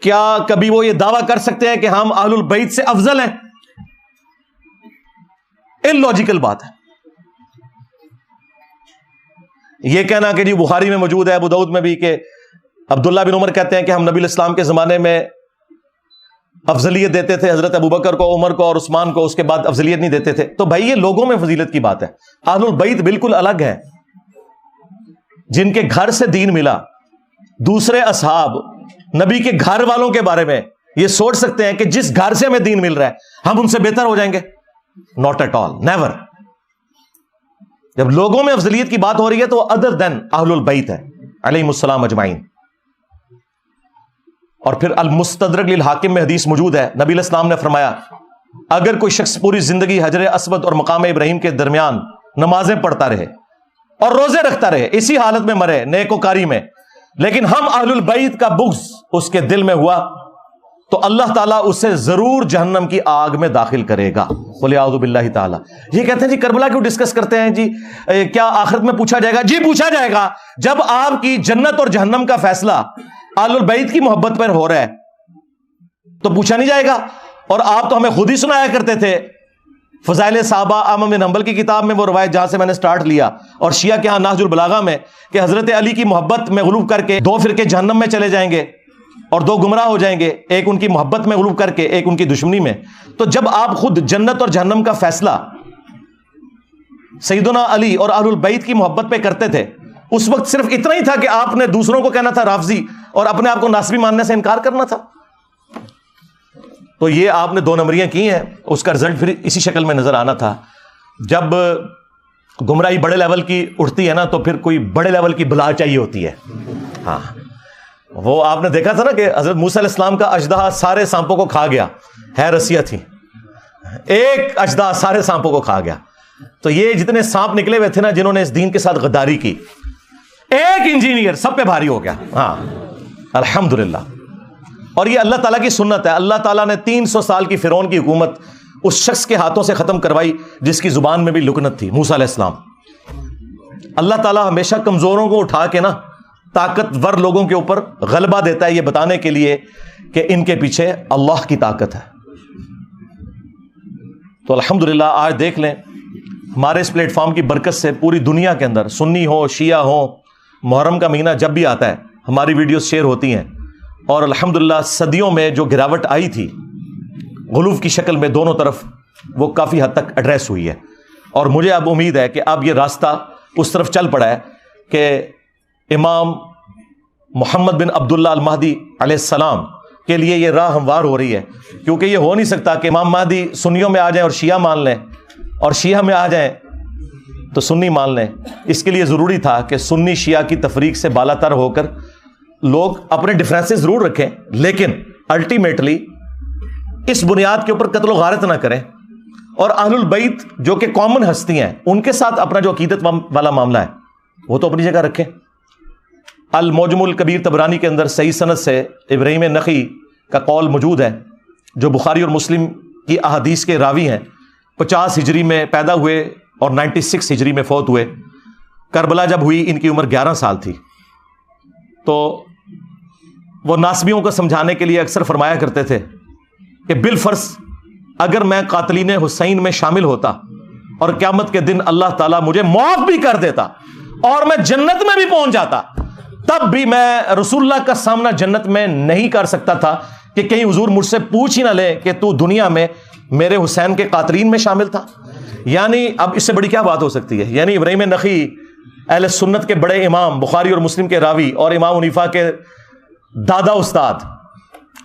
کیا کبھی وہ یہ دعویٰ کر سکتے ہیں کہ ہم اہل البیت سے افضل ہیں؟ اللاجیکل بات ہے یہ کہنا کہ جی بخاری میں موجود ہے, ابو داؤد میں بھی, کہ عبداللہ بن عمر کہتے ہیں کہ ہم نبی علیہ السلام کے زمانے میں افضلیت دیتے تھے حضرت ابوبکر کو, عمر کو اور عثمان کو, اس کے بعد افضلیت نہیں دیتے تھے. تو بھائی یہ لوگوں میں فضیلت کی بات ہے. اہل البیت بالکل الگ ہے, جن کے گھر سے دین ملا. دوسرے اصحاب نبی کے گھر والوں کے بارے میں یہ سوچ سکتے ہیں کہ جس گھر سے ہمیں دین مل رہا ہے ہم ان سے بہتر ہو جائیں گے؟ Not at all, never. جب لوگوں میں افضلیت کی بات ہو رہی ہے تو ادر دین اہل البیت ہے علیہم السلام اجمعین. اور پھر المستدرک للحاکم میں حدیث موجود ہے, نبی علیہ السلام نے فرمایا اگر کوئی شخص پوری زندگی حجر اسود اور مقام ابراہیم کے درمیان نمازیں پڑھتا رہے اور روزے رکھتا رہے, اسی حالت میں مرے نیکوکاری میں, لیکن ہم اہل البیت کا بغض اس کے دل میں ہوا, تو اللہ تعالیٰ اسے ضرور جہنم کی آگ میں داخل کرے گا. قل اعوذ باللہ تعالیٰ. یہ کہتے ہیں جی کربلا کیوں ڈسکس کرتے ہیں جی, کیا آخرت میں پوچھا جائے گا؟ جی پوچھا جائے گا. جب آپ کی جنت اور جہنم کا فیصلہ اہل البیت کی محبت پر ہو رہا ہے تو پوچھا نہیں جائے گا؟ اور آپ تو ہمیں خود ہی سنایا کرتے تھے فضائل صحابہ احمد بن حنبل کی کتاب میں, وہ روایت جہاں سے میں نے سٹارٹ لیا, اور شیعہ کے ہاں نہج البلاغہ میں, کہ حضرت علی کی محبت میں غلوب کر کے دو فرقے جہنم میں چلے جائیں گے اور دو گمراہ ہو جائیں گے, ایک ان کی محبت میں غلوب کر کے, ایک ان کی دشمنی میں. تو جب آپ خود جنت اور جہنم کا فیصلہ سیدنا علی اور اہل البیت کی محبت پہ کرتے تھے, اس وقت صرف اتنا ہی تھا کہ آپ نے دوسروں کو کہنا تھا رافضی اور اپنے آپ کو ناصبی ماننے سے انکار کرنا تھا. تو یہ آپ نے دو نمبریاں کی ہیں, اس کا رزلٹ پھر اسی شکل میں نظر آنا تھا. جب گمراہی بڑے لیول کی اٹھتی ہے نا تو پھر کوئی بڑے لیول کی بلا چاہیے ہوتی ہے. ہاں, وہ آپ نے دیکھا تھا نا کہ حضرت موسیٰ علیہ السلام کا اژدہا سارے سانپوں کو کھا گیا, ہے رسیہ تھی, ایک اژدہا سارے سانپوں کو کھا گیا. تو یہ جتنے سانپ نکلے ہوئے تھے نا جنہوں نے اس دین کے ساتھ غداری کی, ایک انجینئر سب پہ بھاری ہو گیا. ہاں الحمدللہ. اور یہ اللہ تعالیٰ کی سنت ہے. اللہ تعالیٰ نے 300 سال کی فرعون کی حکومت اس شخص کے ہاتھوں سے ختم کروائی جس کی زبان میں بھی لکنت تھی, موسیٰ علیہ السلام. اللہ تعالیٰ ہمیشہ کمزوروں کو اٹھا کے نا طاقتور لوگوں کے اوپر غلبہ دیتا ہے, یہ بتانے کے لیے کہ ان کے پیچھے اللہ کی طاقت ہے. تو الحمدللہ آج دیکھ لیں ہمارے اس پلیٹ فارم کی برکت سے پوری دنیا کے اندر سنی ہو شیعہ ہو, محرم کا مہینہ جب بھی آتا ہے ہماری ویڈیوز شیئر ہوتی ہیں. اور الحمدللہ صدیوں میں جو گراوٹ آئی تھی غلو کی شکل میں دونوں طرف, وہ کافی حد تک ایڈریس ہوئی ہے. اور مجھے اب امید ہے کہ اب یہ راستہ اس طرف چل پڑا ہے کہ امام محمد بن عبداللہ المہدی علیہ السلام کے لیے یہ راہ ہموار ہو رہی ہے. کیونکہ یہ ہو نہیں سکتا کہ امام مہدی سنیوں میں آ جائیں اور شیعہ مان لیں, اور شیعہ میں آ جائیں تو سنی مان لیں. اس کے لیے ضروری تھا کہ سنی شیعہ کی تفریق سے بالا تر ہو کر لوگ اپنے ڈفرینسز ضرور رکھیں, لیکن الٹیمیٹلی اس بنیاد کے اوپر قتل و غارت نہ کریں. اور اہل البیت جو کہ کامن ہستی ہیں ان کے ساتھ اپنا جو عقیدت والا معاملہ ہے وہ تو اپنی جگہ رکھیں. المعجم الکبیر طبرانی کے اندر صحیح سند سے ابراہیم نخعی کا قول موجود ہے, جو بخاری اور مسلم کی احادیث کے راوی ہیں. 50 ہجری میں پیدا ہوئے اور 96 ہجری میں فوت ہوئے. کربلا جب ہوئی ان کی عمر 11 سال تھی. تو وہ ناسبیوں کو سمجھانے کے لیے اکثر فرمایا کرتے تھے کہ بالفرض اگر میں قاتلین حسین میں شامل ہوتا اور قیامت کے دن اللہ تعالیٰ مجھے معاف بھی کر دیتا اور میں جنت میں بھی پہنچ جاتا, تب بھی میں رسول اللہ کا سامنا جنت میں نہیں کر سکتا تھا کہ کہیں حضور مجھ سے پوچھ ہی نہ لے کہ تو دنیا میں میرے حسین کے قاتلین میں شامل تھا. یعنی اب اس سے بڑی کیا بات ہو سکتی ہے. یعنی ابراہیم نخعی اہل سنت کے بڑے امام, بخاری اور مسلم کے راوی اور امام حنیفہ کے دادا استاد,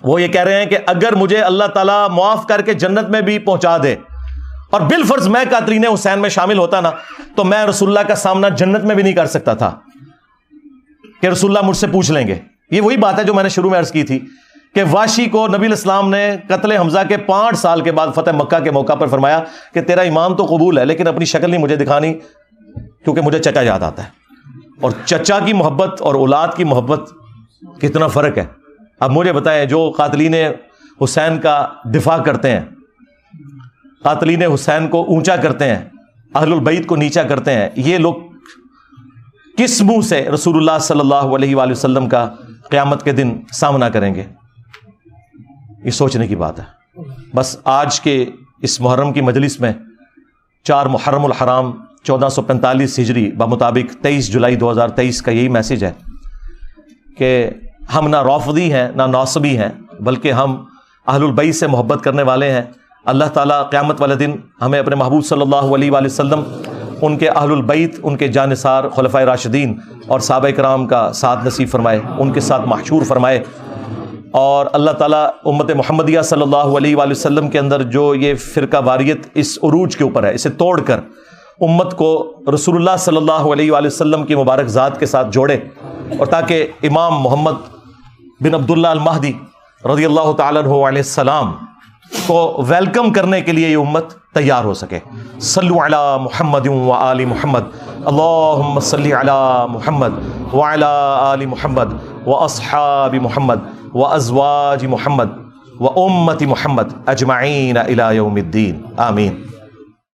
وہ یہ کہہ رہے ہیں کہ اگر مجھے اللہ تعالیٰ معاف کر کے جنت میں بھی پہنچا دے اور بالفرض میں قاتلین حسین میں شامل ہوتا نا, تو میں رسول اللہ کا سامنا جنت میں بھی نہیں کر سکتا تھا کہ رسول اللہ مجھ سے پوچھ لیں گے. یہ وہی بات ہے جو میں نے شروع میں عرض کی تھی کہ واشی کو نبی علیہ السلام نے قتل حمزہ کے 5 سال کے بعد فتح مکہ کے موقع پر فرمایا کہ تیرا ایمان تو قبول ہے لیکن اپنی شکل نہیں مجھے دکھانی کیونکہ مجھے چچا یاد آتا ہے. اور چچا کی محبت اور اولاد کی محبت کتنا فرق ہے. اب مجھے بتائیں, جو قاتلین حسین کا دفاع کرتے ہیں, قاتلین حسین کو اونچا کرتے ہیں, اہل البیت کو نیچا کرتے ہیں, یہ لوگ کس منہ سے رسول اللہ صلی اللہ علیہ وآلہ وسلم کا قیامت کے دن سامنا کریں گے؟ یہ سوچنے کی بات ہے. بس آج کے اس محرم کی مجلس میں 4 محرم الحرام 1445 ہجری بمطابق 23 جولائی 2023 کا یہی میسج ہے کہ ہم نہ رافضی ہیں نہ ناصبی ہیں, بلکہ ہم اہل البیت سے محبت کرنے والے ہیں. اللہ تعالیٰ قیامت والے دن ہمیں اپنے محبوب صلی اللہ علیہ وآلہ وسلم, ان کے اہل البیت, ان کے جانثار خلفائے راشدین اور صحابہ کرام کا ساتھ نصیب فرمائے, ان کے ساتھ محشور فرمائے. اور اللہ تعالیٰ امت محمدیہ صلی اللہ علیہ وآلہ وسلم کے اندر جو یہ فرقہ واریت اس عروج کے اوپر ہے, اسے توڑ کر امت کو رسول اللہ صلی اللہ علیہ وآلہ وسلم کی مبارک ذات کے ساتھ جوڑے, اور تاکہ امام محمد بن عبداللہ المہدی رضی اللہ تعالیٰ عنہ علیہ السلام کو ویلکم کرنے کے لیے یہ امت تیار ہو سکے. صلو علی محمد و آل محمد, اللہم صلی علی محمد وعلی آل محمد و اصحاب محمد و ازواج محمد و امت محمد اجمعین الی یوم الدین, آمین.